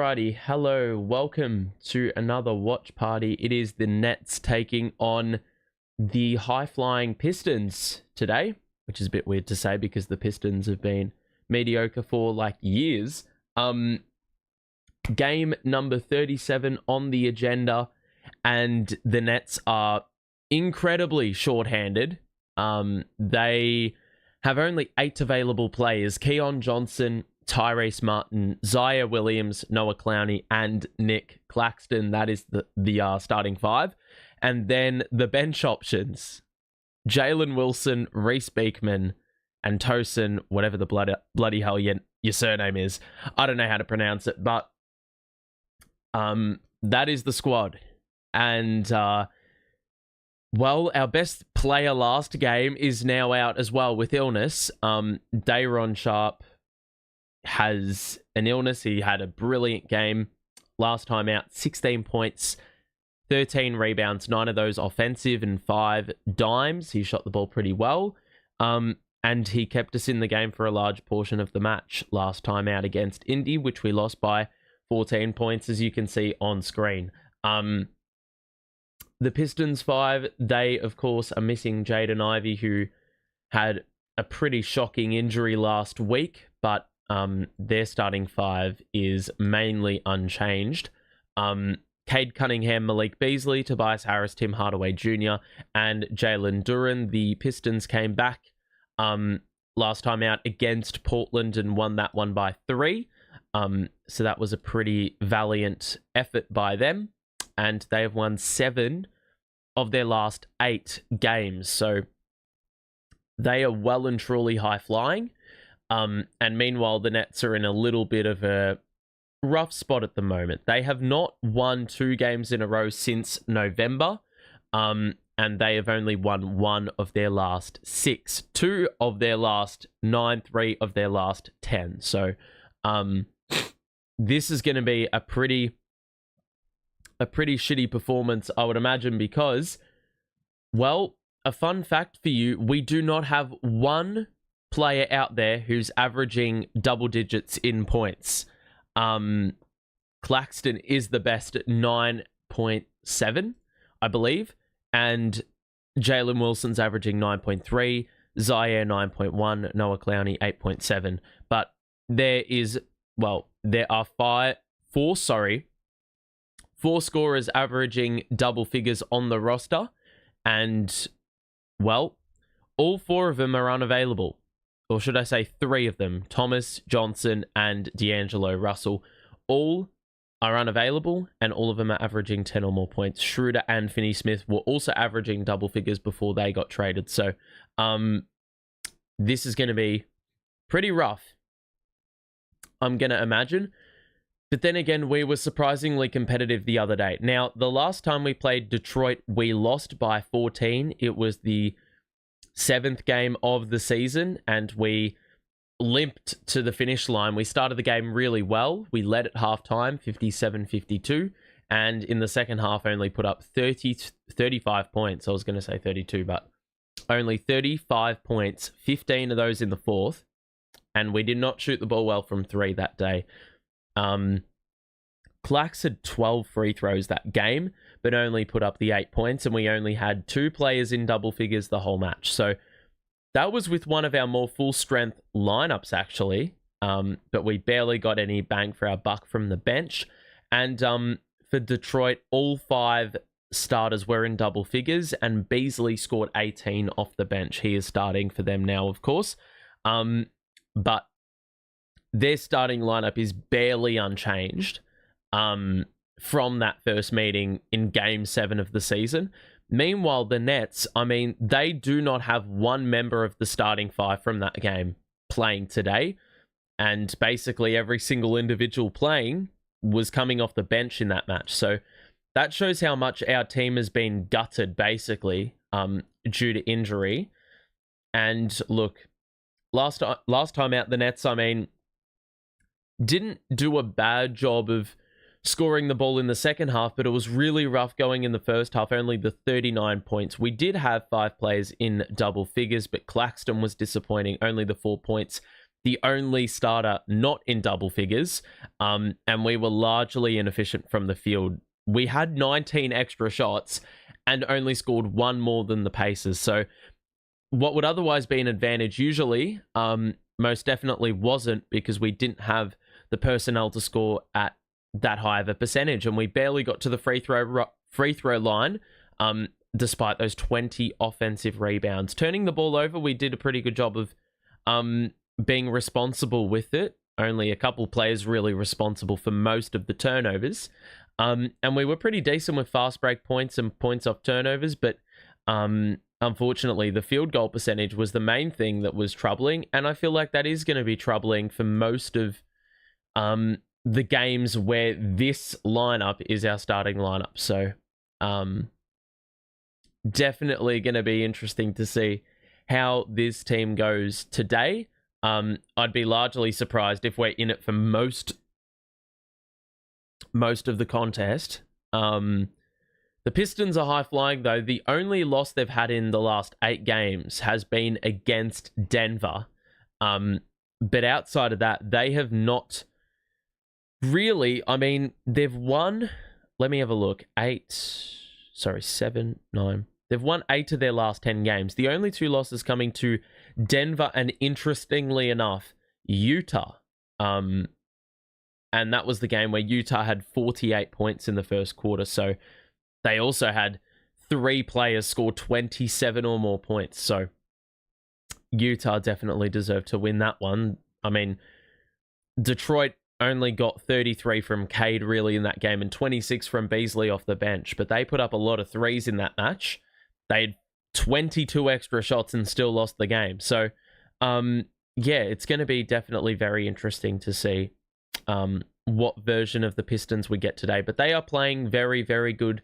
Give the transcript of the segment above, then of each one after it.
Alrighty, hello, welcome to another watch party. It is the Nets taking on the high-flying Pistons today, which is a bit weird to say because the Pistons have been mediocre for like years. Game number 37 on the agenda, and the Nets are incredibly short-handed. They have only 8 available players: Keon Johnson, Tyrese Martin, Zaire Williams, Noah Clowney, and Nic Claxton. That is the starting 5. And then the bench options: Jalen Wilson, Reese Beekman, and Tosin, whatever the bloody hell your surname is. I don't know how to pronounce it, but that is the squad. And well, our best player last game is now out as well with illness. Day'Ron Sharpe has an illness. He had a brilliant game last time out. 16 points, 13 rebounds, 9 of those offensive and 5 dimes. He shot the ball pretty well. And he kept us in the game for a large portion of the match last time out against Indy, which we lost by 14 points, as you can see on screen. The Pistons 5, they, of course, are missing Jaden Ivey, who had a pretty shocking injury last week, but their starting 5 is mainly unchanged. Cade Cunningham, Malik Beasley, Tobias Harris, Tim Hardaway Jr., and Jalen Duren. The Pistons came back last time out against Portland and won that one by 3. So that was a pretty valiant effort by them. And they have won 7 of their last 8 games. So they are well and truly high-flying. And meanwhile, the Nets are in a little bit of a rough spot at the moment. They have not won 2 games in a row since November. And they have only won 1 of their last 6. 2 of their last 9, 3 of their last 10. So this is going to be a pretty shitty performance, I would imagine, because, well, a fun fact for you, we do not have one player out there who's averaging double digits in points. Claxton is the best at 9.7, I believe, and Jalen Wilson's averaging 9.3, Zaire 9.1, Noah Clowney 8.7. But there are 4 scorers averaging double figures on the roster, and, well, all 4 of them are unavailable. Or should I say 3 of them, Thomas, Johnson, and D'Angelo Russell, all are unavailable, and all of them are averaging 10 or more points. Schroeder and Finney-Smith were also averaging double figures before they got traded. So this is going to be pretty rough, I'm going to imagine. But then again, we were surprisingly competitive the other day. Now, the last time we played Detroit, we lost by 14. It was the 7th game of the season, and we limped to the finish line. We started the game really well. We led at halftime, 57-52, and in the second half only put up 35 points. I was going to say 32, but only 35 points, 15 of those in the 4th, and we did not shoot the ball well from 3 that day. Clax had 12 free throws that game, but only put up the 8 points, and we only had 2 players in double figures the whole match. So that was with one of our more full-strength lineups, actually, but we barely got any bang for our buck from the bench. And for Detroit, all 5 starters were in double figures, and Beasley scored 18 off the bench. He is starting for them now, of course. But their starting lineup is barely unchanged from that first meeting in Game 7 of the season. Meanwhile, the Nets, I mean, they do not have one member of the starting 5 from that game playing today. And basically every single individual playing was coming off the bench in that match. So that shows how much our team has been gutted, basically, due to injury. And look, last time out, the Nets, I mean, didn't do a bad job of scoring the ball in the second half, but it was really rough going in the first half, only the 39 points. We did have 5 players in double figures, but Claxton was disappointing, only the 4 points. the only starter not in double figures, and we were largely inefficient from the field. We had 19 extra shots and only scored one more than the Pacers. So what would otherwise be an advantage usually, most definitely wasn't, because we didn't have the personnel to score at that high of a percentage, and we barely got to the free throw line, despite those 20 offensive rebounds. Turning the ball over, we did a pretty good job of being responsible with it. Only a couple players really responsible for most of the turnovers. And we were pretty decent with fast break points and points off turnovers, but unfortunately, the field goal percentage was the main thing that was troubling, and I feel like that is going to be troubling for most of the games where this lineup is our starting lineup. So definitely going to be interesting to see how this team goes today. I'd be largely surprised if we're in it for most of the contest. The Pistons are high-flying, though. The only loss they've had in the last 8 games has been against Denver. But outside of that, they have not really... I mean, they've won... Let me have a look. 7, 9... They've won 8 of their last 10 games. The only 2 losses coming to Denver and, interestingly enough, Utah. And that was the game where Utah had 48 points in the first quarter. So they also had 3 players score 27 or more points. So Utah definitely deserved to win that one. I mean, Detroit only got 33 from Cade really in that game and 26 from Beasley off the bench. But they put up a lot of threes in that match. They had 22 extra shots and still lost the game. So, yeah, it's going to be definitely very interesting to see what version of the Pistons we get today. But they are playing very, very good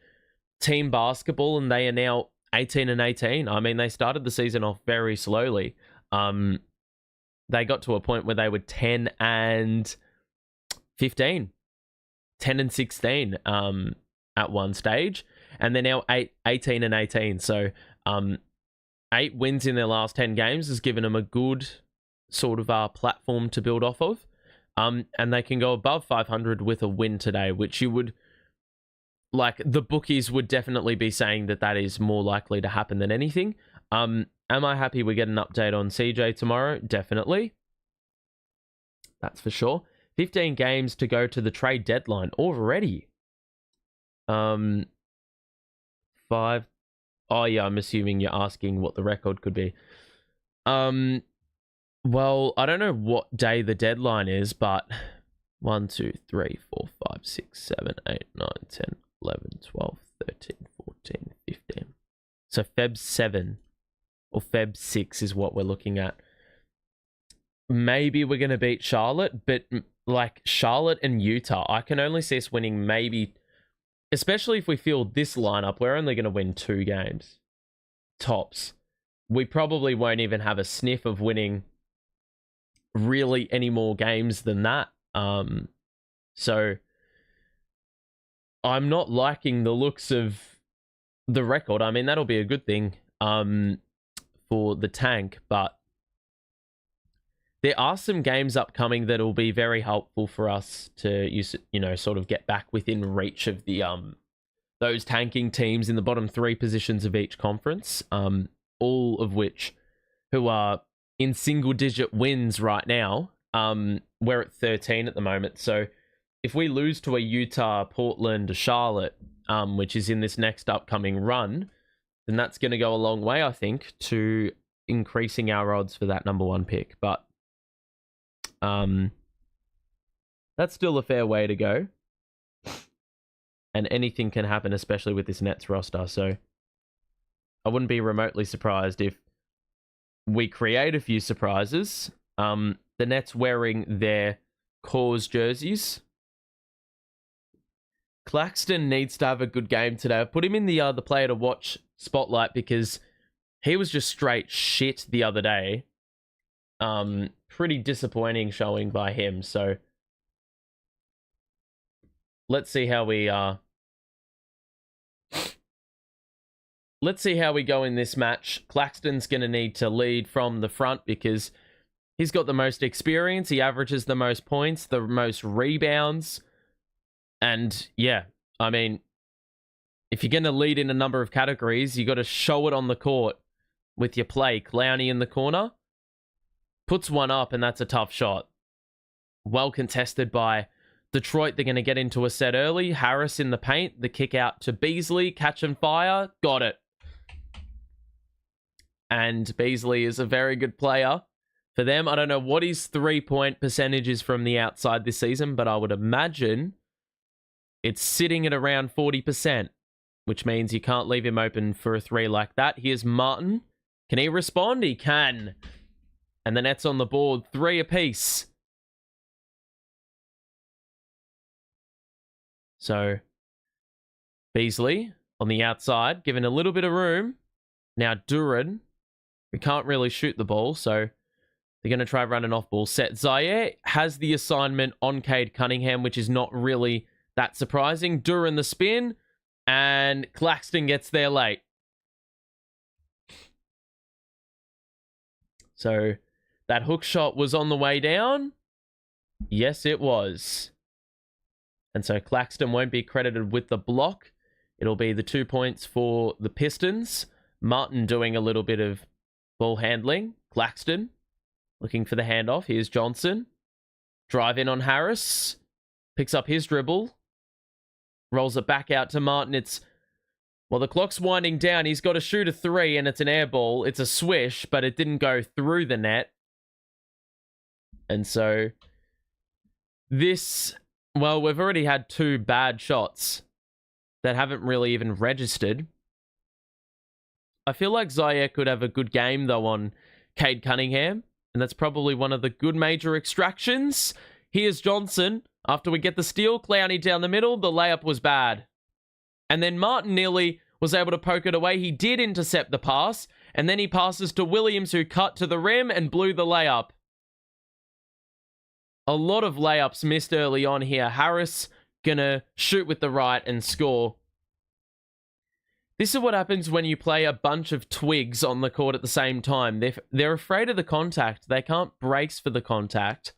team basketball, and they are now 18-18. I mean, they started the season off very slowly. They got to a point where they were 10-15, 10-16 at one stage, and they're now 18-18. So 8 wins in their last 10 games has given them a good sort of platform to build off of. And they can go above 500 with a win today, which you would, like, the bookies would definitely be saying that that is more likely to happen than anything. Am I happy we get an update on CJ tomorrow? Definitely. That's for sure. 15 games to go to the trade deadline already. 5. Oh yeah, I'm assuming you're asking what the record could be. Well, I don't know what day the deadline is, but 1, 2, 3, 4, 5, 6, 7, 8, 9, 10, 11, 12, 13, 14, 15. So Feb 7 or Feb 6 is what we're looking at. Maybe we're going to beat Charlotte, but like Charlotte and Utah, I can only see us winning maybe, especially if we field this lineup, we're only going to win 2 games. Tops. We probably won't even have a sniff of winning really any more games than that. So I'm not liking the looks of the record. I mean, that'll be a good thing for the tank, but there are some games upcoming that will be very helpful for us to sort of get back within reach of the those tanking teams in the bottom 3 positions of each conference, all of which who are in single-digit wins right now. We're at 13 at the moment. So if we lose to a Utah, Portland, a Charlotte, which is in this next upcoming run, then that's going to go a long way, I think, to increasing our odds for that number 1 pick. But that's still a fair way to go. And anything can happen, especially with this Nets roster. So I wouldn't be remotely surprised if we create a few surprises. The Nets wearing their cause jerseys. Claxton needs to have a good game today. I've put him in the player to watch spotlight because he was just straight shit the other day. Pretty disappointing showing by him. So let's see how we go in this match. Claxton's going to need to lead from the front because He's got the most experience. He averages the most points, the most rebounds. And yeah, I mean, if you're going to lead in a number of categories, you got to show it on the court with your play. Clowney in the corner puts one up, and that's a tough shot. Well contested by Detroit. They're going to get into a set early. Harris in the paint. The kick out to Beasley. Catch and fire. Got it. And Beasley is a very good player for them. I don't know what his 3-point percentage is from the outside this season, but I would imagine it's sitting at around 40%, which means you can't leave him open for a 3 like that. Here's Martin. Can he respond? He can. And the Nets on the board. 3 apiece. So, Beasley on the outside, given a little bit of room. Now, Duren. We can't really shoot the ball, so they're going to try run an off-ball set. Zaire has the assignment on Cade Cunningham, which is not really that surprising. Duren the spin, and Claxton gets there late. So, that hook shot was on the way down. Yes, it was. And so Claxton won't be credited with the block. It'll be the 2 points for the Pistons. Martin doing a little bit of ball handling. Claxton looking for the handoff. Here's Johnson. Drive in on Harris. Picks up his dribble. Rolls it back out to Martin. Well, the clock's winding down. He's got to shoot a 3, and it's an air ball. It's a swish, but it didn't go through the net. And so this... Well, we've already had 2 bad shots that haven't really even registered. I feel like Zaire could have a good game, though, on Cade Cunningham. And that's probably one of the good major extractions. Here's Johnson. After we get the steal, Clowney down the middle. The layup was bad. And then Martin nearly was able to poke it away. He did intercept the pass. And then he passes to Williams, who cut to the rim and blew the layup. A lot of layups missed early on here. Harris gonna shoot with the right and score. This is what happens when you play a bunch of twigs on the court at the same time. They're afraid of the contact. They can't brace for the contact.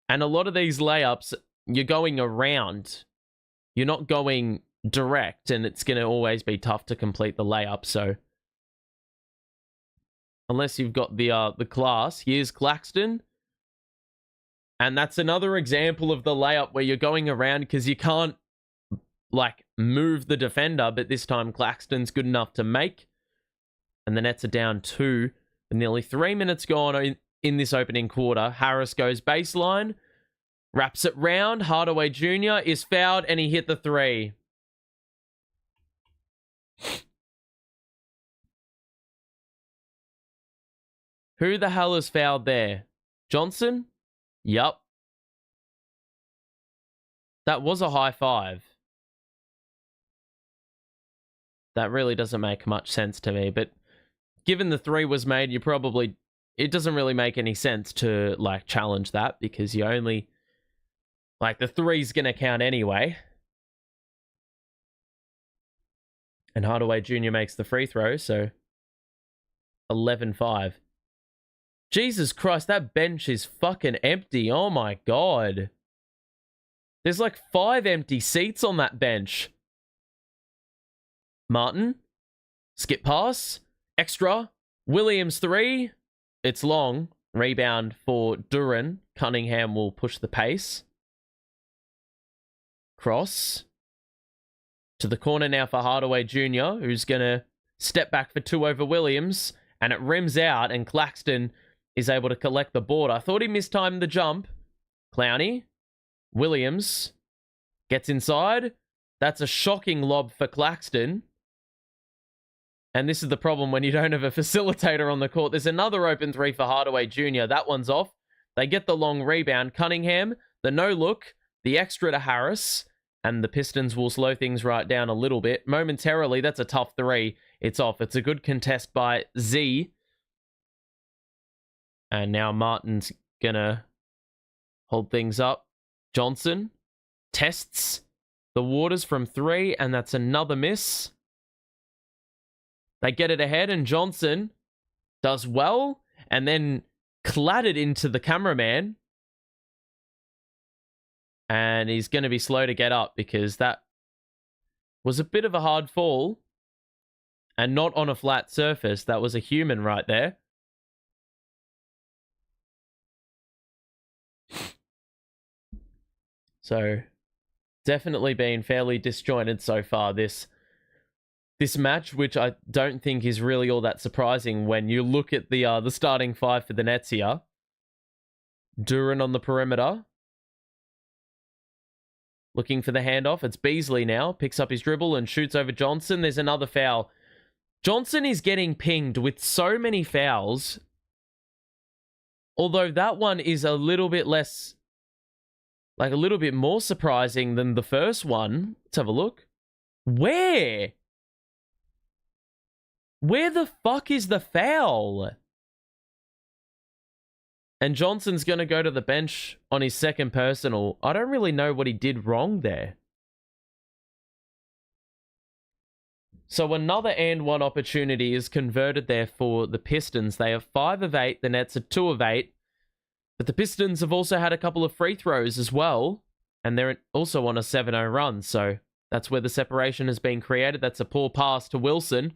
And a lot of these layups, you're going around. You're not going direct, and it's going to always be tough to complete the layup. So, unless you've got the class. Here's Claxton. And that's another example of the layup where you're going around because you can't, like, move the defender, but this time Claxton's good enough to make. And the Nets are down 2 with nearly 3 minutes gone in this opening quarter. Harris goes baseline, wraps it round. Hardaway Jr. is fouled, and he hit the 3. Who the hell is fouled there? Johnson? Yup. That was a high 5. That really doesn't make much sense to me, but given the 3 was made, it doesn't really make any sense to, like, challenge that because you only, like, the 3's gonna count anyway. And Hardaway Jr. makes the free throw, so 11-5. Jesus Christ, that bench is fucking empty. Oh my God. There's like 5 empty seats on that bench. Martin. Skip pass. Extra. Williams 3. It's long. Rebound for Duren. Cunningham will push the pace. Cross. To the corner now for Hardaway Jr., who's going to step back for 2 over Williams. And it rims out, and Claxton is able to collect the board. I thought he mistimed the jump. Clowney. Williams. Gets inside. That's a shocking lob for Claxton. And this is the problem when you don't have a facilitator on the court. There's another open 3 for Hardaway Jr. That one's off. They get the long rebound. Cunningham, the no-look, the extra to Harris. And the Pistons will slow things right down a little bit. Momentarily, that's a tough 3. It's off. It's a good contest by Z. And now Martin's gonna hold things up. Johnson tests the waters from 3, and that's another miss. They get it ahead, and Johnson does well, and then clattered into the cameraman. And he's going to be slow to get up because that was a bit of a hard fall. And not on a flat surface. That was a human right there. So, definitely been fairly disjointed so far, this match, which I don't think is really all that surprising when you look at the starting five for the Nets here. Duren on the perimeter. Looking for the handoff. It's Beasley now. Picks up his dribble and shoots over Johnson. There's another foul. Johnson is getting pinged with so many fouls. Although that one is a little bit less... like a little bit more surprising than the first one. Let's have a look. Where? Where the fuck is the foul? And Johnson's going to go to the bench on his second personal. I don't really know what he did wrong there. So another and one opportunity is converted there for the Pistons. They have 5 of 8. The Nets are 2 of 8. But the Pistons have also had a couple of free throws as well. And they're also on a 7-0 run. So that's where the separation has been created. That's a poor pass to Wilson.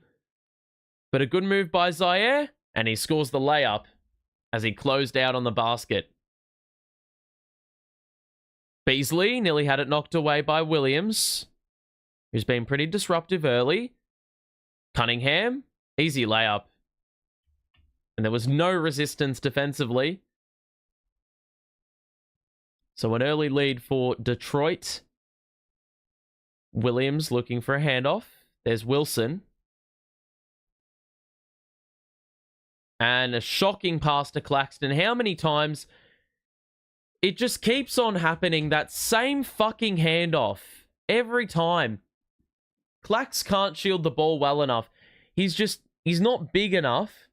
But a good move by Zaire. And he scores the layup as he closed out on the basket. Beasley nearly had it knocked away by Williams, who's been pretty disruptive early. Cunningham, easy layup. And there was no resistance defensively. So an early lead for Detroit. Williams looking for a handoff. There's Wilson. And a shocking pass to Claxton. How many times? It just keeps on happening. That same fucking handoff. Every time. Clax can't shield the ball well enough. He's not big enough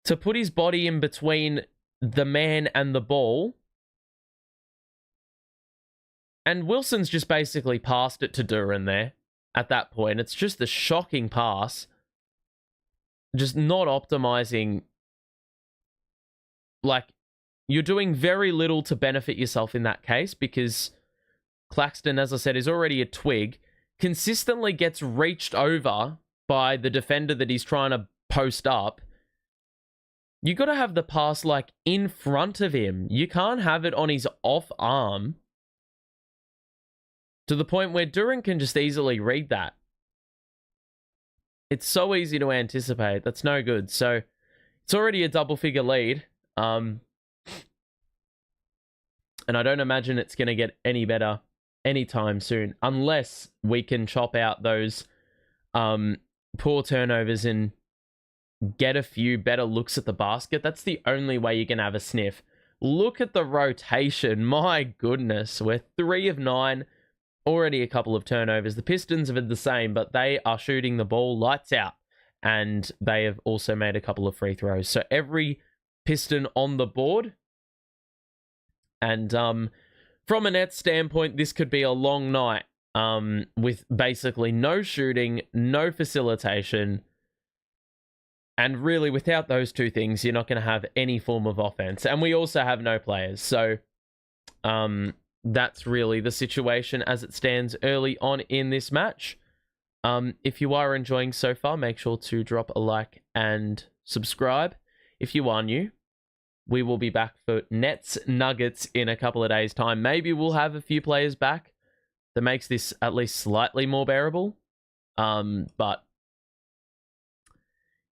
to put his body in between the man and the ball. And Wilson's just basically passed it to Duren there at that point. It's just a shocking pass. Just not optimizing. Like, you're doing very little to benefit yourself in that case because Claxton, as I said, is already a twig. Consistently gets reached over by the defender that he's trying to post up. You got to have the pass like in front of him. You can't have it on his off arm to the point where Duren can just easily read that. It's so easy to anticipate. That's no good. So it's already a double figure lead. And I don't imagine it's going to get any better anytime soon, unless we can chop out those poor turnovers and get a few better looks at the basket. That's the only way you can have a sniff. Look at the rotation. My goodness. We're 3 of 9. Already a couple of turnovers. The Pistons have had the same, but they are shooting the ball lights out. And they have also made a couple of free throws. So every Piston on the board. And from a Nets standpoint, this could be a long night with basically no shooting, no facilitation. And really, without those two things, you're not going to have any form of offense. And we also have no players. So that's really the situation as it stands early on in this match. If you are enjoying so far, make sure to drop a like and subscribe. If you are new, we will be back for Nets Nuggets in a couple of days' time. Maybe we'll have a few players back that makes this at least slightly more bearable. But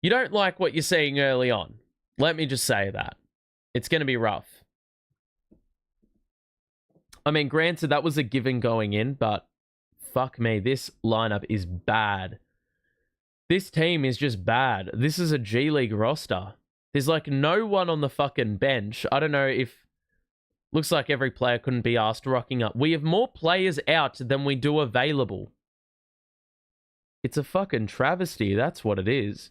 you don't like what you're seeing early on. Let me just say that. It's going to be rough. I mean, granted, that was a given going in, but fuck me, this lineup is bad. This team is just bad. This is a G League roster. There's like no one on the fucking bench. I don't know if... Looks like every player couldn't be asked rocking up. We have more players out than we do available. It's a fucking travesty. That's what it is.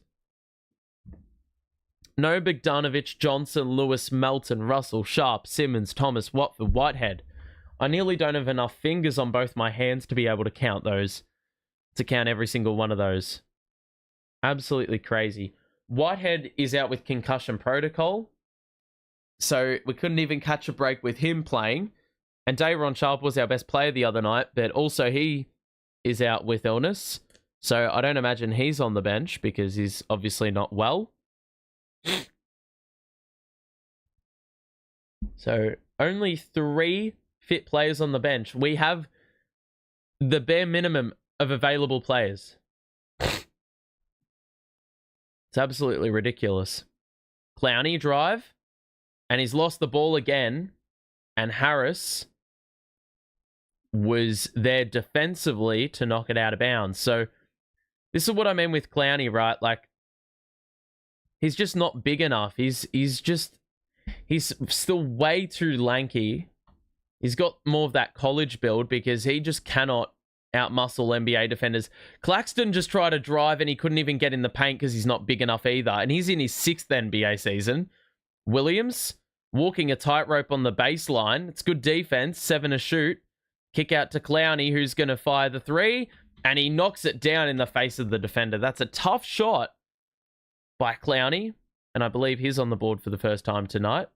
No Bogdanovic, Johnson, Lewis, Melton, Russell, Sharp, Simmons, Thomas, Watford, Whitehead. I nearly don't have enough fingers on both my hands to be able to count those. To count every single one of those. Absolutely crazy. Whitehead is out with concussion protocol. So we couldn't even catch a break with him playing. And Dayron Sharp was our best player the other night, but also he is out with illness. So I don't imagine he's on the bench because he's obviously not well. So only 3 fit players on the bench. We have the bare minimum of available players. It's absolutely ridiculous. Clowney drive, and he's lost the ball again. And Harris was there defensively to knock it out of bounds. So this is what I mean with Clowney, right? Like, he's just not big enough. He's still way too lanky. He's got more of that college build because he just cannot outmuscle NBA defenders. Claxton just tried to drive and he couldn't even get in the paint because he's not big enough either. And he's in his 6th NBA season. Williams walking a tightrope on the baseline. It's good defense. 7 to shoot. Kick out to Clowney, who's going to fire the 3. And he knocks it down in the face of the defender. That's a tough shot by Clowney. And I believe he's on the board for the first time tonight.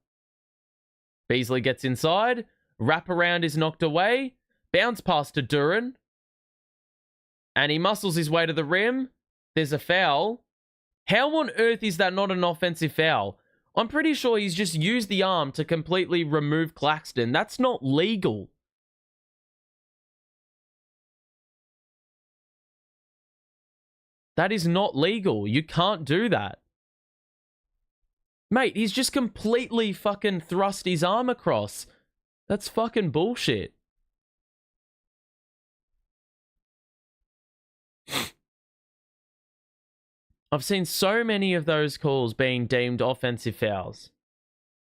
Beasley gets inside. Wraparound is knocked away. Bounce pass to Duren. And he muscles his way to the rim. There's a foul. How on earth is that not an offensive foul? I'm pretty sure he's just used the arm to completely remove Claxton. That's not legal. That is not legal. You can't do that. Mate, he's just completely fucking thrust his arm across. That's fucking bullshit. I've seen so many of those calls being deemed offensive fouls.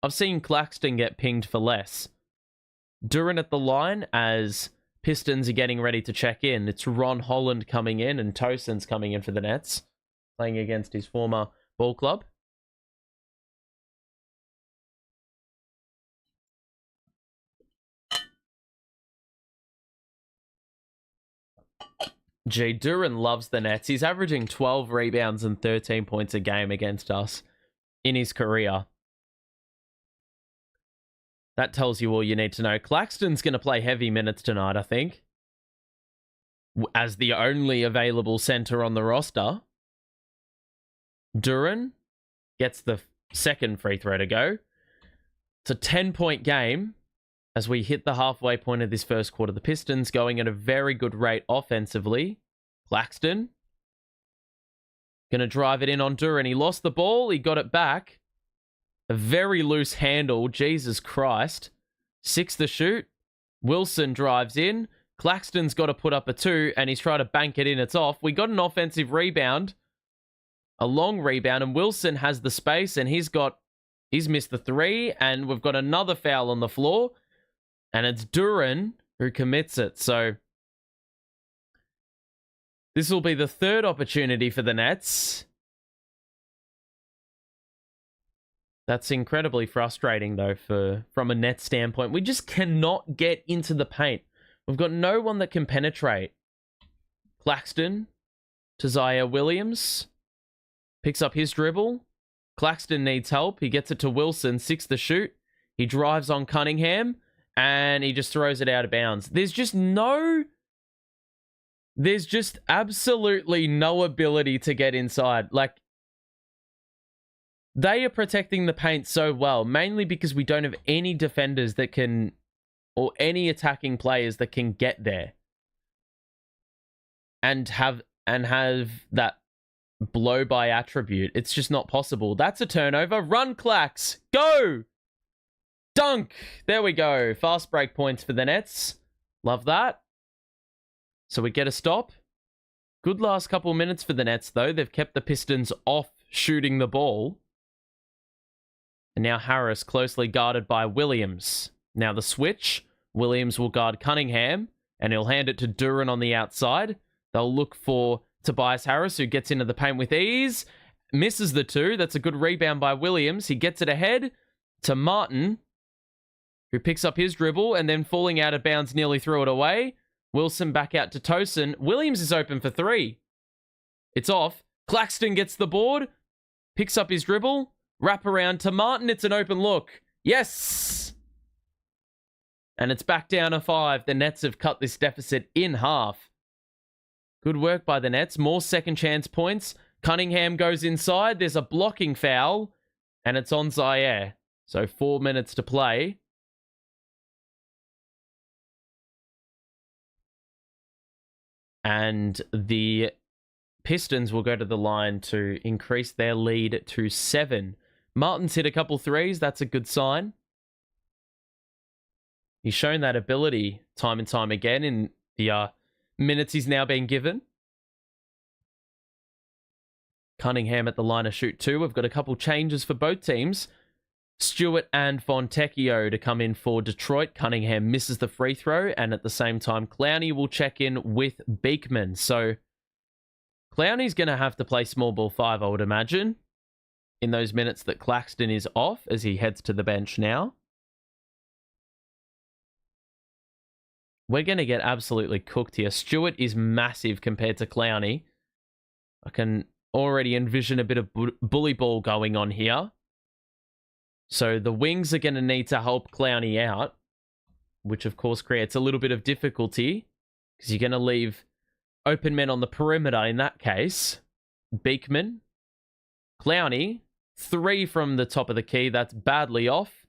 I've seen Claxton get pinged for less. Duren at the line as Pistons are getting ready to check in. It's Ron Holland coming in and Tosin's coming in for the Nets, playing against his former ball club. Gee, Duren loves the Nets. He's averaging 12 rebounds and 13 points a game against us in his career. That tells you all you need to know. Claxton's going to play heavy minutes tonight, I think, as the only available center on the roster. Duren gets the second free throw to go. It's a 10-point game as we hit the halfway point of this first quarter. The Pistons going at a very good rate offensively. Claxton going to drive it in on Duren. He lost the ball. He got it back. A very loose handle. Jesus Christ. 6 to shoot. Wilson drives in. Claxton's got to put up a 2, and he's trying to bank it in. It's off. We got an offensive rebound. A long rebound, and Wilson has the space, and he's missed the 3, and we've got another foul on the floor. And it's Duren who commits it. So this will be the 3rd opportunity for the Nets. That's incredibly frustrating, though, from a Nets standpoint. We just cannot get into the paint. We've got no one that can penetrate. Claxton to Zaire Williams. Picks up his dribble. Claxton needs help. He gets it to Wilson. 6 to shoot. He drives on Cunningham. And he just throws it out of bounds. There's just absolutely no ability to get inside. Like, they are protecting the paint so well, mainly because we don't have any defenders that can, or any attacking players that can get there and have that blow by attribute. It's just not possible. That's a turnover. Run, Clax. Go! Dunk! There we go. Fast break points for the Nets. Love that. So we get a stop. Good last couple minutes for the Nets, though. They've kept the Pistons off shooting the ball. And now Harris closely guarded by Williams. Now the switch. Williams will guard Cunningham, and he'll hand it to Duren on the outside. They'll look for Tobias Harris, who gets into the paint with ease. Misses the 2. That's a good rebound by Williams. He gets it ahead to Martin, who picks up his dribble and then falling out of bounds nearly threw it away. Wilson back out to Tosin. Williams is open for 3. It's off. Claxton gets the board, picks up his dribble, wrap around to Martin. It's an open look. Yes! And it's back down to 5. The Nets have cut this deficit in half. Good work by the Nets. More second chance points. Cunningham goes inside. There's a blocking foul. And it's on Zaire. So 4 minutes to play. And the Pistons will go to the line to increase their lead to 7. Martin's hit a couple threes. That's a good sign. He's shown that ability time and time again in the minutes he's now been given. Cunningham at the line to shoot 2. We've got a couple changes for both teams. Stewart and Fontecchio to come in for Detroit. Cunningham misses the free throw, and at the same time, Clowney will check in with Beekman. So Clowney's going to have to play small ball 5, I would imagine, in those minutes that Claxton is off as he heads to the bench now. We're going to get absolutely cooked here. Stewart is massive compared to Clowney. I can already envision a bit of bully ball going on here. So the wings are going to need to help Clowney out, which of course creates a little bit of difficulty because you're going to leave open men on the perimeter in that case. Beekman, Clowney, 3 from the top of the key. That's badly off.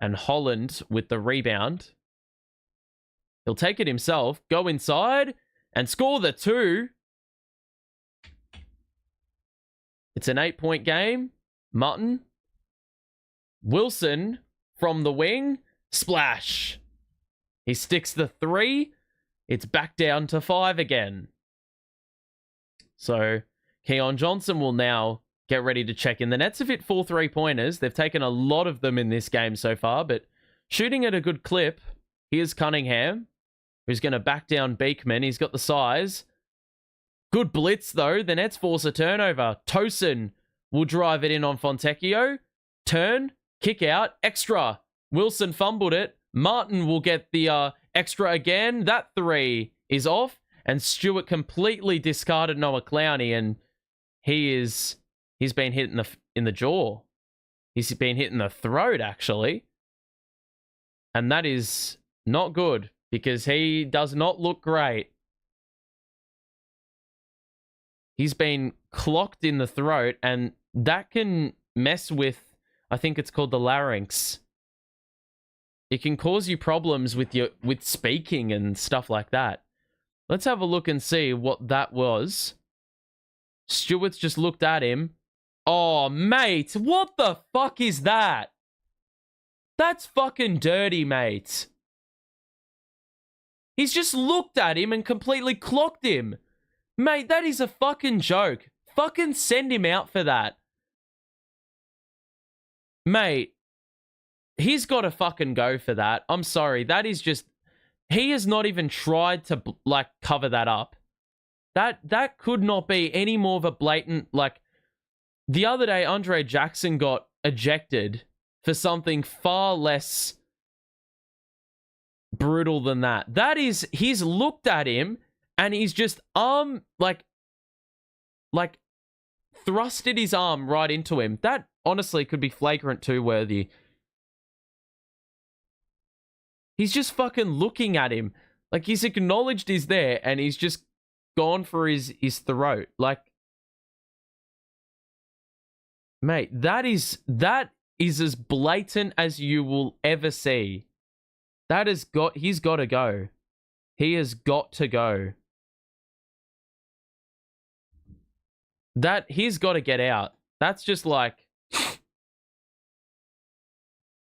And Holland with the rebound. He'll take it himself, go inside, and score the 2. It's an 8-point game. Mutton. Wilson from the wing. Splash. He sticks the 3. It's back down to 5 again. So, Keon Johnson will now get ready to check in. The Nets have hit 4 3-pointers. They've taken a lot of them in this game so far, but shooting at a good clip. Here's Cunningham, who's going to back down Beekman. He's got the size. Good blitz, though. The Nets force a turnover. Tosin will drive it in on Fontecchio. Turn, kick out, extra. Wilson fumbled it. Martin will get the extra again. That 3 is off. And Stewart completely discarded Noah Clowney. And he's been hit in the jaw. He's been hit in the throat, actually. And that is not good, because he does not look great. He's been clocked in the throat, and that can mess with, I think it's called the larynx. It can cause you problems with speaking and stuff like that. Let's have a look and see what that was. Stewart's just looked at him. Oh, mate, what the fuck is that? That's fucking dirty, mate. He's just looked at him and completely clocked him. Mate, that is a fucking joke. Fucking send him out for that. Mate, he's got to fucking go for that. I'm sorry. That is just... He has not even tried to, like, cover that up. That could not be any more of a blatant, like... The other day, Andre Jackson got ejected for something far less brutal than that. That is, he's looked at him and he's just like thrusted his arm right into him. That honestly could be flagrant 2 worthy. He's just fucking looking at him. Like, he's acknowledged he's there and he's just gone for his throat. Like, mate, that is as blatant as you will ever see. He's got to go. He has got to go. He's got to get out. That's just like...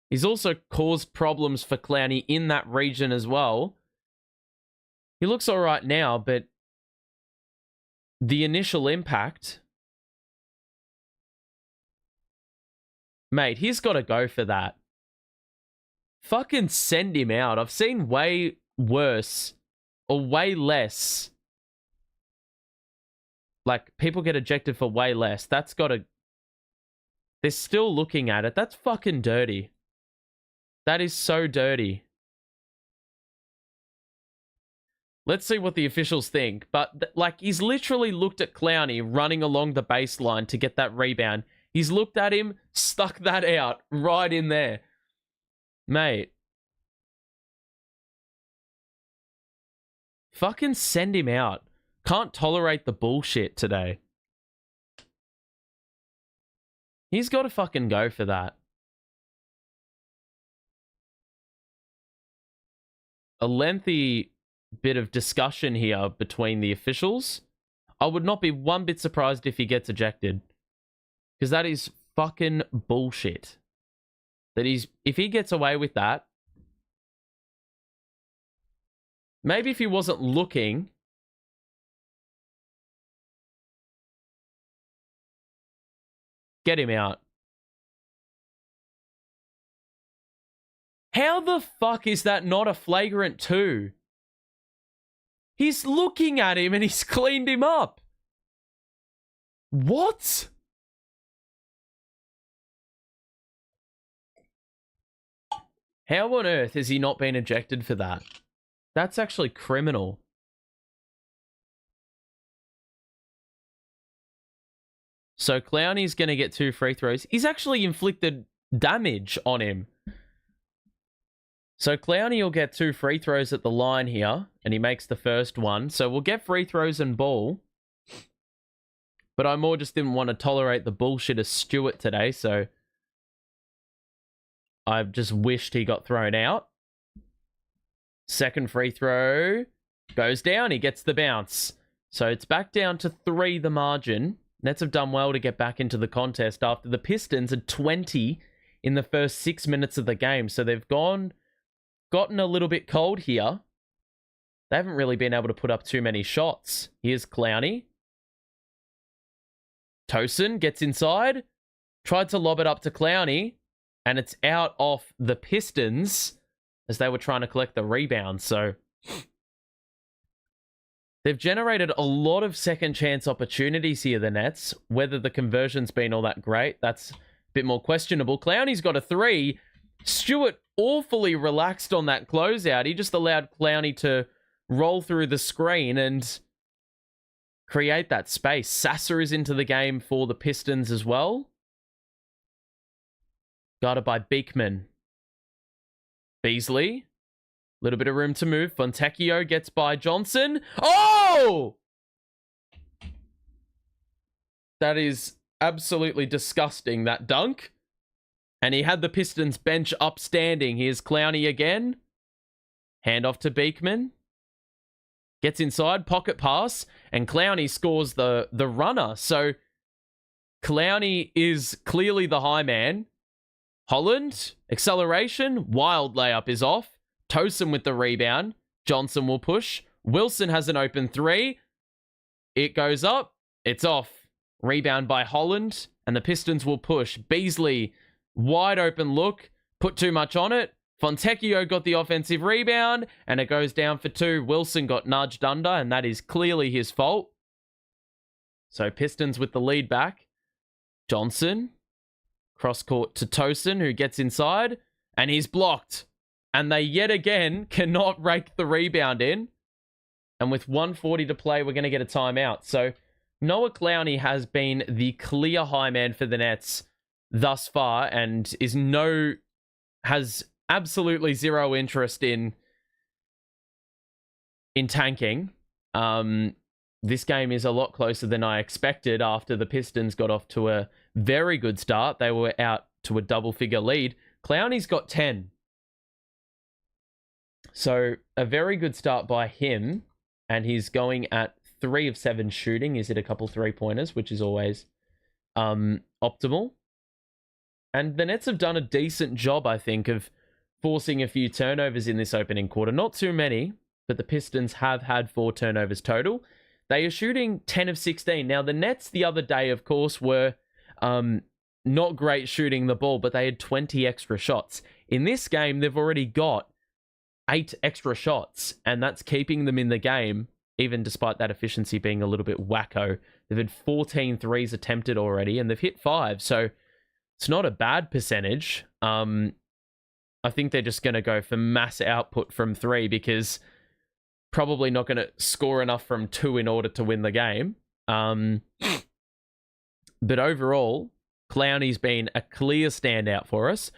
He's also caused problems for Clowney in that region as well. He looks all right now, but the initial impact... Mate, he's got to go for that. Fucking send him out. I've seen way worse or way less. Like, people get ejected for way less. That's got to... They're still looking at it. That's fucking dirty. That is so dirty. Let's see what the officials think. But, like, he's literally looked at Clowney running along the baseline to get that rebound. He's looked at him, stuck that out right in there. Mate. Fucking send him out. Can't tolerate the bullshit today. He's got to fucking go for that. A lengthy bit of discussion here between the officials. I would not be one bit surprised if he gets ejected. Because that is fucking bullshit. If he gets away with that, maybe if he wasn't looking, get him out. How the fuck is that not a flagrant 2? He's looking at him and he's cleaned him up. What? How on earth has he not been ejected for that? That's actually criminal. So Clowney's going to get 2 free throws. He's actually inflicted damage on him. So Clowney will get 2 free throws at the line here, and he makes the first one. So we'll get free throws and ball. But I more just didn't want to tolerate the bullshit of Stewart today, so I've just wished he got thrown out. Second free throw goes down. He gets the bounce. So it's back down to 3 the margin. Nets have done well to get back into the contest after the Pistons had 20 in the first 6 minutes of the game. So they've gotten a little bit cold here. They haven't really been able to put up too many shots. Here's Clowney. Tosin gets inside. Tried to lob it up to Clowney. And it's out off the Pistons as they were trying to collect the rebound. So they've generated a lot of second chance opportunities here, the Nets. Whether the conversion's been all that great, that's a bit more questionable. Clowney's got a 3. Stewart awfully relaxed on that closeout. He just allowed Clowney to roll through the screen and create that space. Sasser is into the game for the Pistons as well. Guarded by Beekman. Beasley. Little bit of room to move. Fontecchio gets by Johnson. Oh! That is absolutely disgusting, that dunk. And he had the Pistons bench upstanding. Here's Clowney again. Hand off to Beekman. Gets inside, pocket pass, and Clowney scores the runner. So Clowney is clearly the high man. Holland, acceleration, wild layup is off. Tosin with the rebound. Johnson will push. Wilson has an open 3. It goes up. It's off. Rebound by Holland, and the Pistons will push. Beasley, wide open look. Put too much on it. Fontecchio got the offensive rebound, and it goes down for 2. Wilson got nudged under, and that is clearly his fault. So Pistons with the lead back. Johnson. Cross court to Tosin, who gets inside, and he's blocked. And they yet again cannot rake the rebound in. And with 1:40 to play, we're going to get a timeout. So Noah Clowney has been the clear high man for the Nets thus far, and has absolutely zero interest in tanking. This game is a lot closer than I expected after the Pistons got off to a very good start. They were out to a double-figure lead. Clowney's got 10. So a very good start by him, and he's going at 3 of 7 shooting. He's hit a couple 3-pointers, which is always optimal. And the Nets have done a decent job, I think, of forcing a few turnovers in this opening quarter. Not too many, but the Pistons have had 4 turnovers total. They are shooting 10 of 16. Now, the Nets the other day, of course, were not great shooting the ball, but they had 20 extra shots. In this game, they've already got 8 extra shots, and that's keeping them in the game, even despite that efficiency being a little bit wacko. They've had 14 threes attempted already, and they've hit 5, so it's not a bad percentage. I think they're just going to go for mass output from 3 because probably not going to score enough from 2 in order to win the game. But overall, Clowney's been a clear standout for us.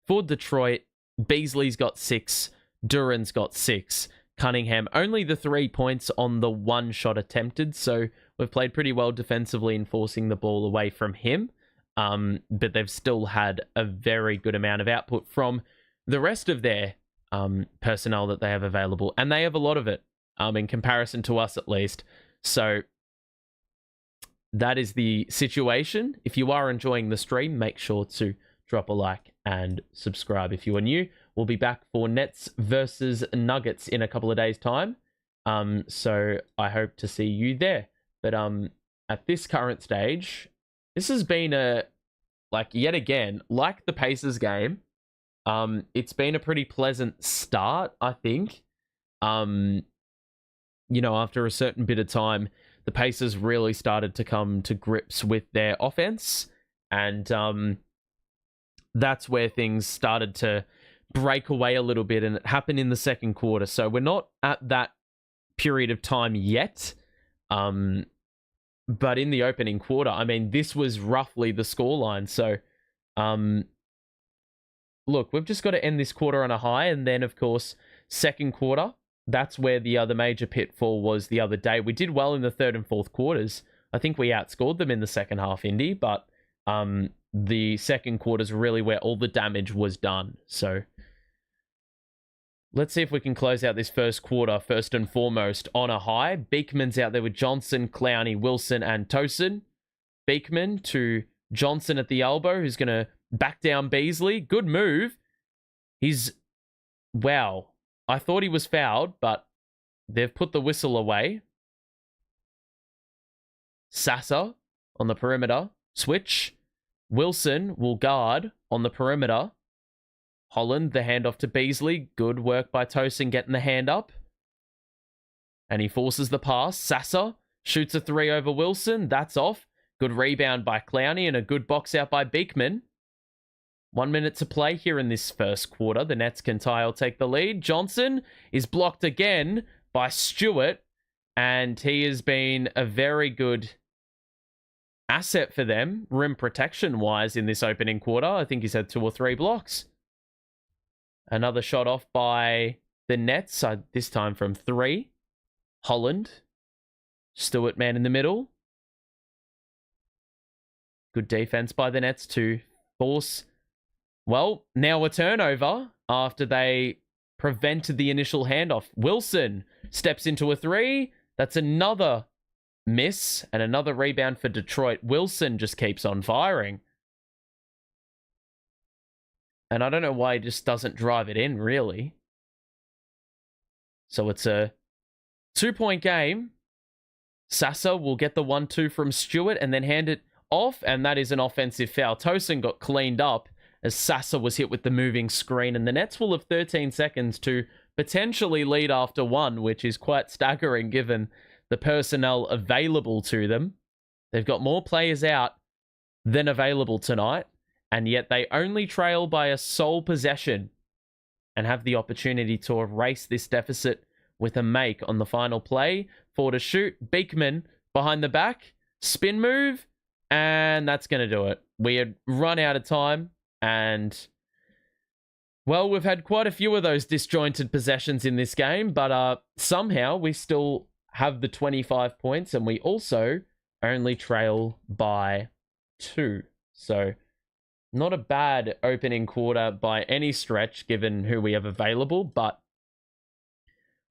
For Detroit, Beasley's got 6. Duren's got 6. Cunningham, only the 3 points on the 1 shot attempted. So we've played pretty well defensively in forcing the ball away from him. But they've still had a very good amount of output from the rest of their personnel that they have available. And they have a lot of it, in comparison to us at least. So that is the situation. If you are enjoying the stream, make sure to drop a like and subscribe if you are new. We'll be back for Nets versus Nuggets in a couple of days' time. So I hope to see you there. But at this current stage, this has been yet again, like the Pacers game, it's been a pretty pleasant start, I think. After a certain bit of time, the Pacers really started to come to grips with their offense. And that's where things started to break away a little bit, and it happened in the second quarter. So we're not at that period of time yet. But in the opening quarter, I mean, this was roughly the scoreline. So, look, we've just got to end this quarter on a high. And then, of course, second quarter, that's where the other major pitfall was the other day. We did well in the third and fourth quarters. I think we outscored them in the second half, Indy. But the second quarter is really where all the damage was done. So let's see if we can close out this first quarter, first and foremost, on a high. Beekman's out there with Johnson, Clowney, Wilson, and Tosin. Beekman to Johnson at the elbow, who's going to back down Beasley. Good move. Wow. I thought he was fouled, but they've put the whistle away. Sasser on the perimeter. Switch. Wilson will guard on the perimeter. Holland, the handoff to Beasley. Good work by Tosin getting the hand up. And he forces the pass. Sasser shoots a 3 over Wilson. That's off. Good rebound by Clowney and a good box out by Beekman. 1 minute to play here in this first quarter. The Nets can tie or take the lead. Johnson is blocked again by Stewart. And he has been a very good asset for them, rim protection-wise, in this opening quarter. I think he's had 2 or 3 blocks. Another shot off by the Nets, this time from 3. Holland. Stewart man in the middle. Good defense by the Nets to force. Well, now a turnover after they prevented the initial handoff. Wilson steps into a 3. That's another miss and another rebound for Detroit. Wilson just keeps on firing. And I don't know why he just doesn't drive it in, really. So it's a 2-point game. Sasser will get the 1-2 from Stewart and then hand it off. And that is an offensive foul. Tosin got cleaned up as Sasser was hit with the moving screen. And the Nets will have 13 seconds to potentially lead after 1, which is quite staggering given the personnel available to them. They've got more players out than available tonight. And yet they only trail by a sole possession and have the opportunity to erase this deficit with a make on the final play. 4 to shoot. Beekman behind the back. Spin move. And that's going to do it. We had run out of time. And, well, we've had quite a few of those disjointed possessions in this game. But somehow we still have the 25 points. And we also only trail by 2. So not a bad opening quarter by any stretch, given who we have available. But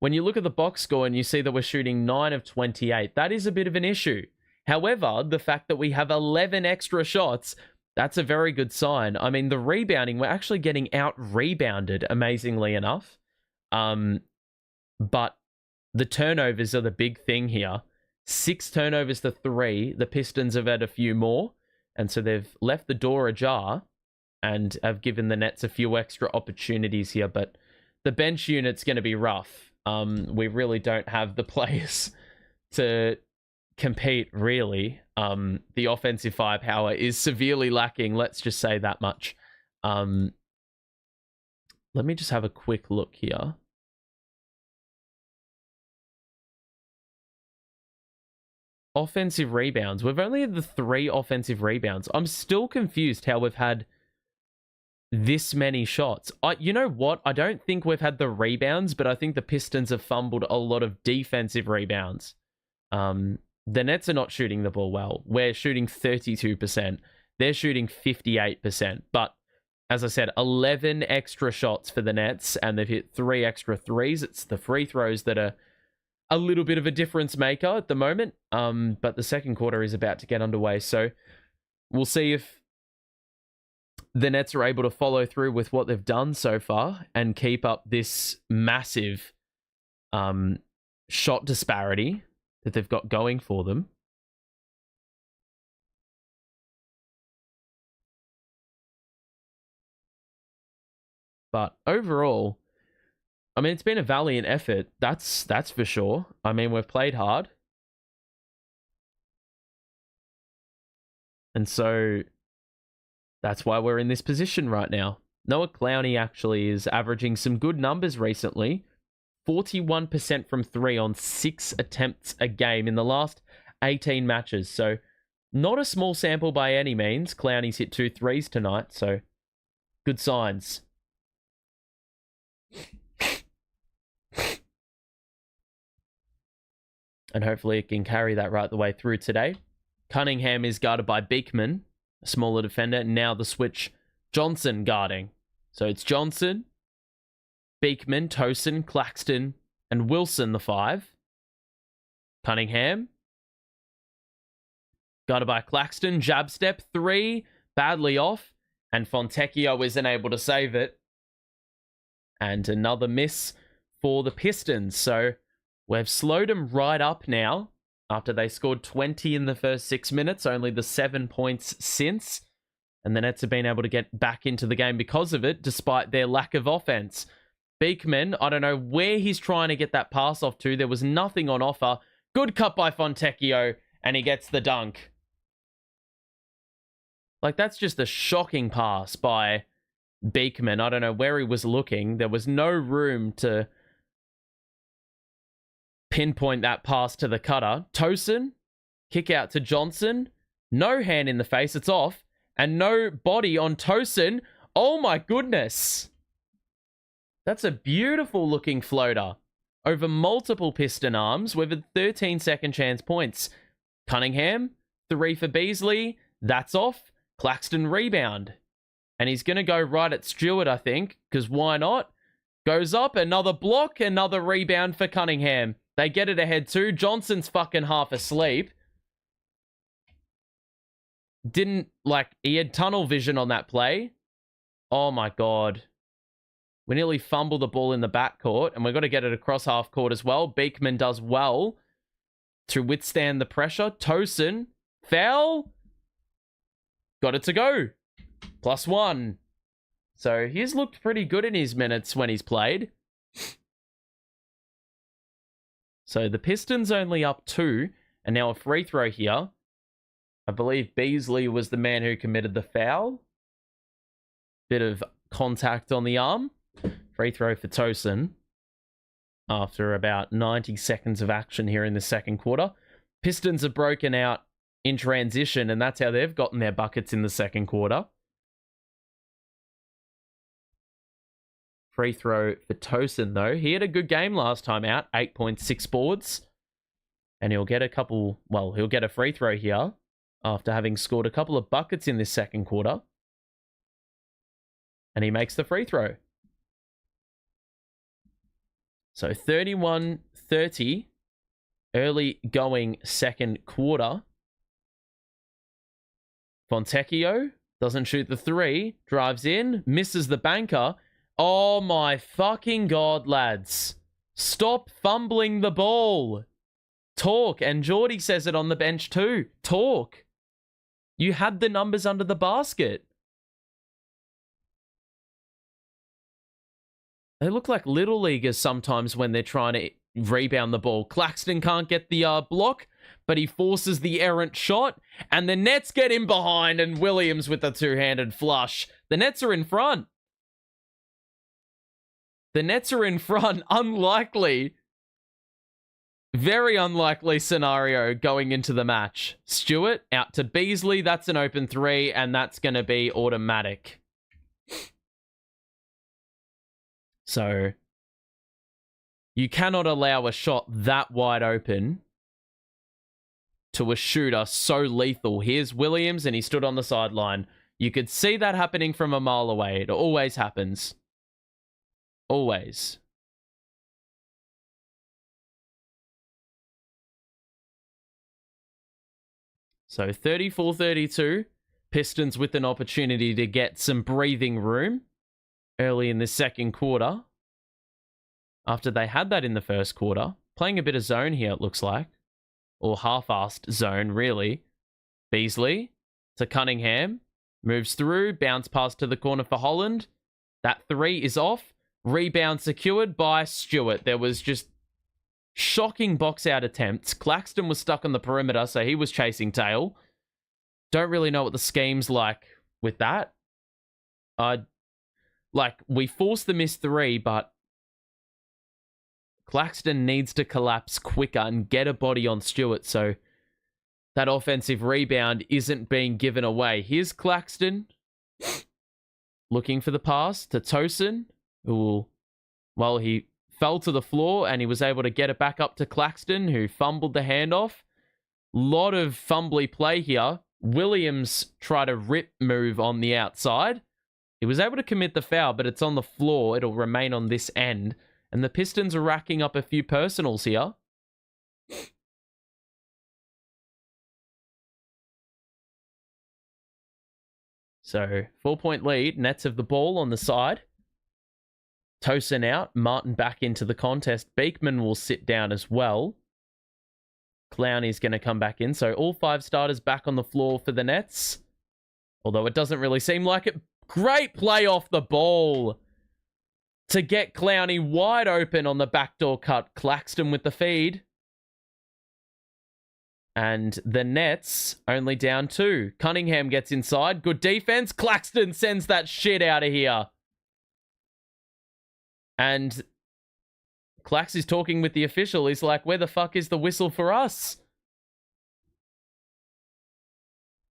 when you look at the box score and you see that we're shooting 9 of 28, that is a bit of an issue. However, the fact that we have 11 extra shots, that's a very good sign. I mean, the rebounding, we're actually getting out-rebounded, amazingly enough. But the turnovers are the big thing here. 6 turnovers to 3. The Pistons have had a few more. And so they've left the door ajar and have given the Nets a few extra opportunities here. But the bench unit's going to be rough. We really don't have the players to compete, really. The offensive firepower is severely lacking. Let's just say that much. Let me just have a quick look here. Offensive rebounds. We've only had the 3 offensive rebounds. I'm still confused how we've had this many shots. You know what? I don't think we've had the rebounds, but I think the Pistons have fumbled a lot of defensive rebounds. The Nets are not shooting the ball well. We're shooting 32%. They're shooting 58%. But as I said, 11 extra shots for the Nets, and they've hit 3 extra threes. It's the free throws that are a little bit of a difference maker at the moment. But the second quarter is about to get underway. So we'll see if the Nets are able to follow through with what they've done so far and keep up this massive shot disparity that they've got going for them. But overall, I mean, it's been a valiant effort. That's for sure. I mean, we've played hard. And so that's why we're in this position right now. Noah Clowney actually is averaging some good numbers recently. 41% from 3 on 6 attempts a game in the last 18 matches. So not a small sample by any means. Clowney's hit 2 threes tonight, so good signs. And hopefully it can carry that right the way through today. Cunningham is guarded by Beekman, a smaller defender. Now the switch, Johnson guarding. So it's Johnson, Beekman, Tosin, Claxton, and Wilson, the 5. Cunningham, guarded by Claxton, jab step, 3, badly off, and Fontecchio isn't able to save it. And another miss for the Pistons. So we've slowed them right up now after they scored 20 in the first 6 minutes, only the 7 points since. And the Nets have been able to get back into the game because of it, despite their lack of offense. Beekman, I don't know where he's trying to get that pass off to. There was nothing on offer. Good cut by Fontecchio, and he gets the dunk. Like, that's just a shocking pass by Beekman. I don't know where he was looking. There was no room to pinpoint that pass to the cutter. Tosin, kick out to Johnson. No hand in the face. It's off. And no body on Tosin. Oh my goodness. That's a beautiful looking floater over multiple Piston arms with 13 second chance points. Cunningham, 3 for Beasley. That's off. Claxton rebound. And he's going to go right at Stewart, I think, because why not? Goes up, another block, another rebound for Cunningham. They get it ahead too. Johnson's fucking half asleep. He had tunnel vision on that play. Oh my God. We nearly fumbled the ball in the backcourt, and we've got to get it across half court as well. Beekman does well to withstand the pressure. Tosin, foul. Got it to go. +1. So he's looked pretty good in his minutes when he's played. So the Pistons only up 2, and now a free throw here. I believe Beasley was the man who committed the foul. Bit of contact on the arm. Free throw for Tosin. After about 90 seconds of action here in the second quarter. Pistons have broken out in transition, and that's how they've gotten their buckets in the second quarter. Free throw for Tosin, though. He had a good game last time out, 8.6 boards. And he'll get he'll get a free throw here after having scored a couple of buckets in this second quarter. And he makes the free throw. So 31-30, early going second quarter. Fontecchio doesn't shoot the 3, drives in, misses the banker. Oh my fucking God, lads. Stop fumbling the ball. Talk. And Geordie says it on the bench too. Talk. You had the numbers under the basket. They look like little leaguers sometimes when they're trying to rebound the ball. Claxton can't get the block, but he forces the errant shot, and the Nets get in behind, and Williams with the two-handed flush. The Nets are in front. The Nets are in front. Unlikely. Very unlikely scenario going into the match. Stewart out to Beasley. That's an open 3, and that's going to be automatic. So you cannot allow a shot that wide open to a shooter so lethal. Here's Williams, and he stood on the sideline. You could see that happening from a mile away. It always happens. Always. So 34-32. Pistons with an opportunity to get some breathing room early in the second quarter. After they had that in the first quarter. Playing a bit of zone here, it looks like. Or half-assed zone, really. Beasley to Cunningham. Moves through. Bounce pass to the corner for Holland. That three is off. Rebound secured by Stewart. There was just shocking box-out attempts. Claxton was stuck on the perimeter, so he was chasing tail. Don't really know what the scheme's like with that. We forced the missed three, but Claxton needs to collapse quicker and get a body on Stewart, so that offensive rebound isn't being given away. Here's Claxton looking for the pass to Tosin, who, well, he fell to the floor and he was able to get it back up to Claxton, who fumbled the handoff. Lot of fumbly play here. Williams tried a rip move on the outside. He was able to commit the foul, but it's on the floor. It'll remain on this end. And the Pistons are racking up a few personals here. So, 4-point lead. Nets have the ball on the side. Tosin out. Martin back into the contest. Beekman will sit down as well. Clowney's going to come back in. So, all five starters back on the floor for the Nets. Although it doesn't really seem like it. Great play off the ball to get Clowney wide open on the backdoor cut. Claxton with the feed. And the Nets only down 2. Cunningham gets inside. Good defense. Claxton sends that shit out of here. And Clax is talking with the official. He's like, where the fuck is the whistle for us?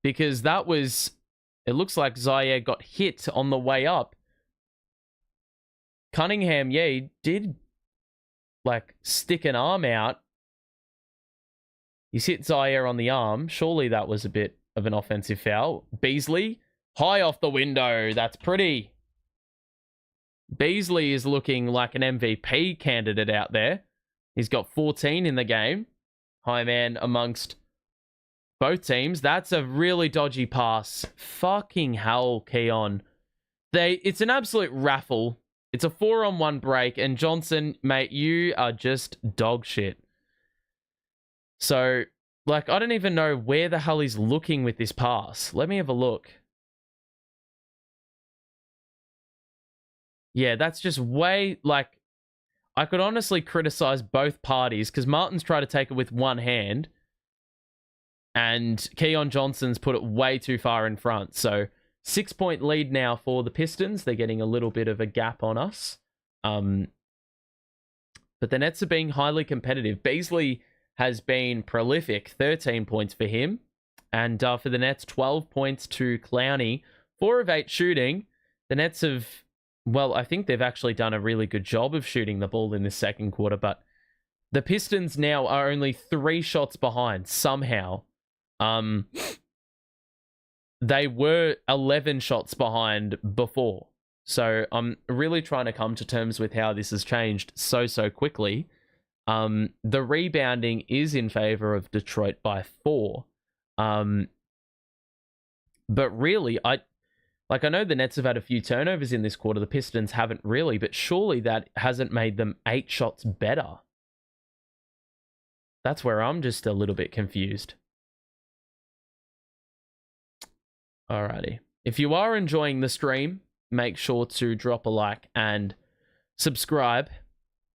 Because that was... It looks like Zaire got hit on the way up. Cunningham, yeah, he did, stick an arm out. He's hit Zaire on the arm. Surely that was a bit of an offensive foul. Beasley, high off the window. That's pretty. Beasley is looking like an MVP candidate out there. He's got 14 in the game. High man amongst both teams. That's a really dodgy pass. Fucking hell, Keon. It's an absolute raffle. It's a 4-on-1 break, and Johnson, mate, you are just dog shit. So, I don't even know where the hell he's looking with this pass. Let me have a look. Yeah, that's just way, I could honestly criticize both parties, because Martin's tried to take it with one hand, and Keon Johnson's put it way too far in front. So, 6-point lead now for the Pistons. They're getting a little bit of a gap on us. But the Nets are being highly competitive. Beasley has been prolific. 13 points for him. And for the Nets, 12 points to Clowney. 4 of 8 shooting. The Nets have... Well, I think they've actually done a really good job of shooting the ball in this second quarter. But the Pistons now are only 3 shots behind somehow. They were 11 shots behind before. So I'm really trying to come to terms with how this has changed so quickly. The rebounding is in favor of Detroit by 4. But really, I know the Nets have had a few turnovers in this quarter. The Pistons haven't really, but surely that hasn't made them 8 shots better. That's where I'm just a little bit confused. Alrighty. If you are enjoying the stream, make sure to drop a like and subscribe.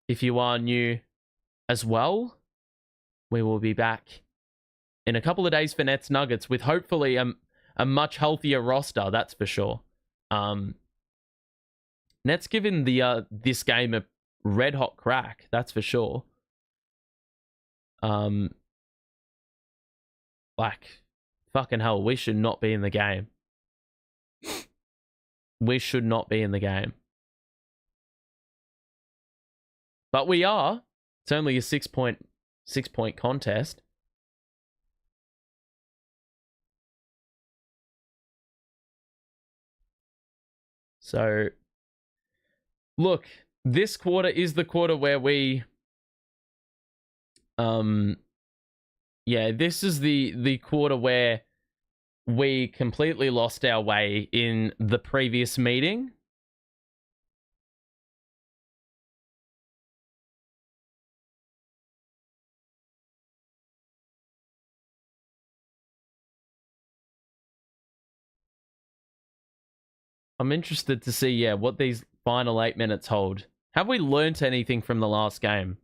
If you are new as well, we will be back in a couple of days for Nets Nuggets with hopefully a much healthier roster, that's for sure. Nets given this game a red hot crack, that's for sure. Fucking hell, we should not be in the game. We should not be in the game. But we are. It's only a 6-point contest. So, look, this quarter is the quarter where we... Yeah, this is the quarter where we completely lost our way in the previous meeting. I'm interested to see, yeah, what these final 8 minutes hold. Have we learnt anything from the last game?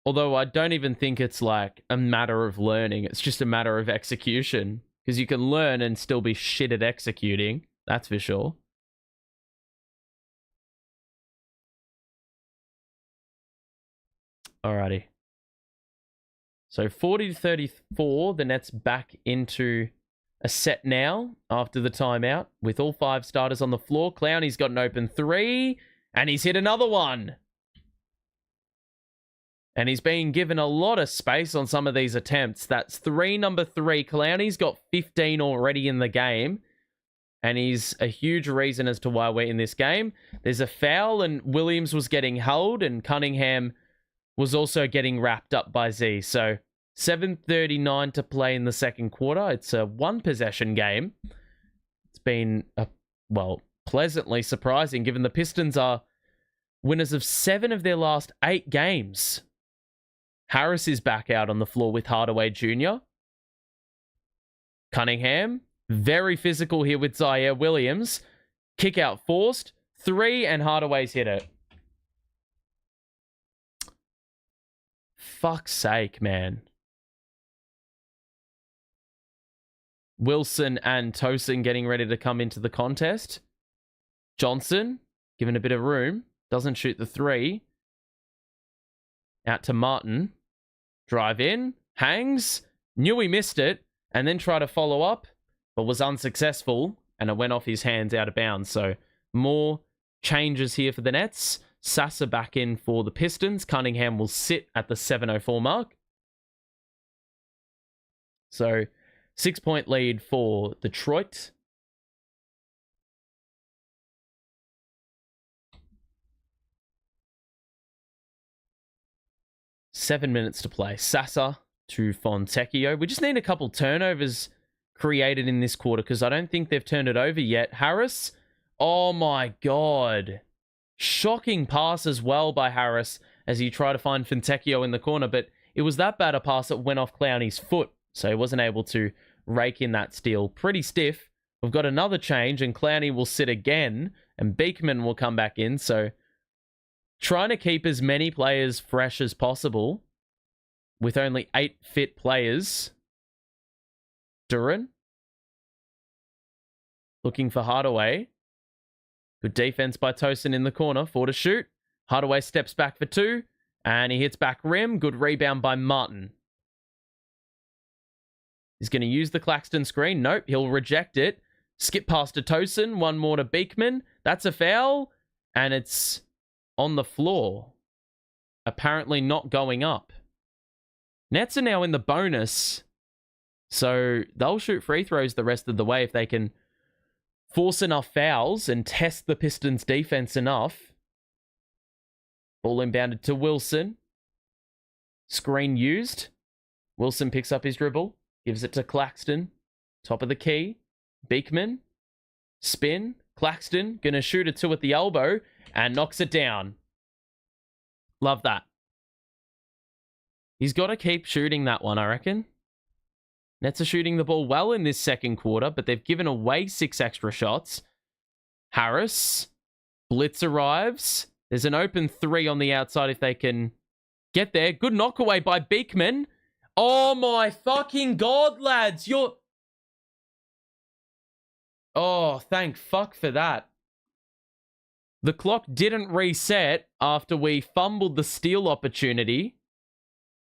Although I don't even think it's like a matter of learning. It's just a matter of execution. Because you can learn and still be shit at executing. That's for sure. Alrighty. So 40-34. The Nets back into a set now after the timeout. With all 5 starters on the floor. Clowney's got an open 3. And he's hit another one. And he's being given a lot of space on some of these attempts. That's number 3. Clowney's got 15 already in the game. And he's a huge reason as to why we're in this game. There's a foul and Williams was getting held. And Cunningham was also getting wrapped up by Z. So 7:39 to play in the second quarter. It's a 1-possession game. It's been, pleasantly surprising given the Pistons are winners of 7 of their last 8 games. Harris is back out on the floor with Hardaway Jr. Cunningham, very physical here with Zaire Williams. Kick out forced. 3, and Hardaway's hit it. Fuck's sake, man. Wilson and Tosin getting ready to come into the contest. Johnson, given a bit of room. Doesn't shoot the 3. Out to Martin. Drive in. Hangs. Knew he missed it. And then tried to follow up. But was unsuccessful. And it went off his hands out of bounds. So more changes here for the Nets. Sasa back in for the Pistons. Cunningham will sit at the 7:04 mark. So 6-point lead for Detroit. Seven minutes to play. Sasa to Fontecchio. We just need a couple turnovers created in this quarter because I don't think they've turned it over yet. Harris. Oh my God. Shocking pass as well by Harris as he tried to find Fontecchio in the corner, but it was that bad a pass that went off Clowney's foot, so he wasn't able to rake in that steal. Pretty stiff. We've got another change, and Clowney will sit again, and Beekman will come back in, so trying to keep as many players fresh as possible with only 8 fit players. Duren. Looking for Hardaway. Good defense by Tosin in the corner. 4 to shoot. Hardaway steps back for 2. And he hits back rim. Good rebound by Martin. He's going to use the Claxton screen. Nope, he'll reject it. Skip past to Tosin. 1 more to Beekman. That's a foul. And it's on the floor. Apparently not going up. Nets are now in the bonus. So they'll shoot free throws the rest of the way if they can force enough fouls and test the Pistons' defense enough. Ball inbounded to Wilson. Screen used. Wilson picks up his dribble. Gives it to Claxton. Top of the key. Beekman. Spin. Claxton. Gonna shoot a 2 at the elbow. And knocks it down. Love that. He's got to keep shooting that one, I reckon. Nets are shooting the ball well in this second quarter, but they've given away 6 extra shots. Harris. Blitz arrives. There's an open 3 on the outside if they can get there. Good knockaway by Beekman. Oh my fucking God, lads. Oh, thank fuck for that. The clock didn't reset after we fumbled the steal opportunity.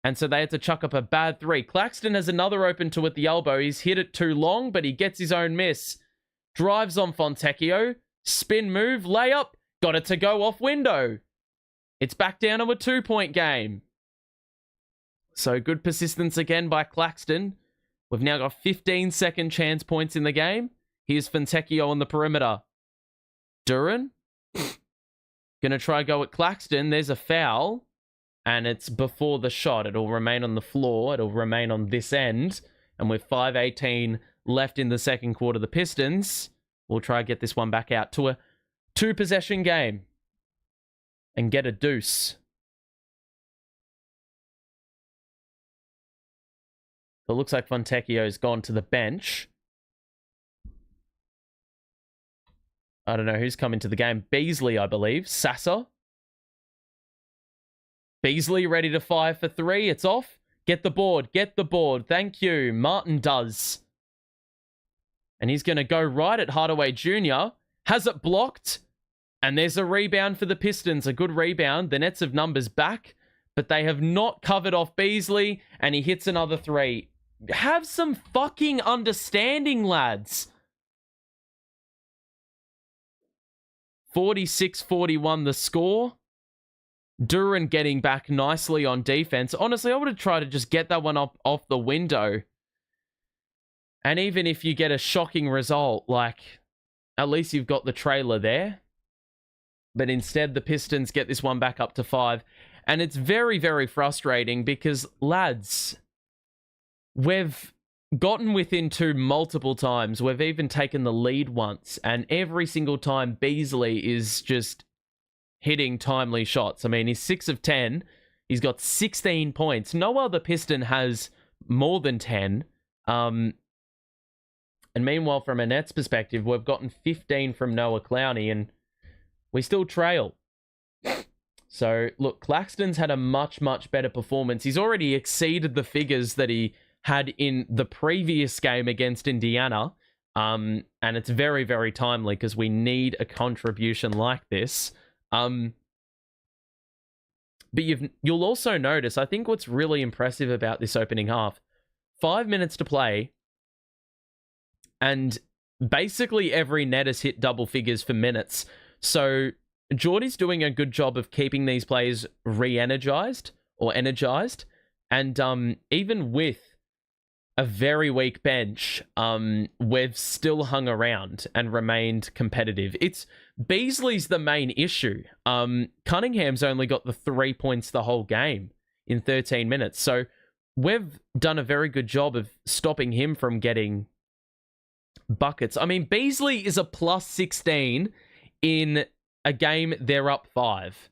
And so they had to chuck up a bad 3. Claxton has another open 2 at the elbow. He's hit it too long, but he gets his own miss. Drives on Fontecchio. Spin move. Layup. Got it to go off window. It's back down to a 2-point game. So good persistence again by Claxton. We've now got 15 second chance points in the game. Here's Fontecchio on the perimeter. Duren. Gonna try go at Claxton. There's a foul. And it's before the shot. It'll remain on the floor. It'll remain on this end. And with 5:18 left in the second quarter, the Pistons will try to get this one back out to a 2-possession game. And get a deuce. It looks like Fontecchio's gone to the bench. I don't know who's coming to the game. Beasley, I believe. Sasser. Beasley ready to fire for 3. It's off. Get the board. Get the board. Thank you. Martin does. And he's going to go right at Hardaway Jr. Has it blocked. And there's a rebound for the Pistons. A good rebound. The Nets have numbers back. But they have not covered off Beasley. And he hits another 3. Have some fucking understanding, lads. 46-41 the score. Duren getting back nicely on defense. Honestly, I would have tried to just get that one up off the window. And even if you get a shocking result, like, at least you've got the trailer there. But instead, the Pistons get this one back up to 5. And it's very, very frustrating because, lads, we've gotten within 2 multiple times. We've even taken the lead once. And every single time, Beasley is just hitting timely shots. I mean, he's 6 of 10. He's got 16 points. No other Piston has more than 10. And meanwhile, from a Nets perspective, we've gotten 15 from Noah Clowney, and we still trail. So, look, Claxton's had a much, much better performance. He's already exceeded the figures that he had in the previous game against Indiana. And it's very, very timely because we need a contribution like this. But you'll also notice, I think what's really impressive about this opening half, 5 minutes to play, and basically every net has hit double figures for minutes. So Geordie's doing a good job of keeping these players re-energized or energized. And even with a very weak bench, we've still hung around and remained competitive. It's Beasley's the main issue. Cunningham's only got the 3 points the whole game in 13 minutes. So we've done a very good job of stopping him from getting buckets. I mean, Beasley is a plus 16 in a game they're up 5.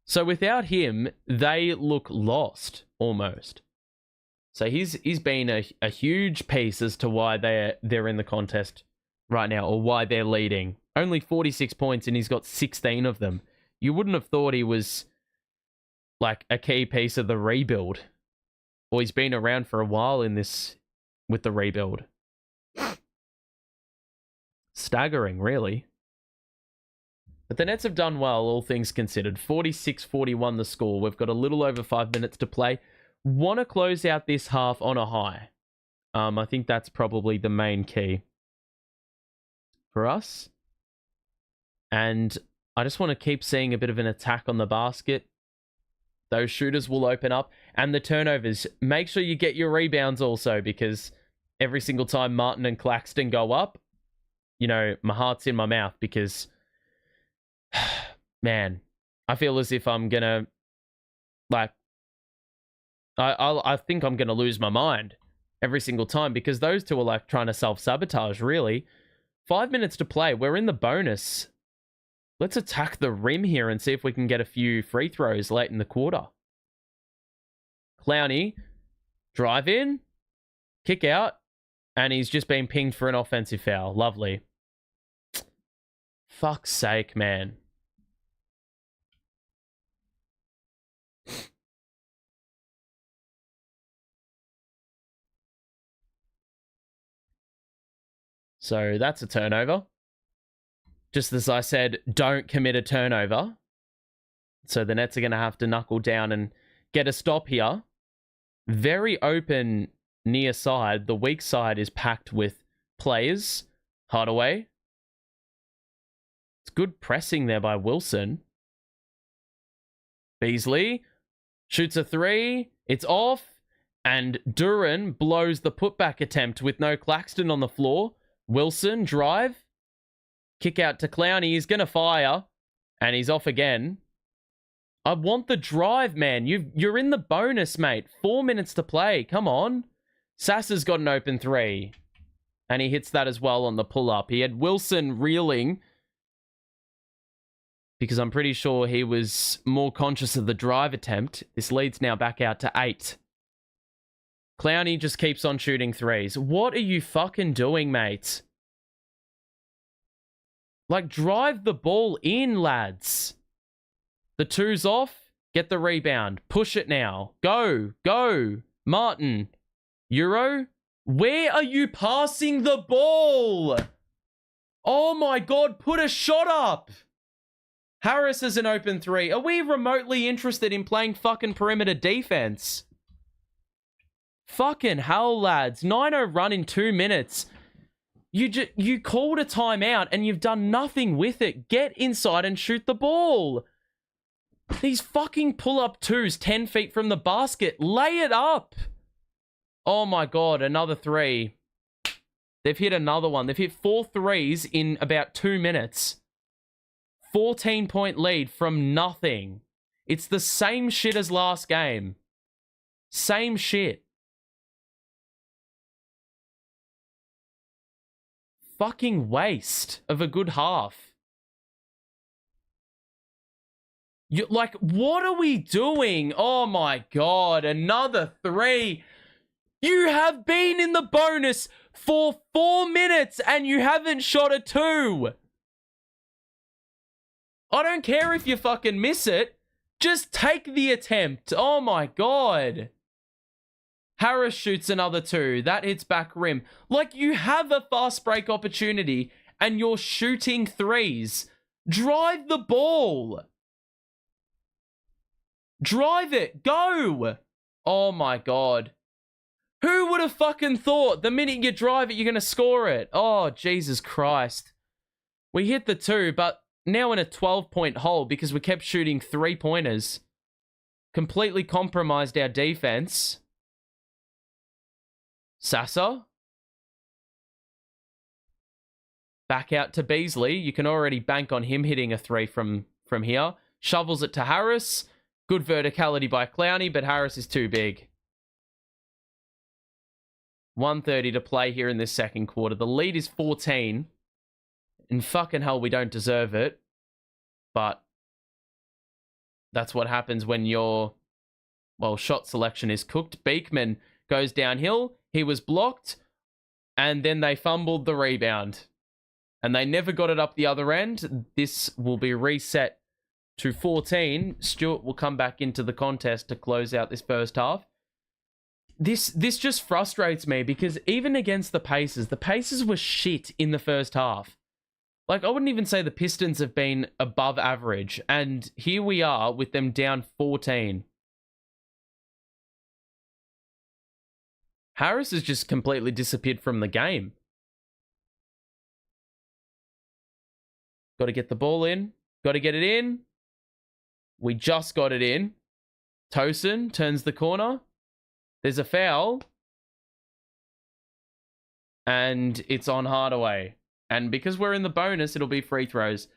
So without him, they look lost almost. So he's been a huge piece as to why they're in the contest right now, or why they're leading. Only 46 points and he's got 16 of them. You wouldn't have thought he was like a key piece of the rebuild. Or he's been around for a while with the rebuild. Staggering, really. But the Nets have done well, all things considered. 46-41 the score. We've got a little over 5 minutes to play. Want to close out this half on a high. I think that's probably the main key for us. And I just want to keep seeing a bit of an attack on the basket. Those shooters will open up. And the turnovers. Make sure you get your rebounds also, because every single time Martin and Claxton go up, you know, my heart's in my mouth because, man, I feel as if I'm going to, like, I think I'm going to lose my mind every single time because those two are like trying to self-sabotage, really. 5 minutes to play. We're in the bonus. Let's attack the rim here and see if we can get a few free throws late in the quarter. Clowney, drive in, kick out, and he's just been pinged for an offensive foul. Lovely. Fuck's sake, man. So that's a turnover. Just as I said, don't commit a turnover. So the Nets are going to have to knuckle down and get a stop here. Very open near side. The weak side is packed with players. Hardaway. It's good pressing there by Wilson. Beasley shoots a three. It's off. And Duren blows the putback attempt with no Claxton on the floor. Wilson, drive. Kick out to Clowney. He's going to fire. And he's off again. I want the drive, man. You're in the bonus, mate. 4 minutes to play. Come on. Sassa's got an open three. And he hits that as well on the pull-up. He had Wilson reeling, because I'm pretty sure he was more conscious of the drive attempt. This leads now back out to 8. Clowney just keeps on shooting threes. What are you fucking doing, mate? Like, drive the ball in, lads. The two's off. Get the rebound. Push it now. Go. Go. Martin. Euro. Where are you passing the ball? Oh my God, put a shot up. Harris has an open three. Are we remotely interested in playing fucking perimeter defense? Fucking hell, lads. 9-0 run in 2 minutes. You called a timeout and you've done nothing with it. Get inside and shoot the ball. These fucking pull-up twos 10 feet from the basket. Lay it up. Oh my God, another three. They've hit another one. They've hit 4 threes in about 2 minutes. 14-point lead from nothing. It's the same shit as last game. Same shit. Fucking waste of a good half. Like, what are we doing? Oh my God, another three. You have been in the bonus for 4 minutes and you haven't shot a 2. I don't care if you fucking miss it. Just take the attempt. Oh my God. Harris shoots another 2. That hits back rim. Like, you have a fast break opportunity and you're shooting threes. Drive the ball. Drive it. Go. Oh my God. Who would have fucking thought the minute you drive it, you're going to score it? Oh, Jesus Christ. We hit the 2, but now in a 12-point hole because we kept shooting 3-pointers. Completely compromised our defense. Sassa. Back out to Beasley. You can already bank on him hitting a 3 from here. Shovels it to Harris. Good verticality by Clowney, but Harris is too big. 1:30 to play here in this second quarter. The lead is 14. And fucking hell, we don't deserve it. But that's what happens when your, well, shot selection is cooked. Beekman goes downhill. He was blocked. And then they fumbled the rebound. And they never got it up the other end. This will be reset to 14. Stewart will come back into the contest to close out this first half. This just frustrates me because even against the Pacers were shit in the first half. Like, I wouldn't even say the Pistons have been above average. And here we are with them down 14. Harris has just completely disappeared from the game. Got to get the ball in. Got to get it in. We just got it in. Tosin turns the corner. There's a foul. And it's on Hardaway. And because we're in the bonus, it'll be free throws.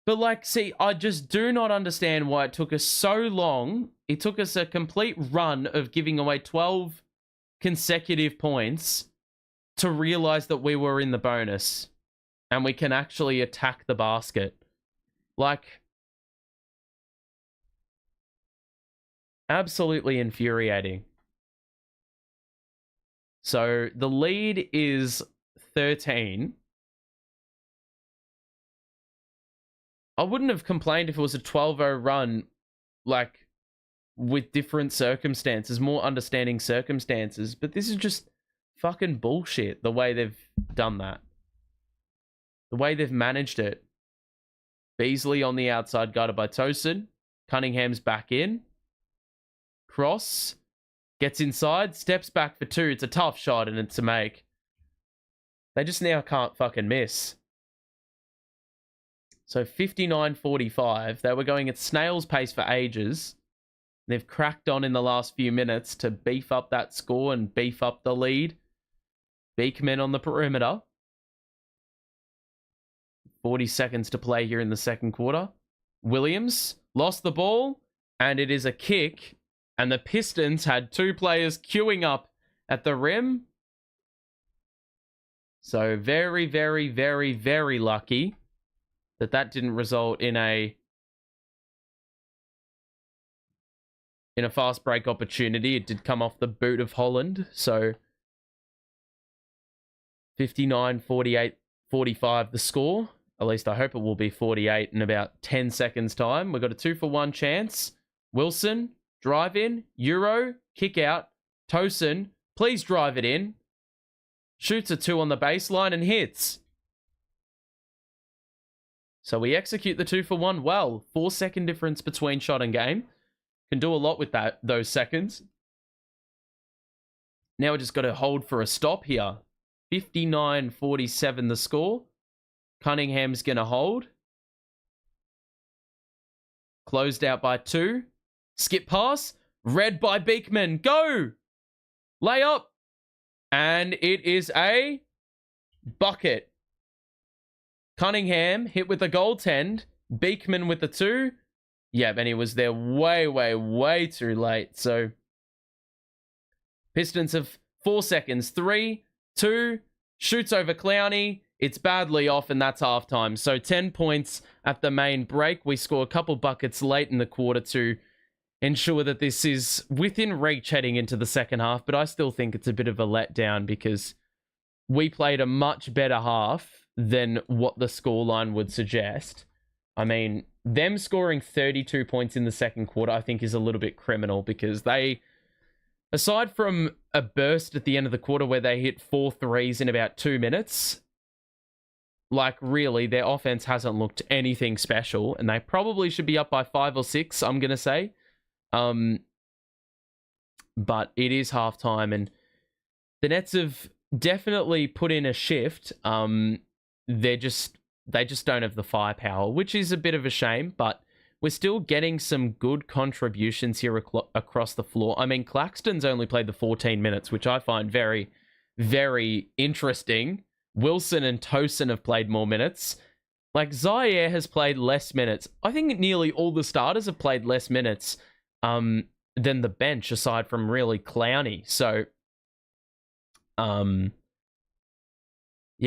But, like, see, I just do not understand why it took us so long. It took us a complete run of giving away 12 consecutive points to realize that we were in the bonus. And we can actually attack the basket. Like, absolutely infuriating. So, the lead is 13. I wouldn't have complained if it was a 12-0 run, like, with different circumstances, more understanding circumstances. But this is just fucking bullshit, the way they've done that. The way they've managed it. Beasley on the outside, guarded by Tosin. Cunningham's back in. Cross. Gets inside, steps back for 2. It's a tough shot and it's a make. They just now can't fucking miss. So 59-45. They were going at snail's pace for ages. They've cracked on in the last few minutes to beef up that score and beef up the lead. Beekman on the perimeter. 40 seconds to play here in the second quarter. Williams lost the ball, and it is a kick. And the Pistons had two players queuing up at the rim. So very, very, very, very lucky that didn't result in a fast break opportunity. It did come off the boot of Holland. So 59-48-45 the score. At least I hope it will be 48 in about 10 seconds time. We've got a 2-for-1 chance. Wilson, drive in. Euro, kick out. Tosin, please drive it in. Shoots a 2 on the baseline and hits. So we execute the 2-for-1 well. 4-second difference between shot and game. Can do a lot with those seconds. Now we just got to hold for a stop here. 59-47 the score. Cunningham's going to hold. Closed out by 2. Skip pass. Read by Beekman. Go! Layup. And it is a bucket. Cunningham hit with a goaltend. Beekman with the 2. Yeah, and he was there way, way, way too late. So Pistons have 4 seconds. 3, 2, shoots over Clowney. It's badly off, and that's halftime. So 10 points at the main break. We score a couple buckets late in the quarter to ensure that this is within reach heading into the second half. But I still think it's a bit of a letdown because we played a much better half than what the scoreline would suggest. I mean, them scoring 32 points in the second quarter, I think, is a little bit criminal because they, aside from a burst at the end of the quarter where they hit 4 threes in about 2 minutes, like, really, their offense hasn't looked anything special, and they probably should be up by 5 or 6, I'm going to say. But it is halftime, and the Nets have definitely put in a shift. They just don't have the firepower, which is a bit of a shame, but we're still getting some good contributions here across the floor. I mean, Claxton's only played the 14 minutes, which I find very, very interesting. Wilson and Tosin have played more minutes. Like, Zaire has played less minutes. I think nearly all the starters have played less minutes than the bench, aside from really Clowney. So, yeah,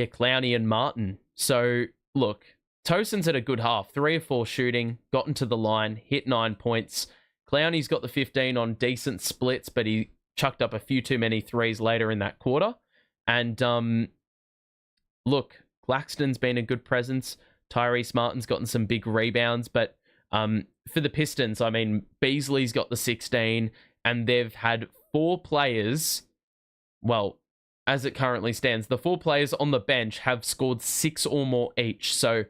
Clowney and Martin. So, look, Tosin's had a good half. 3 or 4 shooting, gotten to the line, hit 9 points. Clowney's got the 15 on decent splits, but he chucked up a few too many threes later in that quarter. And, look, Claxton's been a good presence. Tyrese Martin's gotten some big rebounds. But for the Pistons, I mean, Beasley's got the 16, and they've had 4 players. Well, as it currently stands, the 4 players on the bench have scored 6 or more each. So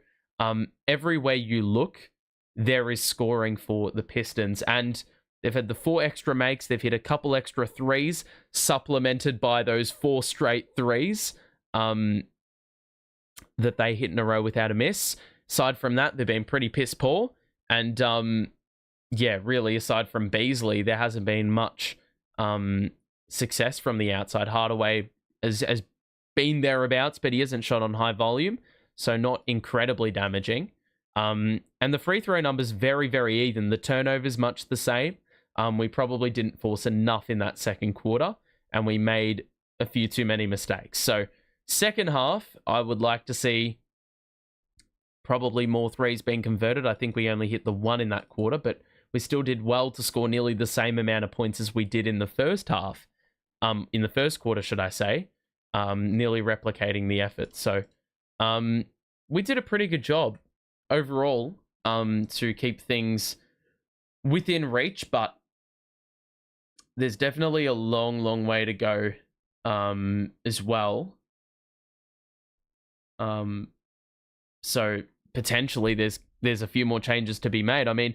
everywhere you look, there is scoring for the Pistons. And they've had the 4 extra makes. They've hit a couple extra threes, supplemented by those 4 straight threes that they hit in a row without a miss. Aside from that, they've been pretty piss poor. And yeah, really, aside from Beasley, there hasn't been much success from the outside. Hardaway has been thereabouts, but he hasn't shot on high volume, so not incredibly damaging. And the free throw numbers very, very even. The turnovers much the same. We probably didn't force enough in that second quarter, and we made a few too many mistakes. So second half, I would like to see probably more threes being converted. I think we only hit the 1 in that quarter, but we still did well to score nearly the same amount of points as we did in the first half. In the first quarter, should I say. Nearly replicating the effort. So we did a pretty good job overall to keep things within reach, but there's definitely a long, long way to go as well. So potentially there's a few more changes to be made. I mean,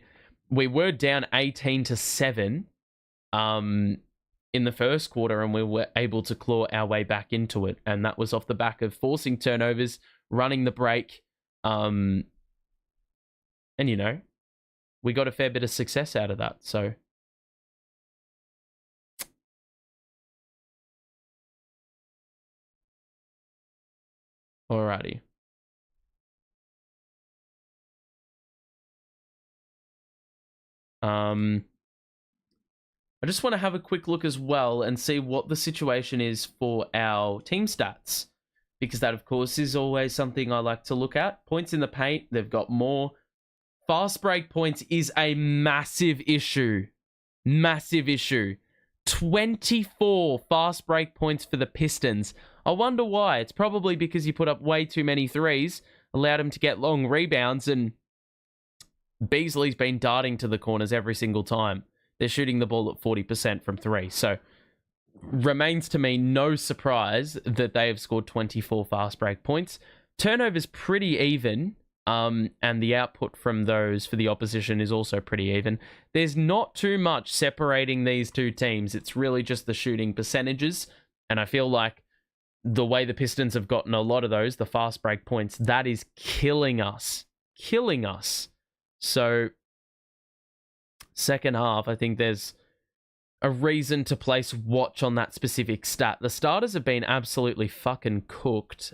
we were down 18-7 in the first quarter, and we were able to claw our way back into it. And that was off the back of forcing turnovers, running the break, And, you know, we got a fair bit of success out of that. So, alrighty. I just want to have a quick look as well and see what the situation is for our team stats, because that, of course, is always something I like to look at. Points in the paint, they've got more. Fast break points is a massive issue. Massive issue. 24 fast break points for the Pistons. I wonder why. It's probably because you put up way too many threes, allowed him to get long rebounds, and Beasley's been darting to the corners every single time. They're shooting the ball at 40% from three. So, remains to me no surprise that they have scored 24 fast break points. Turnovers pretty even, and the output from those for the opposition is also pretty even. There's not too much separating these two teams. It's really just the shooting percentages, and I feel like the way the Pistons have gotten a lot of those, the fast break points, that is killing us. Killing us. So, second half, I think there's a reason to place watch on that specific stat. The starters have been absolutely fucking cooked.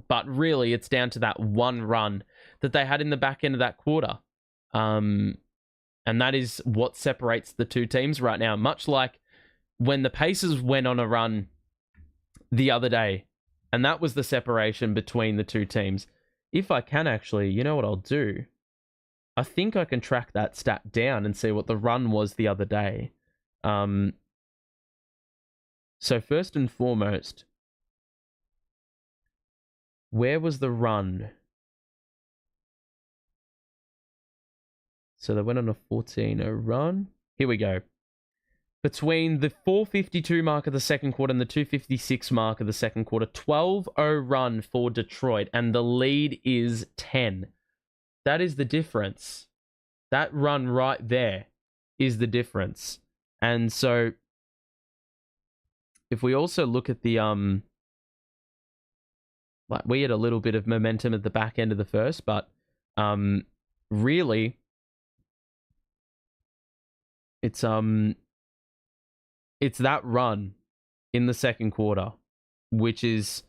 But really, it's down to that one run that they had in the back end of that quarter. And that is what separates the two teams right now. Much like when the Pacers went on a run the other day. And that was the separation between the two teams. If I can actually, you know what I'll do? I think I can track that stat down and see what the run was the other day. So first and foremost, where was the run? So they went on a 14-0 run. Here we go. Between the 4:52 mark of the second quarter and the 2:56 mark of the second quarter, 12-0 run for Detroit, and the lead is 10. That is the difference. That run right there is the difference. And so, if we also look at the, like, we had a little bit of momentum at the back end of the first, but really, it's that run in the second quarter, which is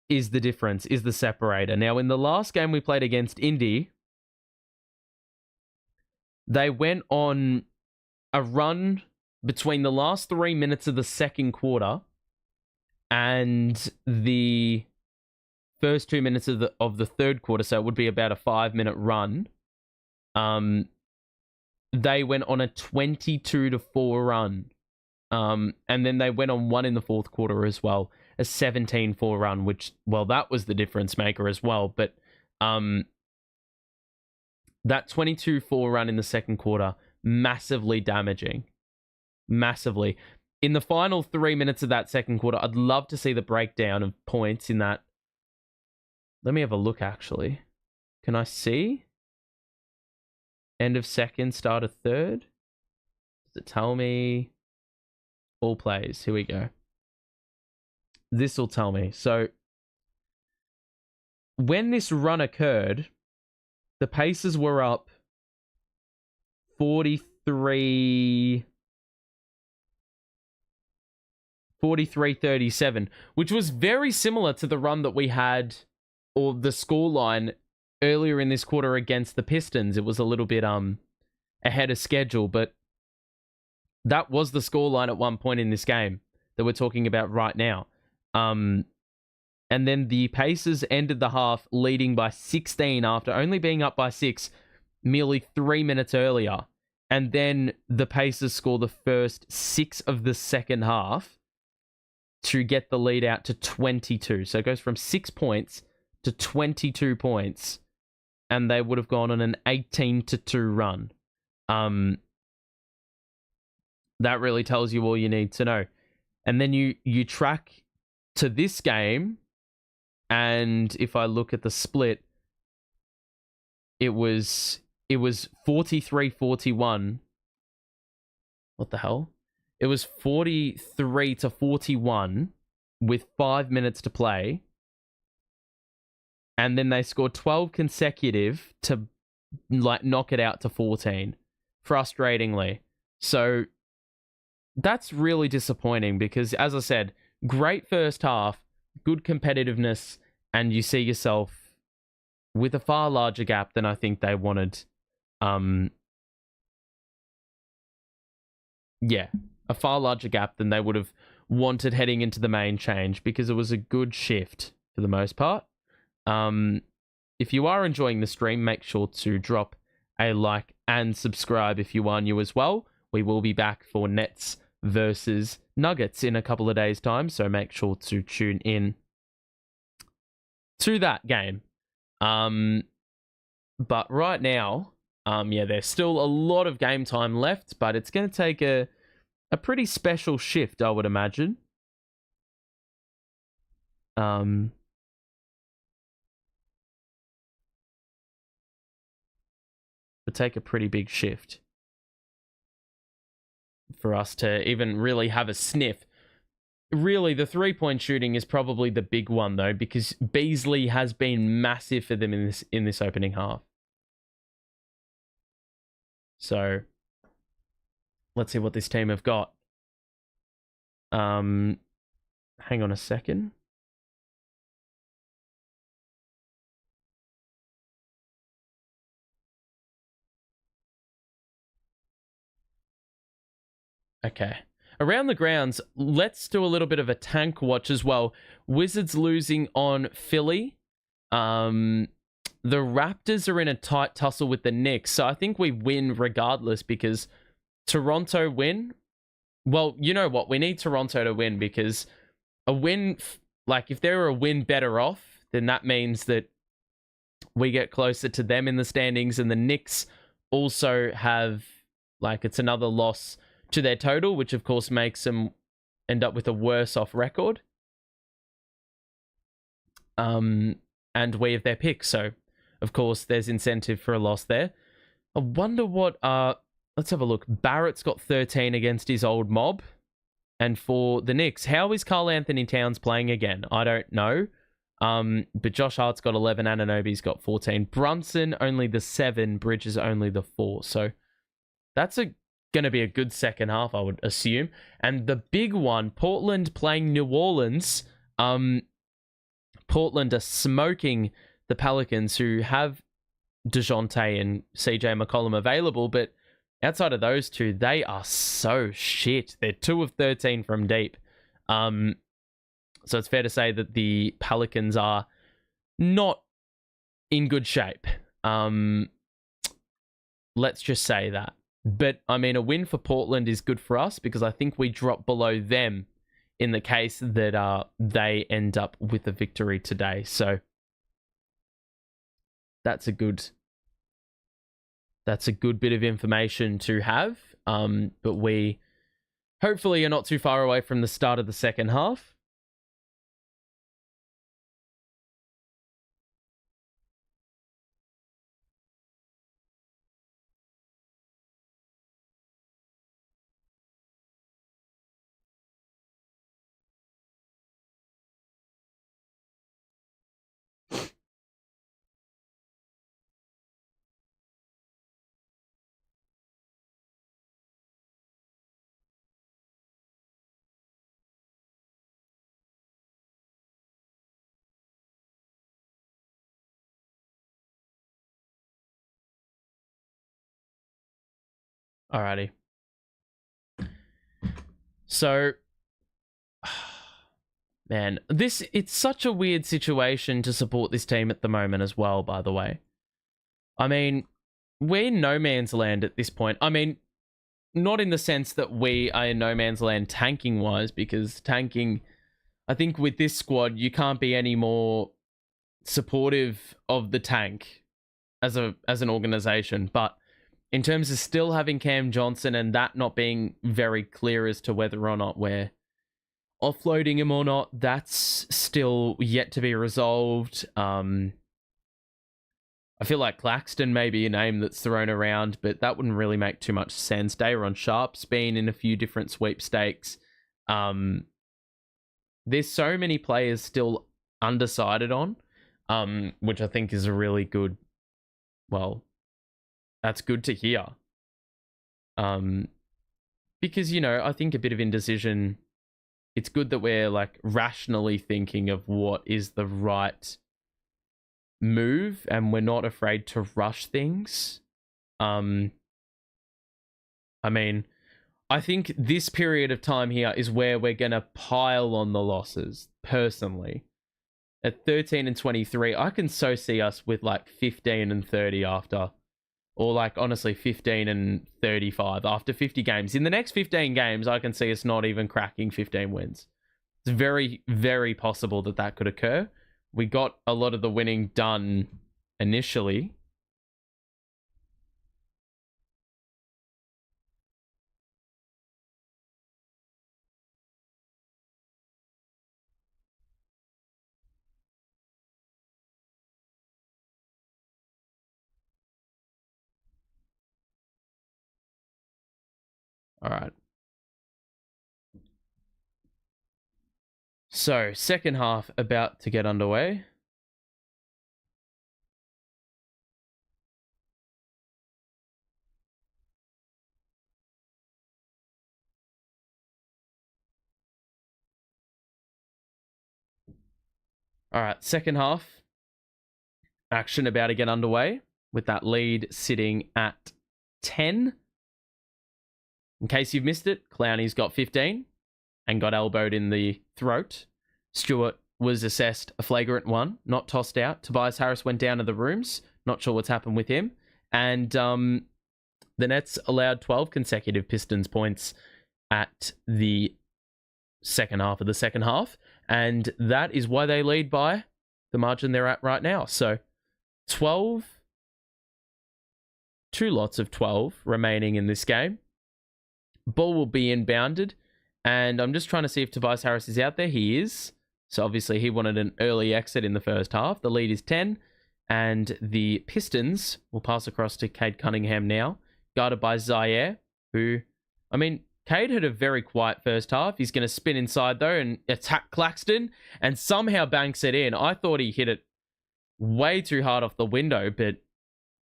the difference, is the separator. Now, in the last game we played against Indy, they went on a run between the last 3 minutes of the second quarter and the first 2 minutes of the third quarter, so it would be about a 5-minute run. They went on a 22-4 run. And then they went on one in the fourth quarter as well, a 17-4 run, which, well, that was the difference maker as well. But that 22-4 run in the second quarter, massively damaging. Massively. In the final 3 minutes of that second quarter, I'd love to see the breakdown of points in that. Let me have a look, actually. Can I see? End of second, start of third? Does it tell me? All plays. Here we go. This will tell me. So, when this run occurred, the Pacers were up 43-37, which was very similar to the run that we had, or the scoreline earlier in this quarter against the Pistons. It was a little bit ahead of schedule, but that was the scoreline at one point in this game that we're talking about right now. And then the Pacers ended the half leading by 16 after only being up by 6 merely 3 minutes earlier. And then the Pacers score the first 6 of the second half to get the lead out to 22. So it goes from 6 points to 22 points. And they would have gone on an 18-2 run. That really tells you all you need to know. And then you track to this game, and if I look at the split, it was 43-41. What the hell? It was 43-41 with 5 minutes to play. and then they scored 12 consecutive to like knock it out to 14, frustratingly. So that's really disappointing because, as I said, great first half, good competitiveness, and you see yourself with a far larger gap than I think they wanted. A far larger gap than they would have wanted heading into the main change, because it was a good shift for the most part. If you are enjoying the stream, make sure to drop a like and subscribe if you are new as well. We will be back for Nets versus Nuggets in a couple of days' time, so make sure to tune in to that game. But right now, there's still a lot of game time left, but it's going to take a pretty special shift, I would imagine. Would take a pretty big shift for us to even really have a sniff. Really, the three-point shooting is probably the big one, though, because Beasley has been massive for them in this opening half. So let's see what this team have got. Hang on a second. Okay. Around the grounds, let's do a little bit of a tank watch as well. Wizards losing on Philly. The Raptors are in a tight tussle with the Knicks, so I think we win regardless, because Toronto win. Well, you know what? We need Toronto to win, because a win, like if they're a win better off, then that means that we get closer to them in the standings, and the Knicks also have, like, it's another loss to their total, which of course makes them end up with a worse off record. And we have their pick, so of course there's incentive for a loss there. I wonder what let's have a look. Barrett's got 13 against his old mob. And for the Knicks, how is Karl Anthony Towns playing again? I don't know. But Josh Hart's got 11, Anunoby's got 14. Brunson only the 7, Bridges only the 4. So that's going to be a good second half, I would assume. And the big one, Portland playing New Orleans. Portland are smoking the Pelicans, who have DeJounte and CJ McCollum available, but outside of those two, they are so shit. They're 2 of 13 from deep. So it's fair to say that the Pelicans are not in good shape. Let's just say that. But, I mean, a win for Portland is good for us, because I think we drop below them in the case that they end up with a victory today. So that's a good bit of information to have. But we hopefully are not too far away from the start of the second half. Alrighty. So, man, it's such a weird situation to support this team at the moment as well, by the way. I mean, we're in no man's land at this point. I mean, not in the sense that we are in no man's land tanking-wise, because tanking, I think with this squad, you can't be any more supportive of the tank as an organization. But in terms of still having Cam Johnson and that not being very clear as to whether or not we're offloading him or not, that's still yet to be resolved. I feel like Claxton may be a name that's thrown around, but that wouldn't really make too much sense. Dayron Sharp's been in a few different sweepstakes. There's so many players still undecided on. which I think is a really good, well, that's good to hear. Because, you know, I think a bit of indecision, it's good that we're like rationally thinking of what is the right move and we're not afraid to rush things. I mean, I think this period of time here is where we're going to pile on the losses, personally. At 13 and 23, I can so see us with like 15 and 30 after. Or like, honestly, 15 and 35 after 50 games. In the next 15 games, I can see us not even cracking 15 wins. It's very, very possible that that could occur. We got a lot of the winning done initially. All right. So, second half about to get underway. All right, second half action about to get underway with that lead sitting at 10. In case you've missed it, Clowney's got 15 and got elbowed in the throat. Stewart was assessed a flagrant one, not tossed out. Tobias Harris went down to the rooms. Not sure what's happened with him. And the Nets allowed 12 consecutive Pistons points at the second half of the second half. And that is why they lead by the margin they're at right now. So 12, two lots of 12 remaining in this game. Ball will be inbounded. And I'm just trying to see if Tobias Harris is out there. He is. So obviously he wanted an early exit in the first half. The lead is 10. And the Pistons will pass across to Cade Cunningham now. Guarded by Zaire, who, I mean, Cade had a very quiet first half. He's going to spin inside, though, and attack Claxton, and somehow banks it in. I thought he hit it way too hard off the window, but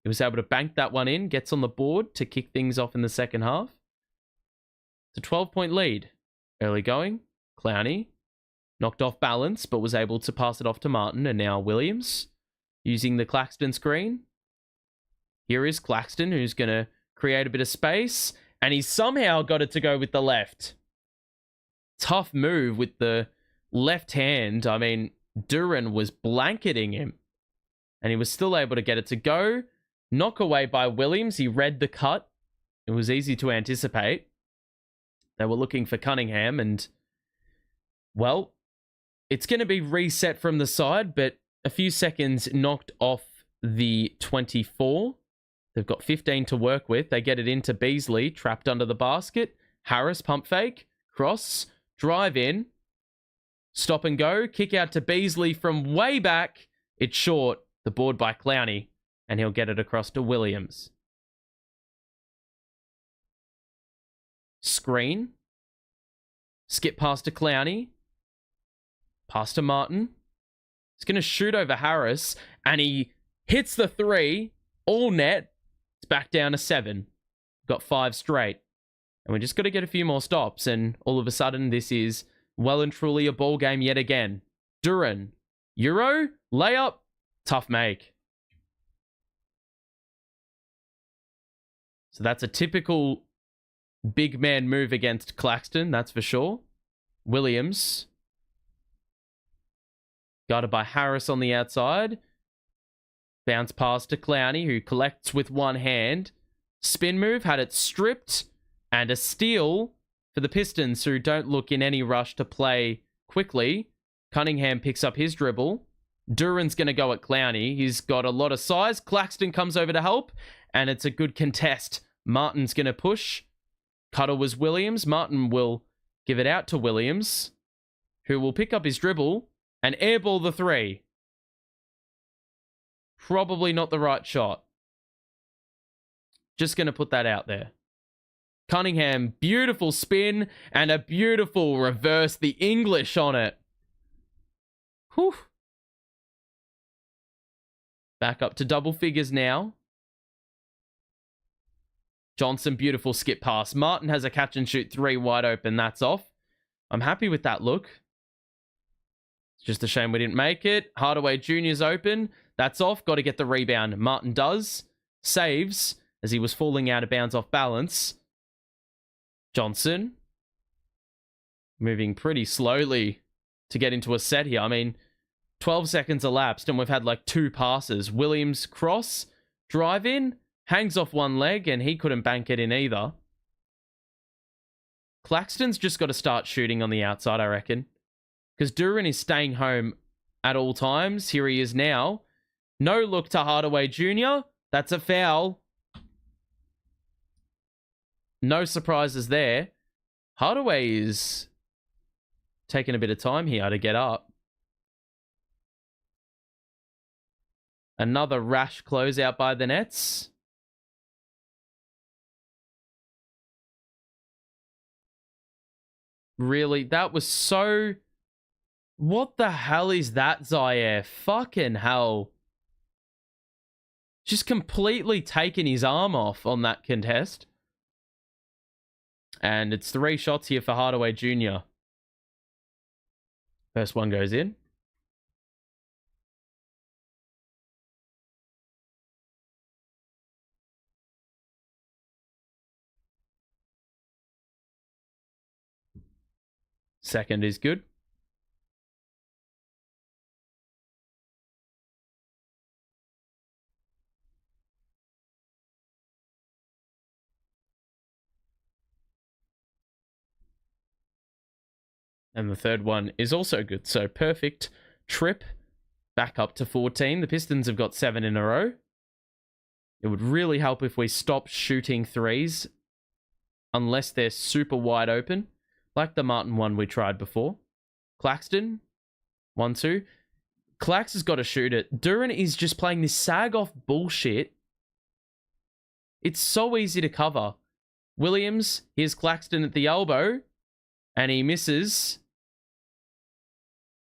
he was able to bank that one in, gets on the board to kick things off in the second half. It's a 12-point lead. Early going. Clowney knocked off balance, but was able to pass it off to Martin, and now Williams using the Claxton screen. Here is Claxton, who's going to create a bit of space, and he's somehow got it to go with the left. Tough move with the left hand. I mean, Duren was blanketing him, and he was still able to get it to go. Knock away by Williams. He read the cut. It was easy to anticipate. They were looking for Cunningham, and, well, it's going to be reset from the side, but a few seconds knocked off the 24. They've got 15 to work with. They get it into Beasley, trapped under the basket. Harris, pump fake, cross, drive in, stop and go, kick out to Beasley from way back. It's short, the board by Clowney, and he'll get it across to Williams. Screen. Skip past to Clowney. Pass to Martin. He's going to shoot over Harris, and he hits the three. All net. It's back down to 7. Got 5 straight. And we just got to get a few more stops, and all of a sudden, this is well and truly a ball game yet again. Duren. Euro. Layup. Tough make. So that's a typical big man move against Claxton, that's for sure. Williams. Guarded by Harris on the outside. Bounce pass to Clowney, who collects with one hand. Spin move, had it stripped. And a steal for the Pistons, who don't look in any rush to play quickly. Cunningham picks up his dribble. Duren's going to go at Clowney. He's got a lot of size. Claxton comes over to help. And it's a good contest. Martin's going to push. Cutter was Williams. Martin will give it out to Williams, who will pick up his dribble and airball the 3. Probably not the right shot. Just going to put that out there. Cunningham, beautiful spin and a beautiful reverse, the English on it. Whew. Back up to double figures now. Johnson, beautiful skip pass. Martin has a catch and shoot 3 wide open. That's off. I'm happy with that look. It's just a shame we didn't make it. Hardaway Jr.'s open. That's off. Got to get the rebound. Martin does. Saves as he was falling out of bounds off balance. Johnson. Moving pretty slowly to get into a set here. I mean, 12 seconds elapsed and we've had like 2 passes. Williams cross, drive in, hangs off one leg and he couldn't bank it in either. Claxton's just got to start shooting on the outside, I reckon. Because Duren is staying home at all times. Here he is now. No look to Hardaway Jr. That's a foul. No surprises there. Hardaway is taking a bit of time here to get up. Another rash closeout by the Nets. Really, that was so... What the hell is that, Zaire? Fucking hell. Just completely taken his arm off on that contest. And it's 3 shots here for Hardaway Jr. First one goes in. Second is good. And the third one is also good. So perfect trip back up to 14. The Pistons have got 7 in a row. It would really help if we stop shooting threes unless they're super wide open, like the Martin one we tried before. Claxton, 1-2. Clax has got to shoot it. Duren is just playing this sag-off bullshit. It's so easy to cover. Williams, here's Claxton at the elbow, and he misses.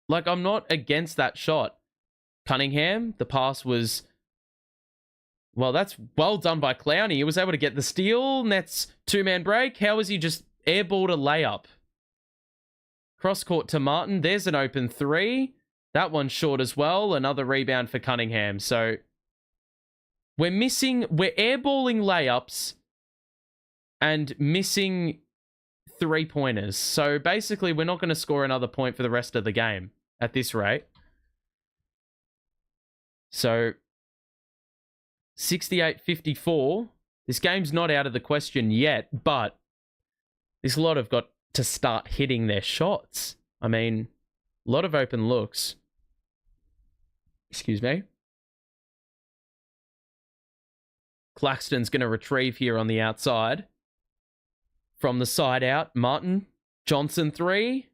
Like, I'm not against that shot. Cunningham, the pass was... Well, that's well done by Clowney. He was able to get the steal. Nets 2-man break. How was he just airballed a layup? Cross court to Martin. There's an open 3. That one's short as well. Another rebound for Cunningham. So we're airballing layups and missing 3-pointers. So basically, we're not going to score another point for the rest of the game at this rate. So 68-54. This game's not out of the question yet, but this lot have got to start hitting their shots. I mean, a lot of open looks. Excuse me. Claxton's going to retrieve here on the outside. From the side out, Martin. Johnson 3.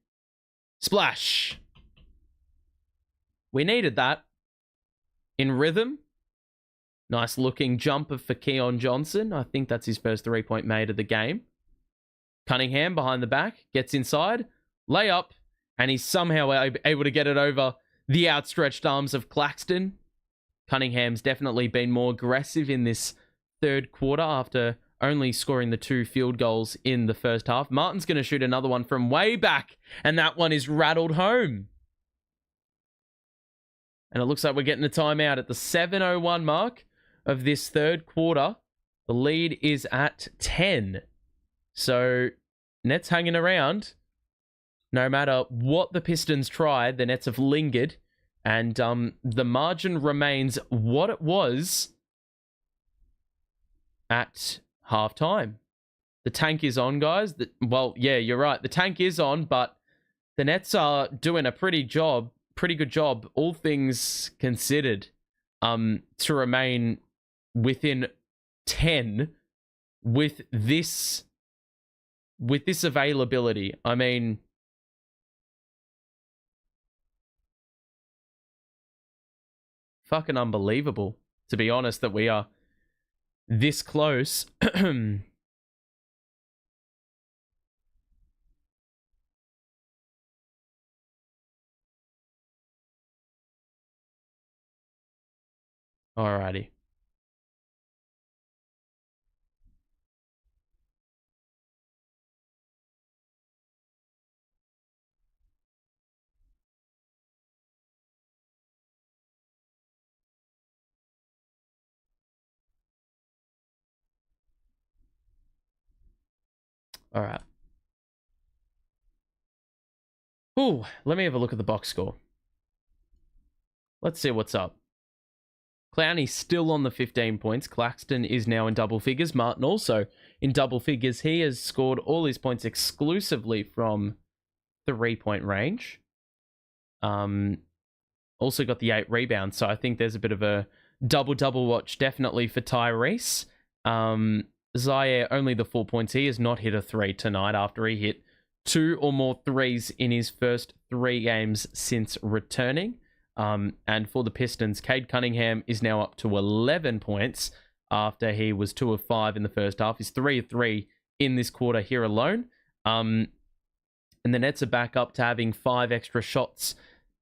Splash. We needed that. In rhythm. Nice looking jumper for Keon Johnson. I think that's his first 3-point made of the game. Cunningham behind the back. Gets inside. Layup. And he's somehow able to get it over the outstretched arms of Claxton. Cunningham's definitely been more aggressive in this third quarter after only scoring the 2 field goals in the first half. Martin's going to shoot another one from way back, and that one is rattled home. And it looks like we're getting a timeout at the 7:01 mark of this third quarter. The lead is at 10. So, Nets hanging around. No matter what the Pistons tried, the Nets have lingered. And the margin remains what it was at halftime. The tank is on, guys. Well, yeah, you're right. The tank is on, but the Nets are doing a pretty good job, all things considered, to remain within 10 with this availability. I mean, fucking unbelievable, to be honest, that we are this close. Alrighty. All right. Ooh, let me have a look at the box score. Let's see what's up. Clowney's still on the 15 points. Claxton is now in double figures. Martin also in double figures. He has scored all his points exclusively from 3-point range. Also got the 8 rebounds, so I think there's a bit of a double-double watch definitely for Tyrese. Zaire, only the 4 points. He has not hit a 3 tonight after he hit 2 or more threes in his first 3 games since returning. And for the Pistons, Cade Cunningham is now up to 11 points after he was 2 of 5 in the first half. He's 3 of 3 in this quarter here alone. And the Nets are back up to having 5 extra shots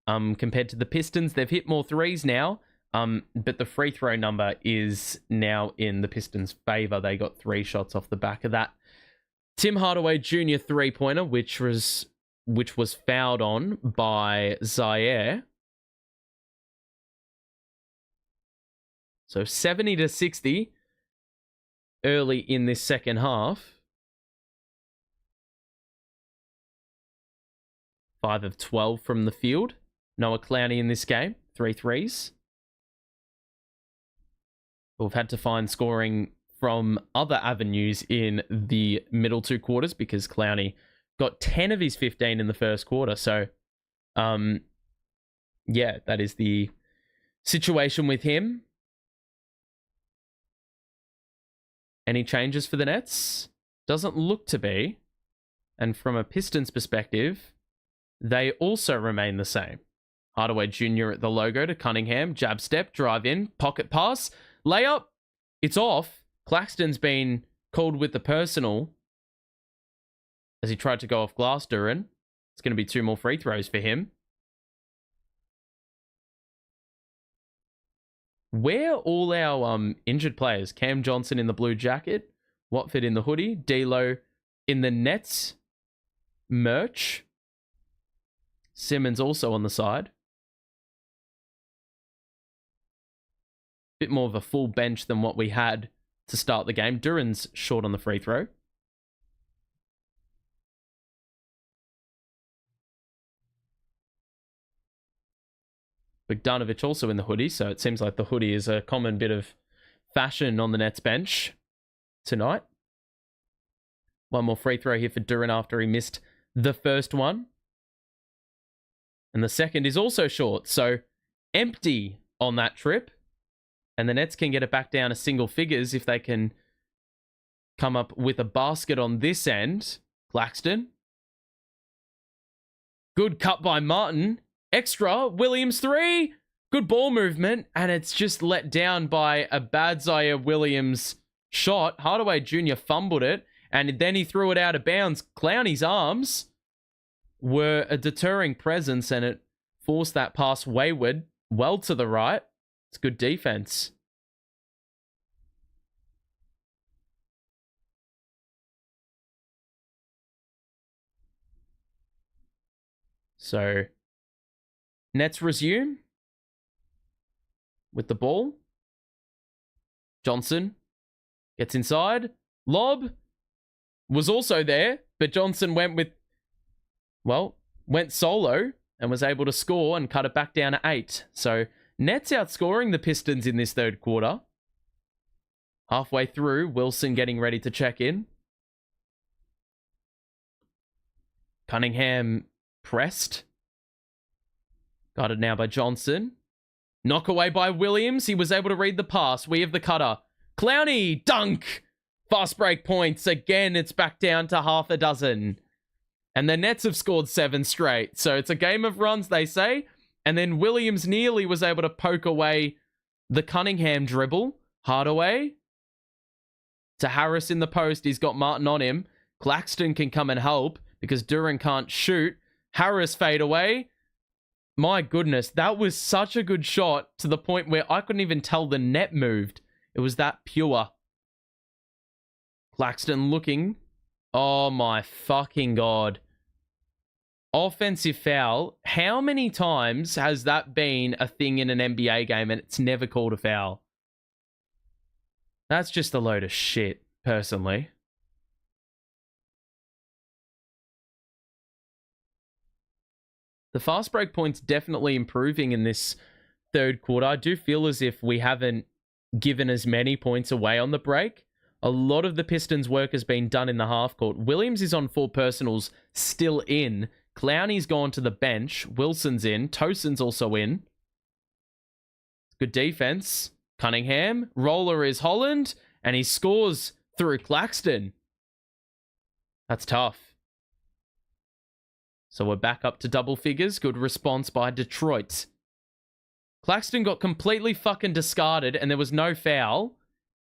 compared to the Pistons. They've hit more threes now, but the free throw number is now in the Pistons' favor. They got 3 shots off the back of that. Tim Hardaway Jr. 3-pointer, which was fouled on by Zaire. So 70-60 early in this second half. 5 of 12 from the field. Noah Clowney in this game, 3 threes. We've had to find scoring from other avenues in the middle 2 quarters because Clowney got 10 of his 15 in the first quarter. So, yeah, that is the situation with him. Any changes for the Nets? Doesn't look to be. And from a Pistons perspective, they also remain the same. Hardaway Jr. at the logo to Cunningham. Jab step, drive in, pocket pass, layup. It's off. Claxton's been called with the personal as he tried to go off glass, Duren. It's going to be 2 more free throws for him. Where are all our injured players? Cam Johnson in the blue jacket. Watford in the hoodie. D'Lo in the Nets merch. Simmons also on the side. Bit more of a full bench than what we had to start the game. Duren's short on the free throw. Bogdanovic also in the hoodie, so it seems like the hoodie is a common bit of fashion on the Nets bench tonight. 1 more free throw here for Duren after he missed the first one. And the second is also short, so empty on that trip. And the Nets can get it back down to single figures if they can come up with a basket on this end. Claxton. Good cut by Martin. Extra. Williams 3. Good ball movement. And it's just let down by a bad Zaire Williams shot. Hardaway Jr. fumbled it. And then he threw it out of bounds. Clowney's arms were a deterring presence. And it forced that pass wayward. Well to the right. It's good defense. So, Nets resume with the ball. Johnson gets inside. Lob was also there, but Johnson went solo and was able to score and cut it back down to 8. So, Nets outscoring the Pistons in this third quarter. Halfway through, Wilson getting ready to check in. Cunningham pressed. Guarded now by Johnson. Knock away by Williams. He was able to read the pass. We have the cutter. Clowney, dunk. Fast break points. Again, it's back down to half a dozen. And the Nets have scored 7 straight. So it's a game of runs, they say. And then Williams nearly was able to poke away the Cunningham dribble. Hardaway to Harris in the post. He's got Martin on him. Claxton can come and help because Duren can't shoot. Harris fade away. My goodness, that was such a good shot to the point where I couldn't even tell the net moved. It was that pure. Claxton looking. Oh my fucking God. Offensive foul. How many times has that been a thing in an NBA game and it's never called a foul? That's just a load of shit, personally. The fast break points definitely improving in this third quarter. I do feel as if we haven't given as many points away on the break. A lot of the Pistons' work has been done in the half court. Williams is on 4 personals, still in. Clowney's gone to the bench. Wilson's in. Tosin's also in. Good defense. Cunningham. Roller is Holland. And he scores through Claxton. That's tough. So we're back up to double figures. Good response by Detroit. Claxton got completely fucking discarded and there was no foul.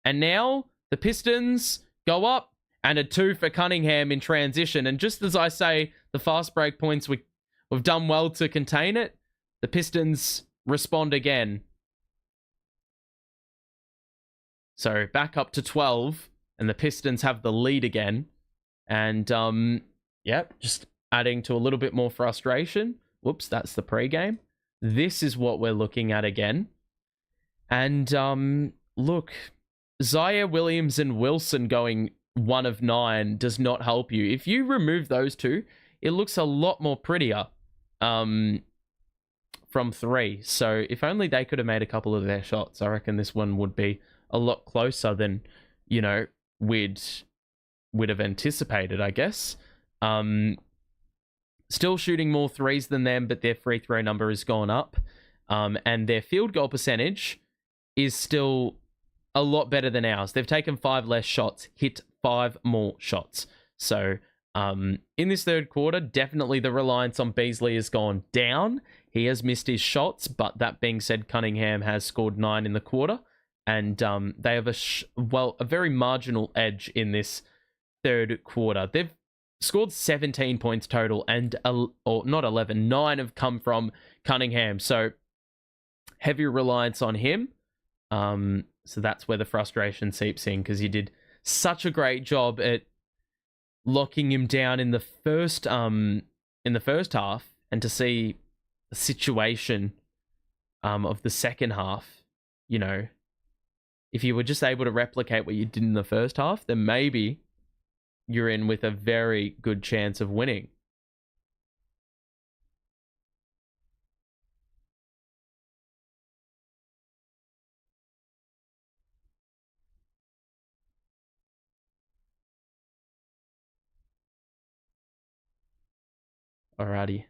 And now the Pistons go up and a 2 for Cunningham in transition. And just as I say, the fast break points, we've done well to contain it. The Pistons respond again. So back up to 12 and the Pistons have the lead again. And, yep, just adding to a little bit more frustration. Whoops, that's the pregame. This is what we're looking at again. And, look, Zaire Williams and Wilson going 1 of 9 does not help you. If you remove those two, it looks a lot more prettier from 3. So if only they could have made a couple of their shots, I reckon this one would be a lot closer than, you know, we'd have anticipated, I guess. Still shooting more 3s than them, but their free throw number has gone up. And their field goal percentage is still a lot better than ours. They've taken 5 less shots, hit 5 more shots. So in this third quarter, definitely the reliance on Beasley has gone down. He has missed his shots, but that being said, Cunningham has scored 9 in the quarter. And they have a very marginal edge in this third quarter. They've scored 17 points total and, or not 11, 9 have come from Cunningham. So heavy reliance on him. So that's where the frustration seeps in because he did such a great job at locking him down in the first half, and to see the situation of the second half, you know, if you were just able to replicate what you did in the first half, then maybe you're in with a very good chance of winning. Alrighty.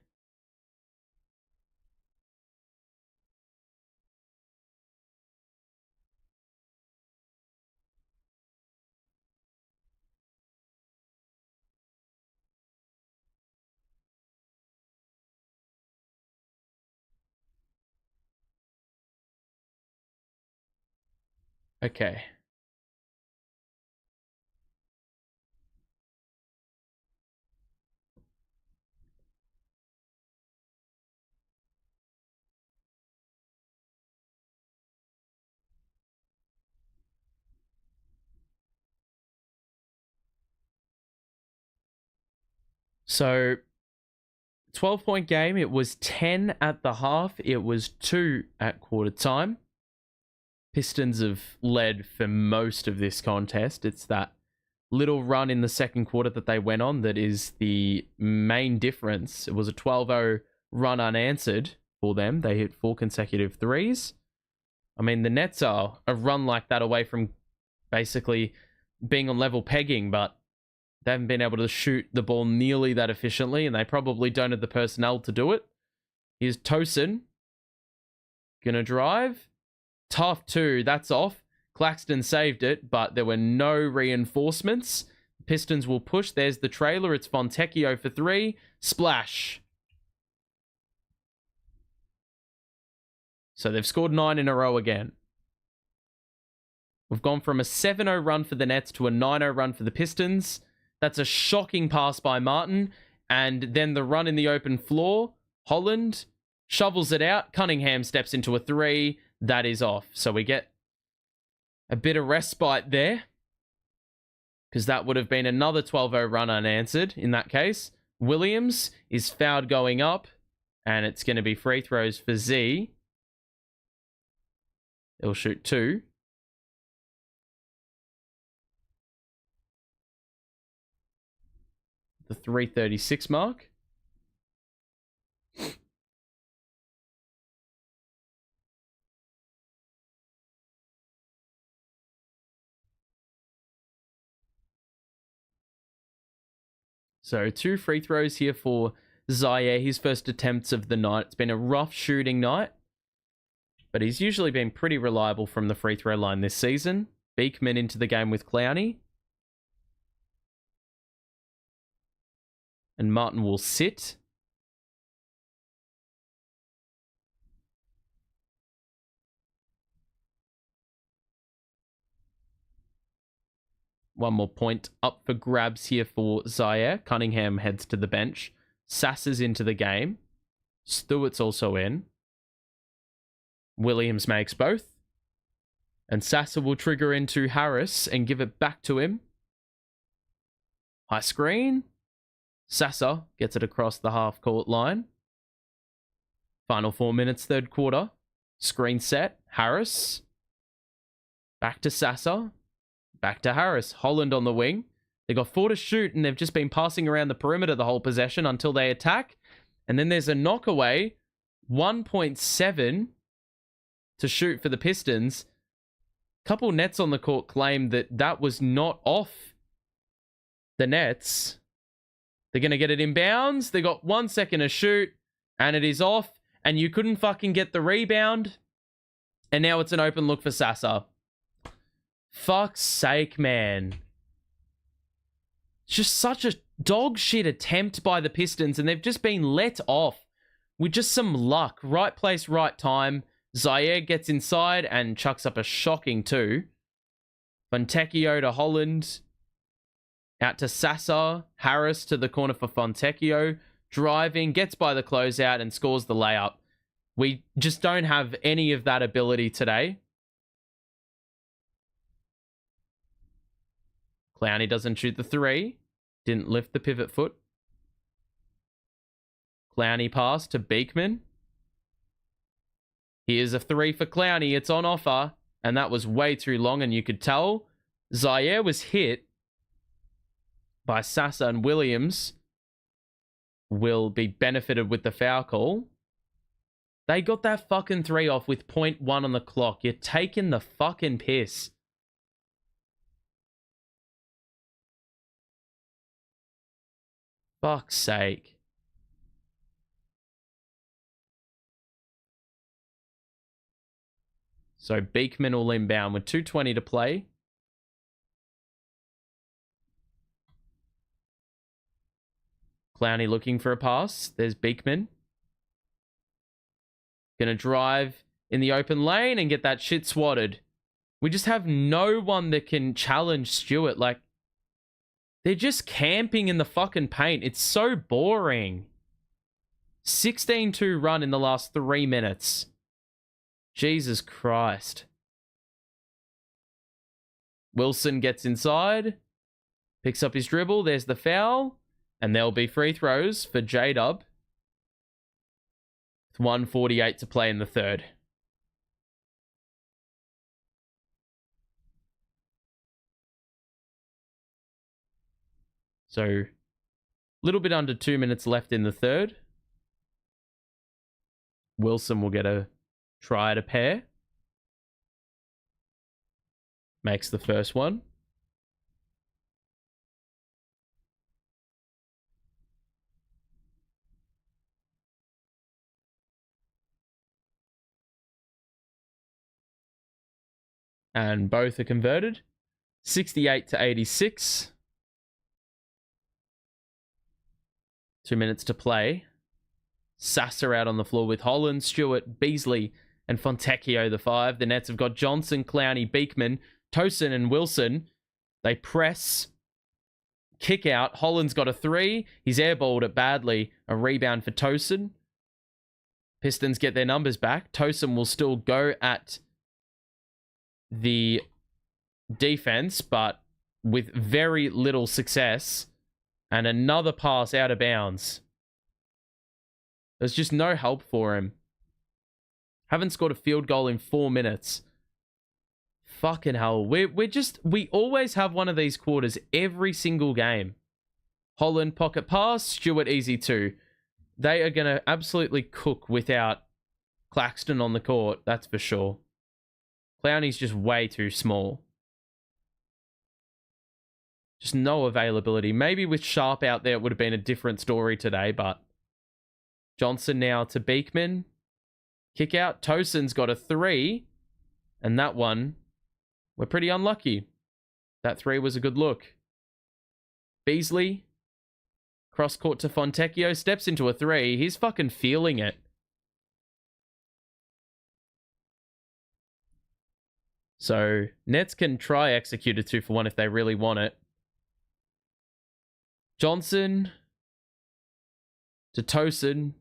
Okay. So 12-point game. It was 10 at the half. It was 2 at quarter time. Pistons have led for most of this contest. It's that little run in the second quarter that they went on that is the main difference. It was a 12-0 run unanswered for them. They hit 4 consecutive threes. I mean, the Nets are a run like that away from basically being on level pegging, but they haven't been able to shoot the ball nearly that efficiently, and they probably don't have the personnel to do it. Here's Tosin. Gonna drive. Tough 2. That's off. Claxton saved it, but there were no reinforcements. Pistons will push. There's the trailer. It's Fontecchio for 3. Splash. So they've scored 9 in a row again. We've gone from a 7-0 run for the Nets to a 9-0 run for the Pistons. That's a shocking pass by Martin. And then the run in the open floor. Holland Shovels it out. Cunningham steps into a 3. That is off. So we get a bit of respite there, because that would have been another 12-0 run unanswered in that case. Williams is fouled going up, and it's going to be free throws for Z. He'll shoot 2. The 3:36 mark. So 2 free throws here for Zaire, his first attempts of the night. It's been a rough shooting night, but he's usually been pretty reliable from the free throw line this season. Beekman into the game with Clowney. And Martin will sit. One more point up for grabs here for Zaire. Cunningham heads to the bench. Sasser's into the game. Stewart's also in. Williams makes both. And Sasser will trigger into Harris and give it back to him. High screen. Sasser gets it across the half-court line. Final 4 minutes, third quarter. Screen set. Harris. Back to Sasser. Back to Harris. Holland on the wing. They got 4 to shoot, and they've just been passing around the perimeter the whole possession until they attack. And then there's a knockaway. 1.7 to shoot for the Pistons. Couple nets on the court claim that that was not off the nets. They're going to get it inbounds. They got 1 second to shoot, and it is off. And you couldn't fucking get the rebound. And now it's an open look for Sasser. Fuck's sake, man. It's just such a dog shit attempt by the Pistons, and they've just been let off with just some luck. Right place, right time. Zaire gets inside and chucks up a shocking 2. Fontecchio to Holland. Out to Sasser. Harris to the corner for Fontecchio. Driving, gets by the closeout and scores the layup. We just don't have any of that ability today. Clowney doesn't shoot the 3. Didn't lift the pivot foot. Clowney pass to Beekman. Here's a 3 for Clowney. It's on offer. And that was way too long, and you could tell Zaire was hit by Sasser, and Williams will be benefited with the foul call. They got that fucking 3 off with 0.1 on the clock. You're taking the fucking piss. Fuck's sake. So Beekman will inbound with 2:20 to play. Clowney looking for a pass. There's Beekman. Gonna drive in the open lane and get that shit swatted. We just have no one that can challenge Stewart. Like, they're just camping in the fucking paint. It's so boring. 16-2 run in the last 3 minutes. Jesus Christ. Wilson gets inside. Picks up his dribble. There's the foul. And there'll be free throws for J-Dub. With 1:48 to play in the third. So, a little bit under 2 minutes left in the third. Wilson will get a try at a pair. Makes the first one. And both are converted. 68-86. 2 minutes to play. Sasser out on the floor with Holland, Stewart, Beasley, and Fontecchio, the 5. The Nets have got Johnson, Clowney, Beekman, Tosin, and Wilson. They press. Kick out. Holland's got a 3. He's airballed it badly. A rebound for Tosin. Pistons get their numbers back. Tosin will still go at the defense, but with very little success. And another pass out of bounds. There's just no help for him. Haven't scored a field goal in 4 minutes. Fucking hell. We always have one of these quarters every single game. Holland, pocket pass. Stewart, easy too. They are going to absolutely cook without Claxton on the court. That's for sure. Clowney's just way too small. Just no availability. Maybe with Sharp out there, it would have been a different story today, but Johnson now to Beekman. Kick out. Tosin's got a 3. And that one, we're pretty unlucky. That 3 was a good look. Beasley. Cross court to Fontecchio. Steps into a 3. He's fucking feeling it. So, Nets can try execute a 2-for-1 if they really want it. Johnson to Tosin.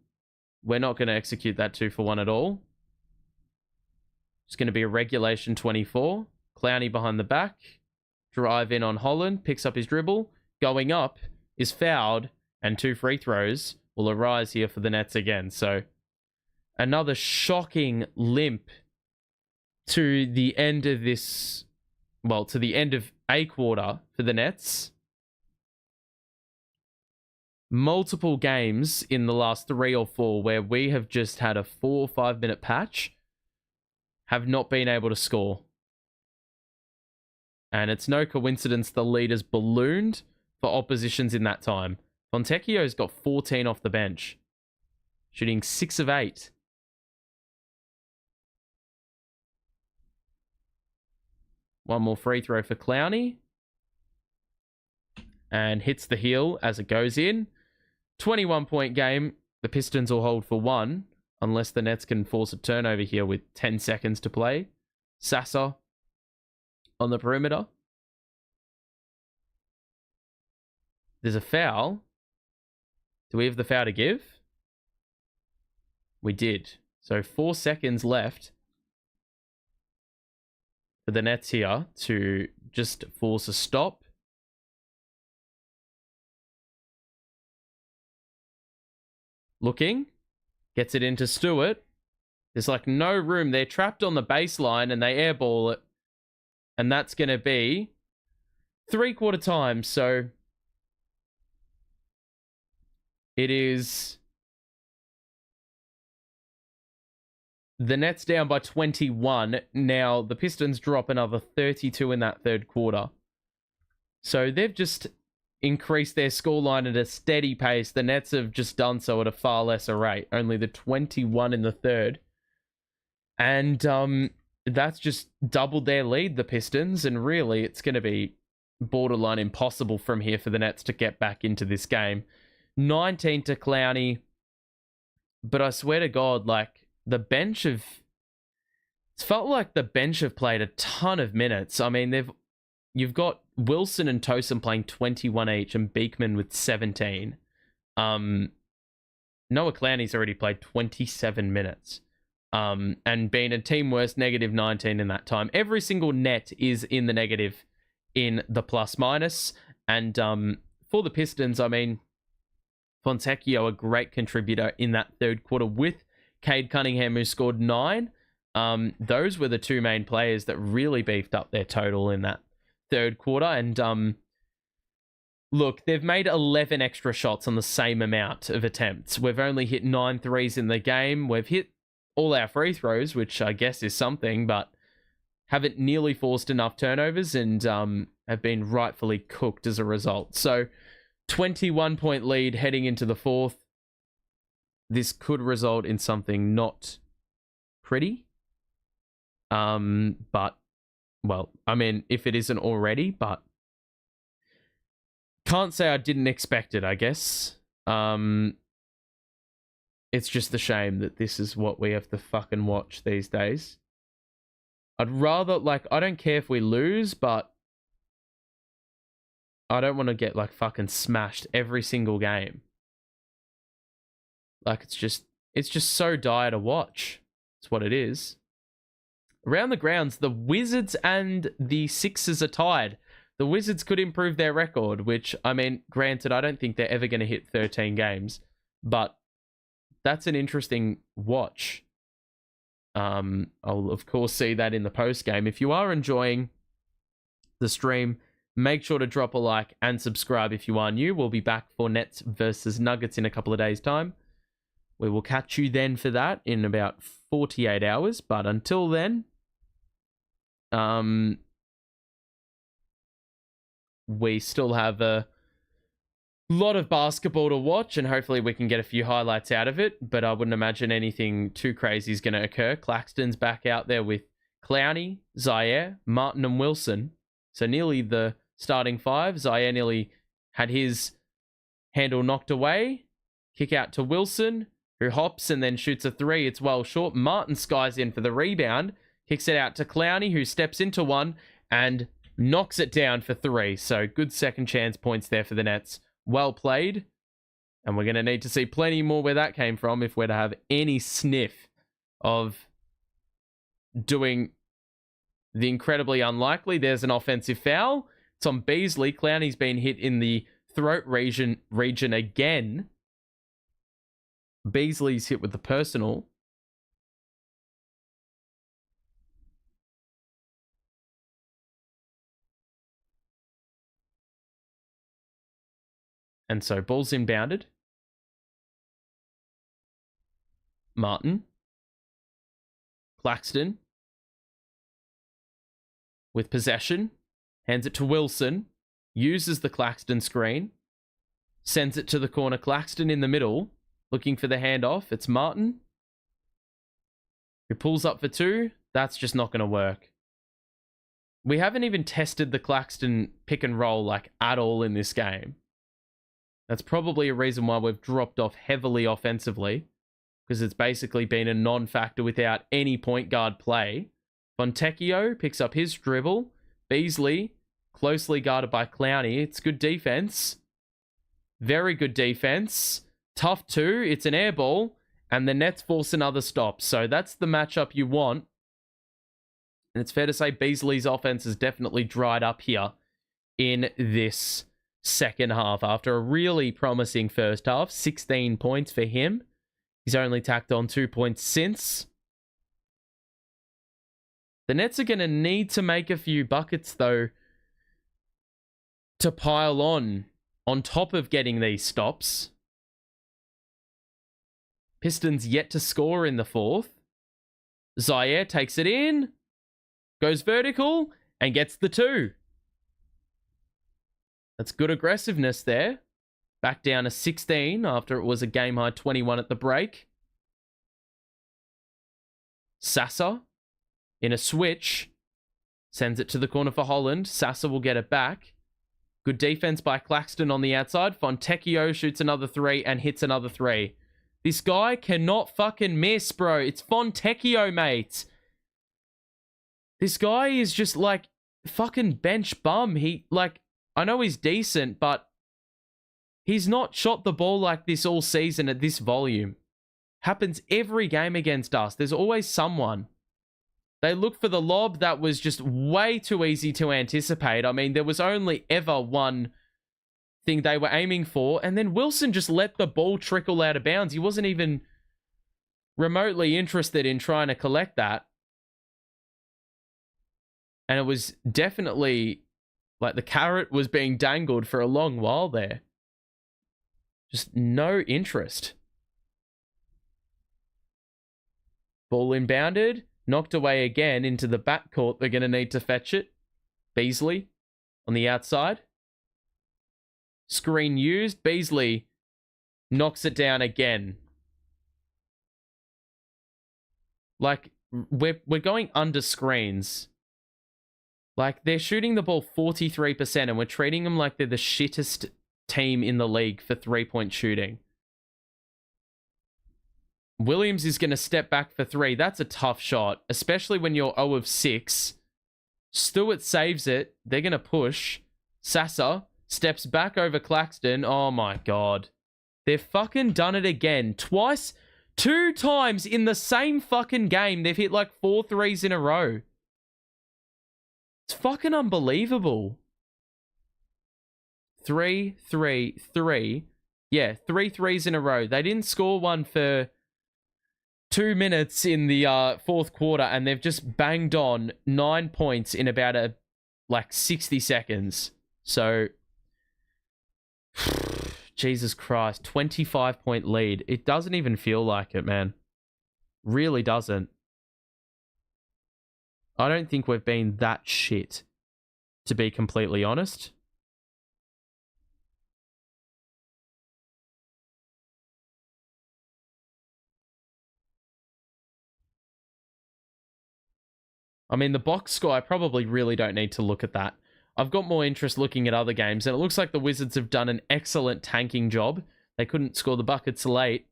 We're not going to execute that 2-for-1 at all. It's going to be a regulation 24. Clowney behind the back. Drive in on Holland. Picks up his dribble. Going up is fouled. And 2 free throws will arise here for the Nets again. So another shocking limp to the end of this. Well, to the end of a quarter for the Nets. Multiple games in the last 3 or 4 where we have just had a 4 or 5 minute patch, have not been able to score. And it's no coincidence the lead has ballooned for oppositions in that time. Fontecchio's got 14 off the bench, shooting 6 of 8. One more free throw for Clowney. And hits the heel as it goes in. 21-point game. The Pistons will hold for 1, unless the Nets can force a turnover here with 10 seconds to play. Sasser on the perimeter. There's a foul. Do we have the foul to give? We did. So 4 seconds left for the Nets here to just force a stop. Looking. Gets it into Stewart. There's like no room. They're trapped on the baseline and they airball it. And that's going to be 3/4 time. So it is the Nets down by 21. Now the Pistons drop another 32 in that 3rd quarter. So they've just increased their scoreline at a steady pace. The Nets have just done so at a far lesser rate. Only the 21 in the 3rd. And that's just doubled their lead, the Pistons. And really, it's going to be borderline impossible from here for the Nets to get back into this game. 19 to Clowney. But I swear to God, like, the bench have... It's felt like the bench have played a ton of minutes. I mean, you've got Wilson and Tosin playing 21 each and Beekman with 17. Noah Clowney's already played 27 minutes. And been a team worst -19 in that time. Every single net is in the negative in the plus-minus. And for the Pistons, I mean, Fontecchio, a great contributor in that 3rd quarter with Cade Cunningham, who scored 9. Those were the 2 main players that really beefed up their total in that 3rd quarter. And look, they've made 11 extra shots on the same amount of attempts. We've only hit 9 threes in the game. We've hit all our free throws, which I guess is something, but haven't nearly forced enough turnovers and have been rightfully cooked as a result. So 21-point lead heading into the 4th. This could result in something not pretty. But, well, I mean, if it isn't already, but can't say I didn't expect it, I guess. It's just a shame that this is what we have to fucking watch these days. I'd rather, like, I don't care if we lose, but I don't want to get, like, fucking smashed every single game. Like, It's just so dire to watch. That's what it is. Around the grounds, the Wizards and the Sixers are tied. The Wizards could improve their record, which, I mean, granted, I don't think they're ever going to hit 13 games, but that's an interesting watch. I'll, of course, see that in the post-game. If you are enjoying the stream, make sure to drop a like and subscribe if you are new. We'll be back for Nets versus Nuggets in a couple of days' time. We will catch you then for that in about 48 hours. But until then, we still have a lot of basketball to watch, and hopefully we can get a few highlights out of it. But I wouldn't imagine anything too crazy is going to occur. Claxton's back out there with Clowney, Zaire, Martin, and Wilson. So nearly the starting five. Zaire nearly had his handle knocked away. Kick out to Wilson, who hops and then shoots a three. It's well short. Martin skies in for the rebound. Kicks it out to Clowney, who steps into one and knocks it down for three. So good second chance points there for the Nets. Well played. And we're going to need to see plenty more where that came from if we're to have any sniff of doing the incredibly unlikely. There's an offensive foul. It's on Beasley. Clowney's been hit in the throat region again. Beasley's hit with the personal. And so ball's inbounded. Martin. Claxton. With possession. Hands it to Wilson. Uses the Claxton screen. Sends it to the corner. Claxton in the middle. Looking for the handoff. It's Martin. Who pulls up for two. That's just not going to work. We haven't even tested the Claxton pick and roll like at all in this game. That's probably a reason why we've dropped off heavily offensively, because it's basically been a non-factor without any point guard play. Fontecchio picks up his dribble. Beasley, closely guarded by Clowney. It's good defense. Very good defense. Tough two. It's an air ball, and the Nets force another stop. So that's the matchup you want. And it's fair to say Beasley's offense has definitely dried up here in this second half. After a really promising first half, 16 points for him. He's only tacked on 2 points since. The Nets are going to need to make a few buckets, though, to pile on top of getting these stops. Pistons yet to score in the fourth. Zaire takes it in, goes vertical, and gets the two. That's good aggressiveness there. Back down to 16 after it was a game-high 21 at the break. Sasser, in a switch, sends it to the corner for Holland. Sasser will get it back. Good defense by Claxton on the outside. Fontecchio shoots another three and hits another three. This guy cannot fucking miss, bro. It's Fontecchio, mate. This guy is just like fucking bench bum. I know he's decent, but he's not shot the ball like this all season at this volume. Happens every game against us. There's always someone. They look for the lob that was just way too easy to anticipate. I mean, there was only ever one thing they were aiming for, and then Wilson just let the ball trickle out of bounds. He wasn't even remotely interested in trying to collect that. And it was definitely like the carrot was being dangled for a long while there. Just no interest. Ball inbounded. Knocked away again into the backcourt. They're going to need to fetch it. Beasley on the outside. Screen used. Beasley knocks it down again. Like, we're going under screens. Like, they're shooting the ball 43%, and we're treating them like they're the shittest team in the league for three-point shooting. Williams is going to step back for three. That's a tough shot, especially when you're 0 of 6. Stewart saves it. They're going to push. Sasser steps back over Claxton. Oh my God. They've fucking done it again. Twice 2 times in the same fucking game, they've hit like 4 threes in a row. It's fucking unbelievable. 3, 3, 3. Yeah, 3 threes in a row. They didn't score one for 2 minutes in the fourth quarter, and they've just banged on 9 points in about 60 seconds. So, Jesus Christ, 25-point lead. It doesn't even feel like it, man. Really doesn't. I don't think we've been that shit, to be completely honest. I mean, the box score, I probably really don't need to look at that. I've got more interest looking at other games, and it looks like the Wizards have done an excellent tanking job. They couldn't score the buckets late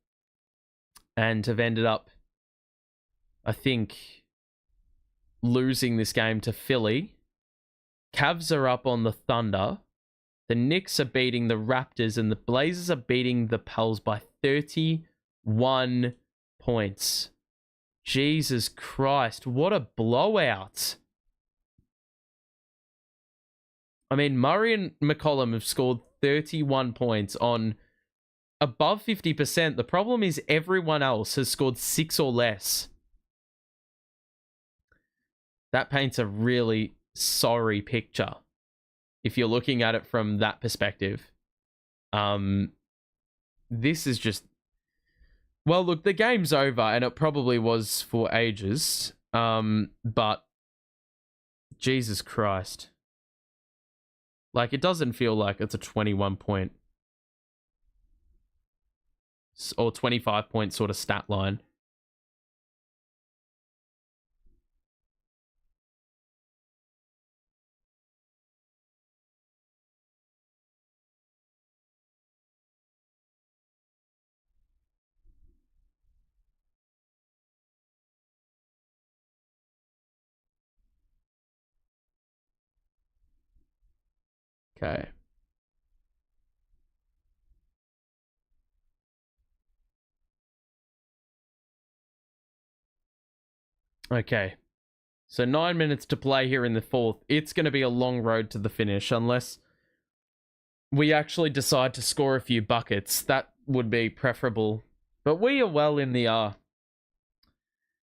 and have ended up, I think, losing this game to Philly. Cavs are up on the Thunder. The Knicks are beating the Raptors, and the Blazers are beating the Pels by 31 points. Jesus Christ, what a blowout. I mean, Murray and McCollum have scored 31 points on above 50%. The problem is everyone else has scored 6 or less. That paints a really sorry picture if you're looking at it from that perspective. This is just... Well, look, the game's over, and it probably was for ages. But Jesus Christ. Like, it doesn't feel like it's a 21-point or 25-point sort of stat line. Okay. Okay. So 9 minutes to play here in the fourth. It's going to be a long road to the finish unless we actually decide to score a few buckets. That would be preferable. But we are well in the...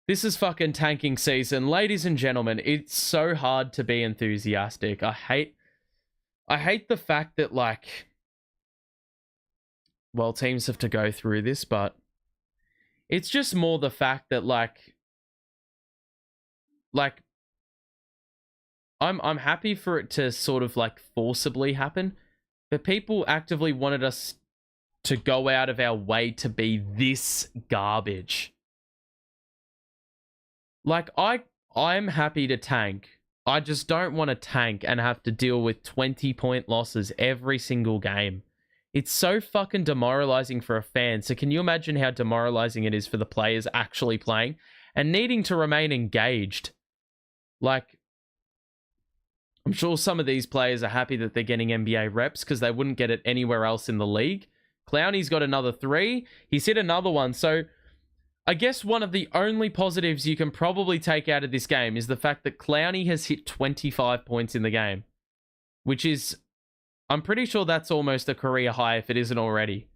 This is fucking tanking season. Ladies and gentlemen, it's so hard to be enthusiastic. I hate the fact that, like... Well, teams have to go through this, but... It's just more the fact that, like... I'm happy for it to sort of, like, forcibly happen. But people actively wanted us to go out of our way to be this garbage. Like, I'm happy to tank. I just don't want to tank and have to deal with 20-point losses every single game. It's so fucking demoralizing for a fan. So can you imagine how demoralizing it is for the players actually playing and needing to remain engaged? Like, I'm sure some of these players are happy that they're getting NBA reps because they wouldn't get it anywhere else in the league. Clowney's got another 3. He's hit another one. So I guess one of the only positives you can probably take out of this game is the fact that Clowney has hit 25 points in the game, which is, I'm pretty sure that's almost a career high if it isn't already.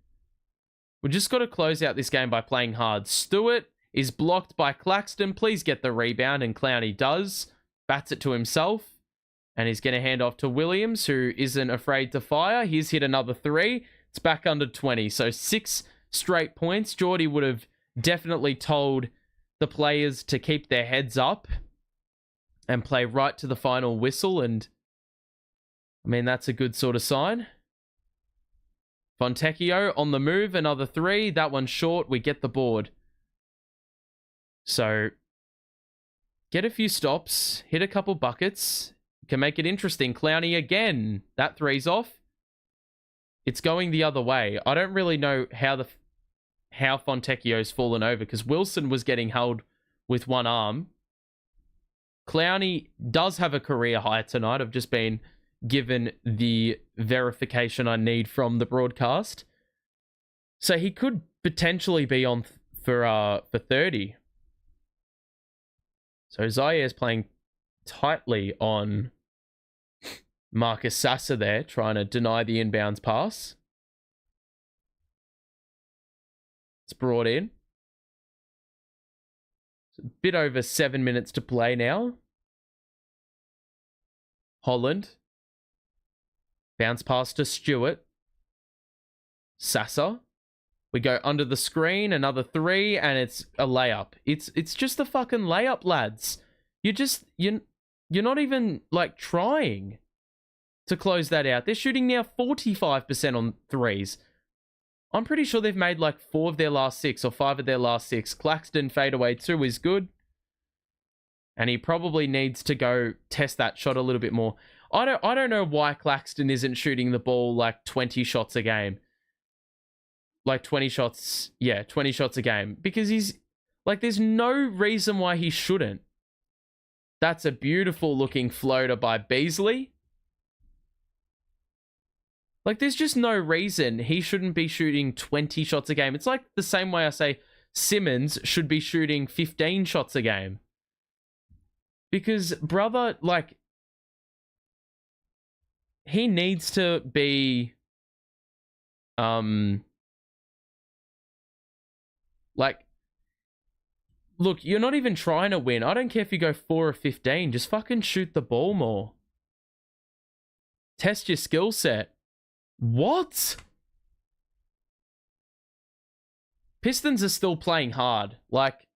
We just got to close out this game by playing hard. Stewart is blocked by Claxton. Please get the rebound, and Clowney does. Bats it to himself. And he's going to hand off to Williams, who isn't afraid to fire. He's hit another 3. It's back under 20. So 6 straight points. Geordie would have definitely told the players to keep their heads up and play right to the final whistle. And, I mean, that's a good sort of sign. Fontecchio on the move. Another 3. That one's short. We get the board. So, get a few stops. Hit a couple buckets. Can make it interesting. Clowney again. That 3's off. It's going the other way. I don't really know how Fontecchio's fallen over because Wilson was getting held with one arm. Clowney does have a career high tonight. I've just been given the verification I need from the broadcast. So he could potentially be on for 30. So Zaire's playing tightly on Marcus Sasser there, trying to deny the inbounds pass. It's brought in. It's a bit over 7 minutes to play now. Holland. Bounce pass to Stewart. Sasser. We go under the screen, another 3, and it's a layup. It's just a fucking layup, lads. You're not even like trying to close that out. They're shooting now 45% on threes. I'm pretty sure they've made like 4 of their last 6 or 5 of their last 6. Claxton fadeaway 2 is good. And he probably needs to go test that shot a little bit more. I don't know why Claxton isn't shooting the ball like 20 shots a game. Like 20 shots, yeah, 20 shots a game. Because he's, like, there's no reason why he shouldn't. That's a beautiful looking floater by Beasley. Like, there's just no reason he shouldn't be shooting 20 shots a game. It's like the same way I say Simmons should be shooting 15 shots a game. Because, brother, like, he needs to be, like, look, you're not even trying to win. I don't care if you go 4 or 15. Just fucking shoot the ball more. Test your skill set. What? Pistons are still playing hard. Like,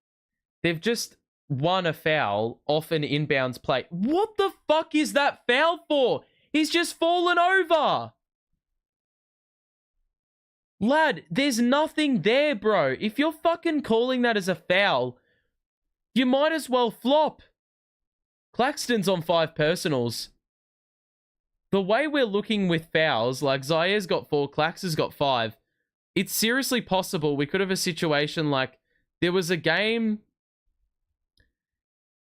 they've just won a foul off an inbounds play. What the fuck is that foul for? He's just fallen over. Lad, there's nothing there, bro. If you're fucking calling that as a foul, you might as well flop. Claxton's on 5 personals. The way we're looking with fouls, like Zaire's got 4, Clax has got 5. It's seriously possible we could have a situation like there was a game.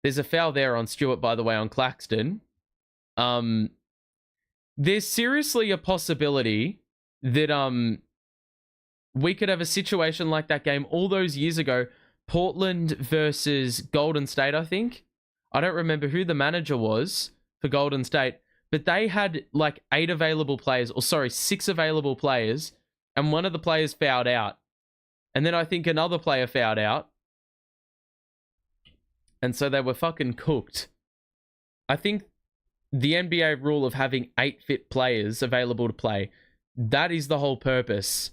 There's a foul there on Stewart, by the way, on Claxton. There's seriously a possibility that we could have a situation like that game all those years ago, Portland versus Golden State, I think. I don't remember who the manager was for Golden State, but they had like 6 available players, and one of the players fouled out. And then I think another player fouled out. And so they were fucking cooked. I think the NBA rule of having 8 fit players available to play, that is the whole purpose.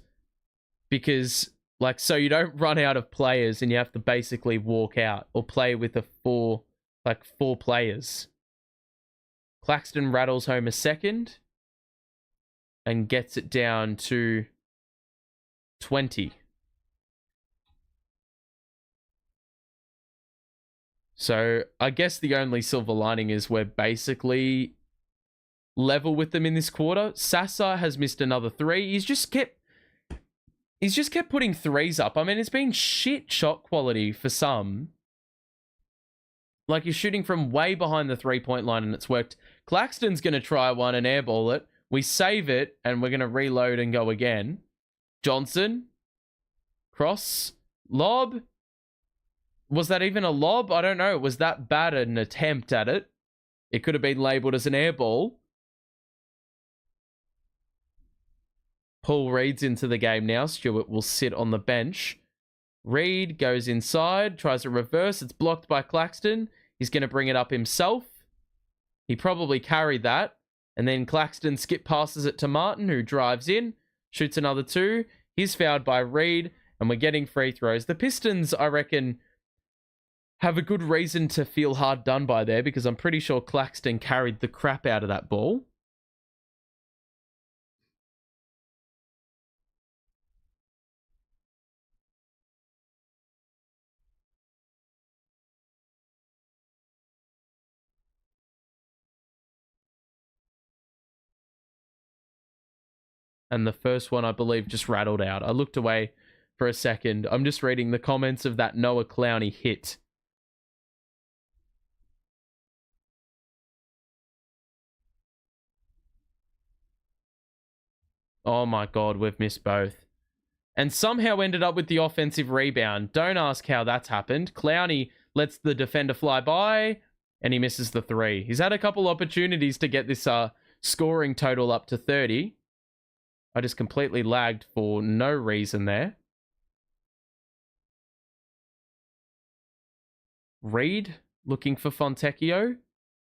Because, like, so you don't run out of players and you have to basically walk out or play with 4 players. Claxton rattles home a second and gets it down to 20. So I guess the only silver lining is we're basically level with them in this quarter. Sasser has missed another 3. He's just kept putting 3s up. I mean, it's been shit shot quality for some. Like, you're shooting from way behind the 3-point line and it's worked. Claxton's going to try one and airball it. We save it and we're going to reload and go again. Johnson. Cross. Lob. Was that even a lob? I don't know. Was that bad an attempt at it? It could have been labeled as an airball. Paul Reed's into the game now. Stewart will sit on the bench. Reed goes inside, tries a reverse. It's blocked by Claxton. He's going to bring it up himself. He probably carried that. And then Claxton skip passes it to Martin, who drives in, shoots another 2. He's fouled by Reed, and we're getting free throws. The Pistons, I reckon, have a good reason to feel hard done by there, because I'm pretty sure Claxton carried the crap out of that ball. And the first one, I believe, just rattled out. I looked away for a second. I'm just reading the comments of that Noah Clowney hit. Oh my God, we've missed both. and somehow ended up with the offensive rebound. Don't ask how that's happened. Clowney lets the defender fly by, and he misses the three. He's had a couple opportunities to get this scoring total up to 30. I just completely lagged for no reason there. Reed looking for Fontecchio,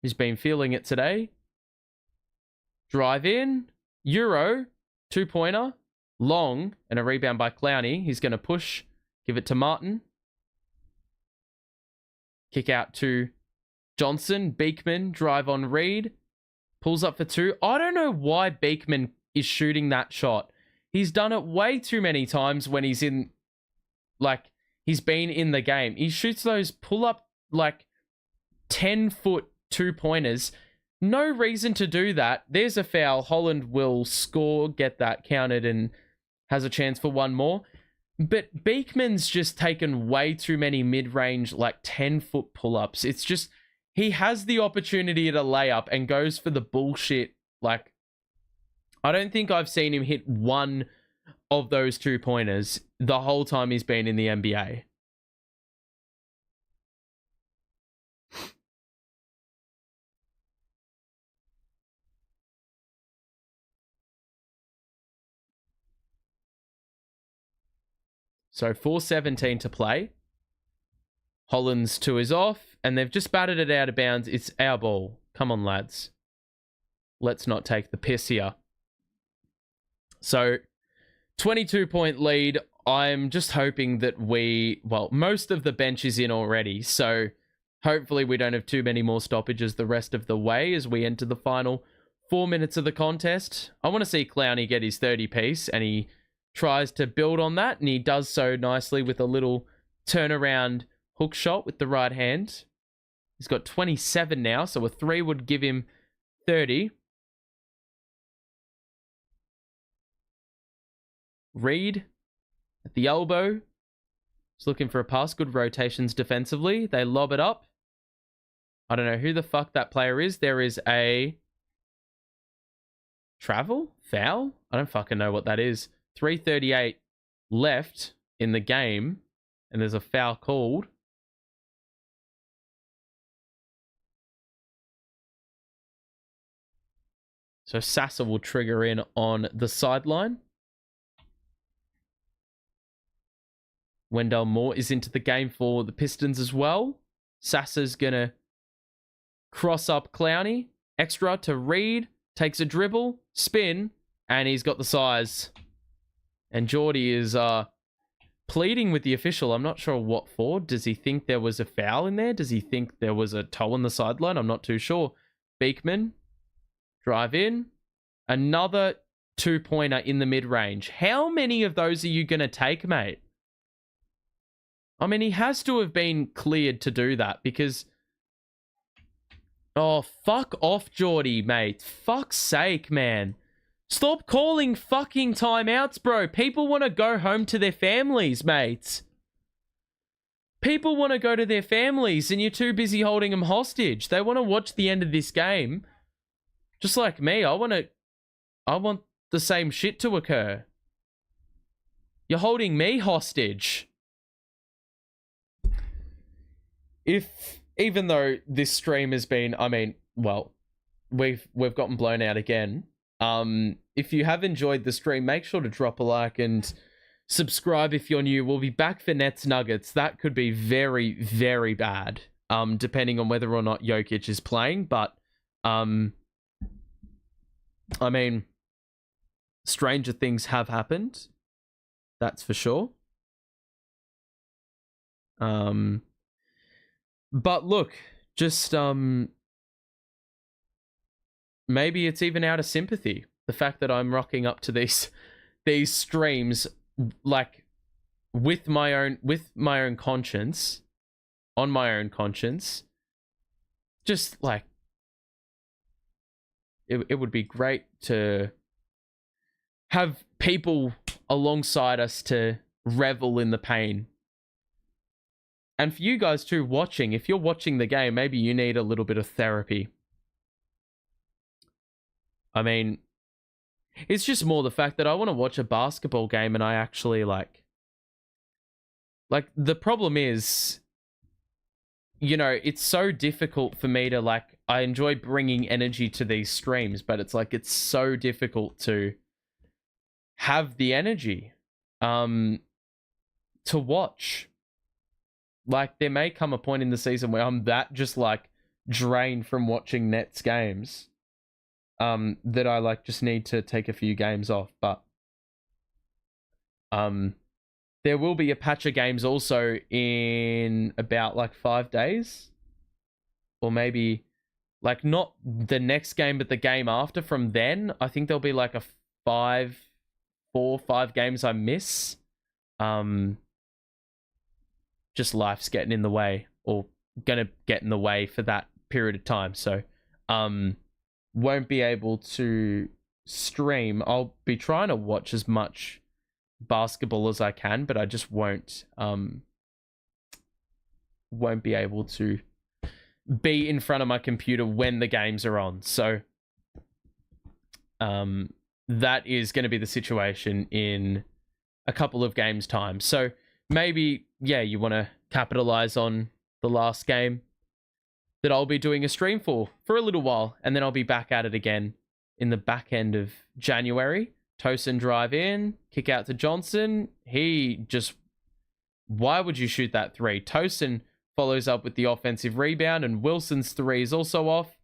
who's been feeling it today. Drive in. Euro. 2-pointer. Long. And a rebound by Clowney. He's going to push. Give it to Martin. Kick out to Johnson. Beekman. Drive on Reed. Pulls up for two. I don't know why Beekman is shooting that shot. He's done it way too many times when he's in... Like, he's been in the game. He shoots those pull-up, like, 10-foot two-pointers. No reason to do that. There's a foul. Holland will score, get that counted, and has a chance for one more. But Beekman's just taken way too many mid-range, like 10-foot pull-ups. It's just, he has the opportunity to lay up and goes for the bullshit. Like, I don't think I've seen him hit one of those two-pointers the whole time he's been in the NBA. So 4:17 to play. Holland's two is off, and they've just batted it out of bounds. It's our ball. Come on, lads. Let's not take the piss here. So 22-point lead. I'm just hoping that most of the bench is in already. So hopefully we don't have too many more stoppages the rest of the way as we enter the final 4 minutes of the contest. I want to see Clowney get his 30-piece, and he tries to build on that, and he does so nicely with a little turnaround hook shot with the right hand. He's got 27 now, so a 3 would give him 30. Reed at the elbow. He's looking for a pass. Good rotations defensively. They lob it up. I don't know who the fuck that player is. There is a travel? Foul? I don't fucking know what that is. 3:38 left in the game, and there's a foul called. So Sasser will trigger in on the sideline. Wendell Moore is into the game for the Pistons as well. Sasser's going to cross up Clowney. Extra to Reed. Takes a dribble. Spin. And he's got the size. And Geordie is pleading with the official. I'm not sure what for. Does he think there was a foul in there? Does he think there was a toe on the sideline? I'm not too sure. Beekman. Drive in. Another two-pointer in the mid-range. How many of those are you going to take, mate? I mean, he has to have been cleared to do that because... Oh, fuck off, Geordie, mate. Fuck's sake, man. Stop calling fucking timeouts, bro. People want to go home to their families, mate. People want to go to their families and you're too busy holding them hostage. They want to watch the end of this game. Just like me, I want the same shit to occur. You're holding me hostage. Even though this stream has been, we've gotten blown out again. If you have enjoyed the stream, make sure to drop a like and subscribe if you're new. We'll be back for Nets Nuggets. That could be very, very bad, depending on whether or not Jokic is playing. But, stranger things have happened. That's for sure. But look, just, maybe it's even out of sympathy. The fact that I'm rocking up to these streams, like, with my own conscience, on my own conscience, just like, it would be great to have people alongside us to revel in the pain. And for you guys too watching, if you're watching the game, maybe you need a little bit of therapy. I mean, It's just more the fact that I want to watch a basketball game and I actually like the problem is, you know, it's so difficult for me to like, I enjoy bringing energy to these streams, but it's like, it's so difficult to have the energy to watch. Like, there may come a point in the season where I'm that just like drained from watching Nets games that I like just need to take a few games off. But there will be a patch of games also in about like 5 days, or maybe like not the next game but the game after. From then I think there'll be like a 4 or 5 games I miss. Just life's getting in the way, or gonna get in the way for that period of time, so won't be able to stream. I'll be trying to watch as much basketball as I can, but I just won't be able to be in front of my computer when the games are on. So that is going to be the situation in a couple of games time. So maybe, yeah, you want to capitalize on the last game that I'll be doing a stream for a little while, and then I'll be back at it again in the back end of January. Tosin drive in, kick out to Johnson. He just... Why would you shoot that three? Tosin follows up with the offensive rebound, and Wilson's three is also off,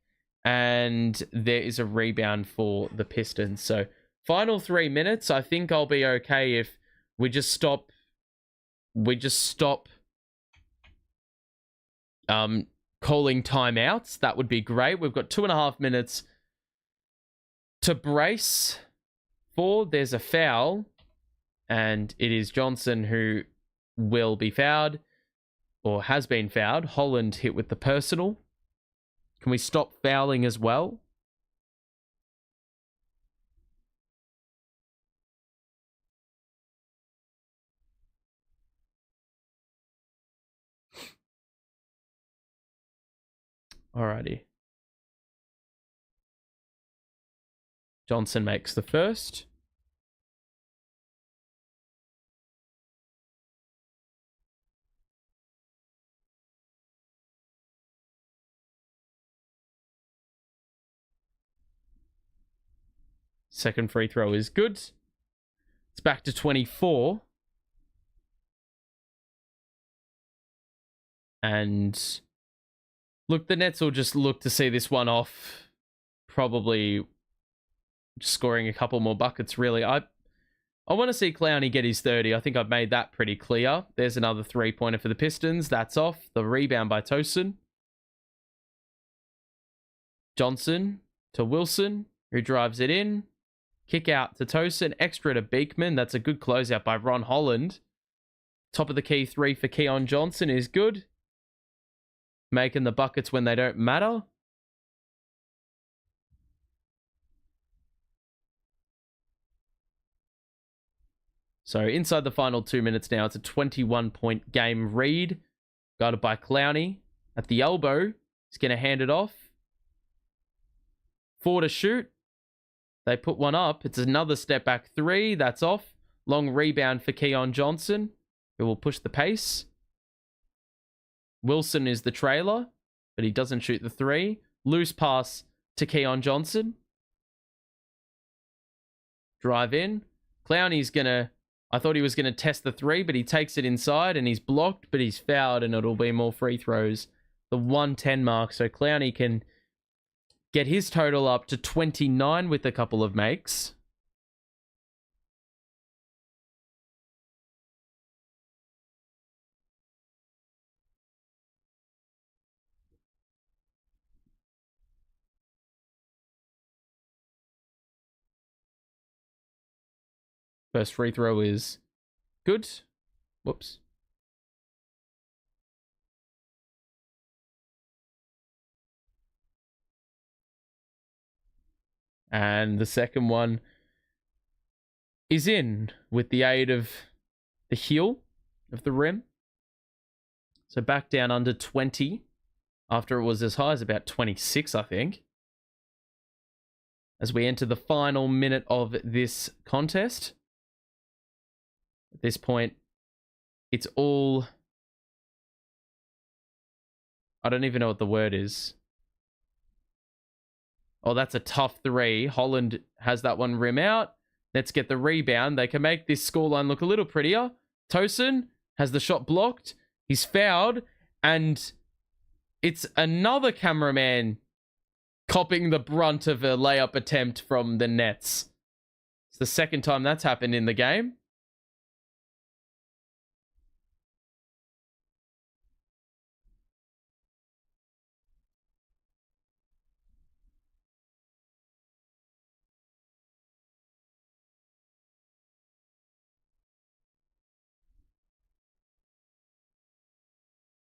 and there is a rebound for the Pistons. So final 3 minutes, I think I'll be okay if we just stop calling timeouts. That would be great. We've got 2.5 minutes to brace for. There's a foul, and it is Johnson who will be fouled, or has been fouled. Holland hit with the personal. Can we stop fouling as well? Alrighty. Johnson makes the first. Second free throw is good. It's back to 24. And look, the Nets will just look to see this one off. Probably just scoring a couple more buckets, really. I want to see Clowney get his 30. I think I've made that pretty clear. There's another three-pointer for the Pistons. That's off. The rebound by Tosin. Johnson to Wilson, who drives it in. Kick out to Tosin. Extra to Beekman. That's a good closeout by Ron Holland. Top of the key three for Keon Johnson is good. Making the buckets when they don't matter. So inside the final 2 minutes now, it's a 21-point game. Reed, guarded by Clowney. At the elbow, he's going to hand it off. 4 to shoot. They put one up. It's another step back three. That's off. Long rebound for Keon Johnson, who will push the pace. Wilson is the trailer, but he doesn't shoot the three. Loose pass to Keon Johnson. Drive in. Clowney's going to... I thought he was going to test the three, but he takes it inside and he's blocked, but he's fouled, and it'll be more free throws. The 110 mark, so Clowney can get his total up to 29 with a couple of makes. First free throw is good. Whoops. And the second one is in with the aid of the heel of the rim. So back down under 20 after it was as high as about 26, I think. as we enter the final minute of this contest. At this point, it's all... I don't even know what the word is. Oh, that's a tough three. Holland has that one rim out. Let's get the rebound. They can make this scoreline look a little prettier. Tosin has the shot blocked. He's fouled. And it's another cameraman copping the brunt of a layup attempt from the Nets. It's the second time that's happened in the game.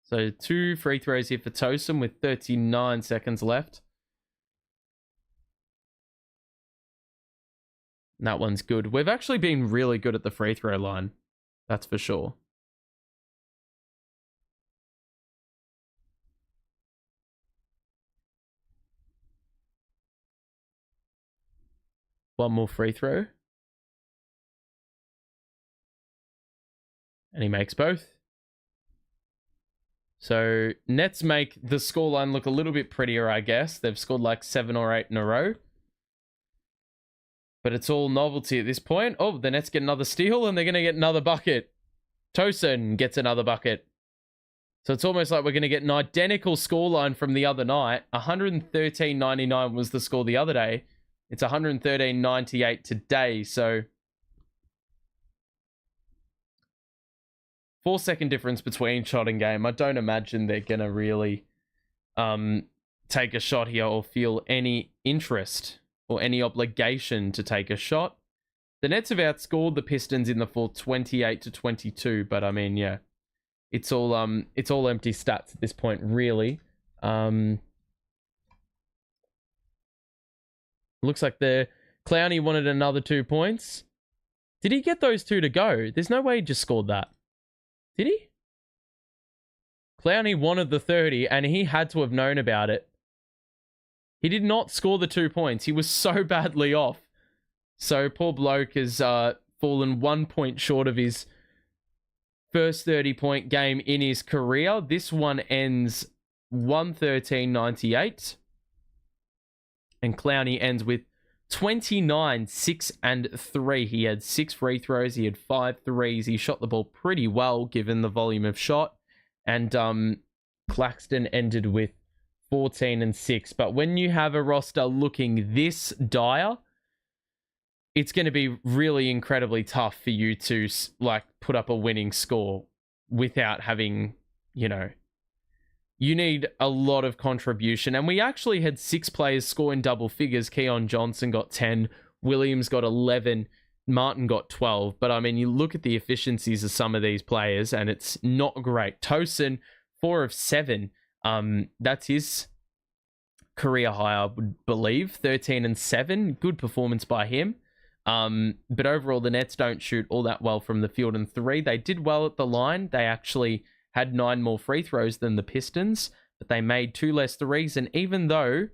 So 2 free throws here for Tosin with 39 seconds left. And that one's good. We've actually been really good at the free throw line. That's for sure. One more free throw. And he makes both. So Nets make the scoreline look a little bit prettier, I guess. They've scored like 7 or 8 in a row. But it's all novelty at this point. Oh, the Nets get another steal and they're going to get another bucket. Tosin gets another bucket. So it's almost like we're going to get an identical scoreline from the other night. 113.99 was the score the other day. It's 113.98 today. So 4-second difference between shot and game. I don't imagine they're going to really take a shot here or feel any interest or any obligation to take a shot. The Nets have outscored the Pistons in the fourth 28-22, but I mean, yeah, it's all empty stats at this point, really. Looks like the Clowney wanted another 2 points. Did he get those 2 to go? There's no way he just scored that. Did he? Clowney wanted the 30, and he had to have known about it. He did not score the 2 points. He was so badly off. So poor bloke has fallen 1 point short of his first 30-point game in his career. This one ends 113.98. And Clowney ends with 29, 6, and 3. He had 6 free throws. He had 5 threes. He shot the ball pretty well given the volume of shot. And Claxton ended with 14 and 6. But when you have a roster looking this dire, it's going to be really incredibly tough for you to like put up a winning score without having, you know, you need a lot of contribution. And we actually had 6 players score in double figures. Keon Johnson got 10. Williams got 11. Martin got 12. But I mean, you look at the efficiencies of some of these players and it's not great. Tosin, 4 of 7. That's his career high, I would believe. 13 and 7. Good performance by him. But overall, the Nets don't shoot all that well from the field and 3. They did well at the line. They actually had 9 more free throws than the Pistons, but they made 2 less threes. And even though,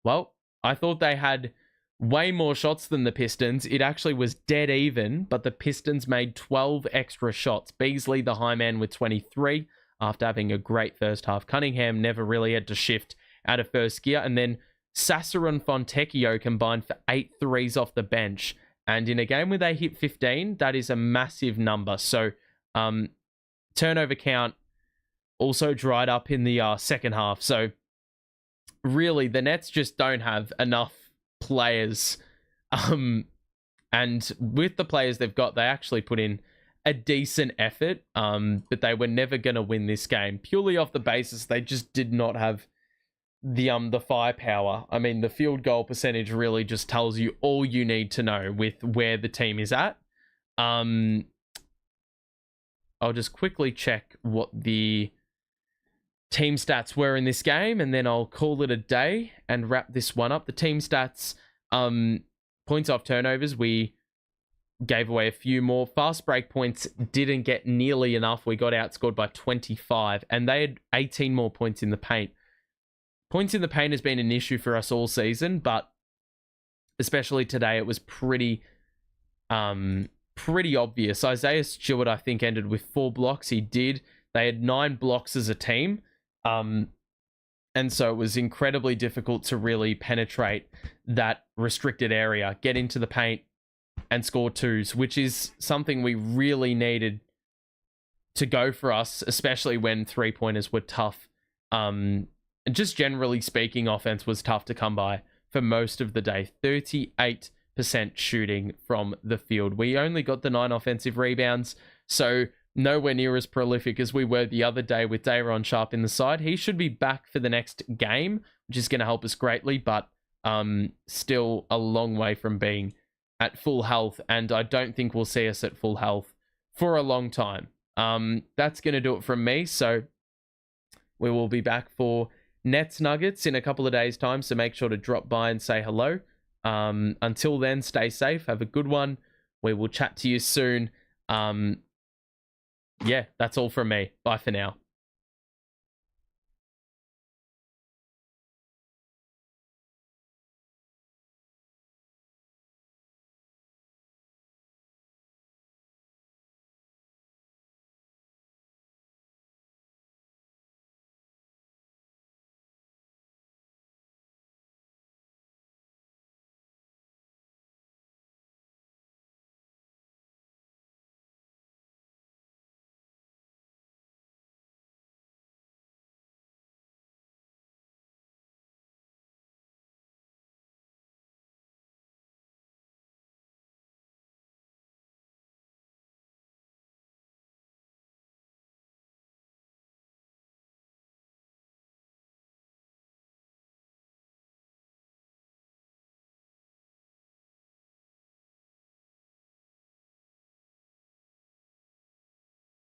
well, I thought they had way more shots than the Pistons, it actually was dead even, but the Pistons made 12 extra shots. Beasley, the high man, with 23 after having a great first half. Cunningham never really had to shift out of first gear. And then Sasser and Fontecchio combined for 8 threes off the bench. And in a game where they hit 15, that is a massive number. So turnover count also dried up in the second half. So really, the Nets just don't have enough players. And with the players they've got, they actually put in a decent effort. But they were never going to win this game purely off the basis they just did not have the firepower. I mean, the field goal percentage really just tells you all you need to know with where the team is at. I'll just quickly check what the team stats were in this game, and then I'll call it a day and wrap this one up. The team stats, points off turnovers, we gave away a few more. Fast break points didn't get nearly enough. We got outscored by 25, and they had 18 more points in the paint. Points in the paint has been an issue for us all season, but especially today, it was pretty obvious. Isaiah Stewart, I think, ended with 4 blocks. He did. They had 9 blocks as a team. And so it was incredibly difficult to really penetrate that restricted area, get into the paint and score 2s, which is something we really needed to go for us, especially when 3-pointers were tough. And just generally speaking, offense was tough to come by for most of the day. 38% shooting from the field. We only got the 9 offensive rebounds, so nowhere near as prolific as we were the other day with Dayron Sharp in the side. He should be back for the next game, which is going to help us greatly, but still a long way from being at full health, and I don't think we'll see us at full health for a long time. That's going to do it from me, so we will be back for Nets Nuggets in a couple of days' time, so make sure to drop by and say hello. Until then, stay safe, have a good one. We will chat to you soon. Yeah, that's all from me. Bye for now.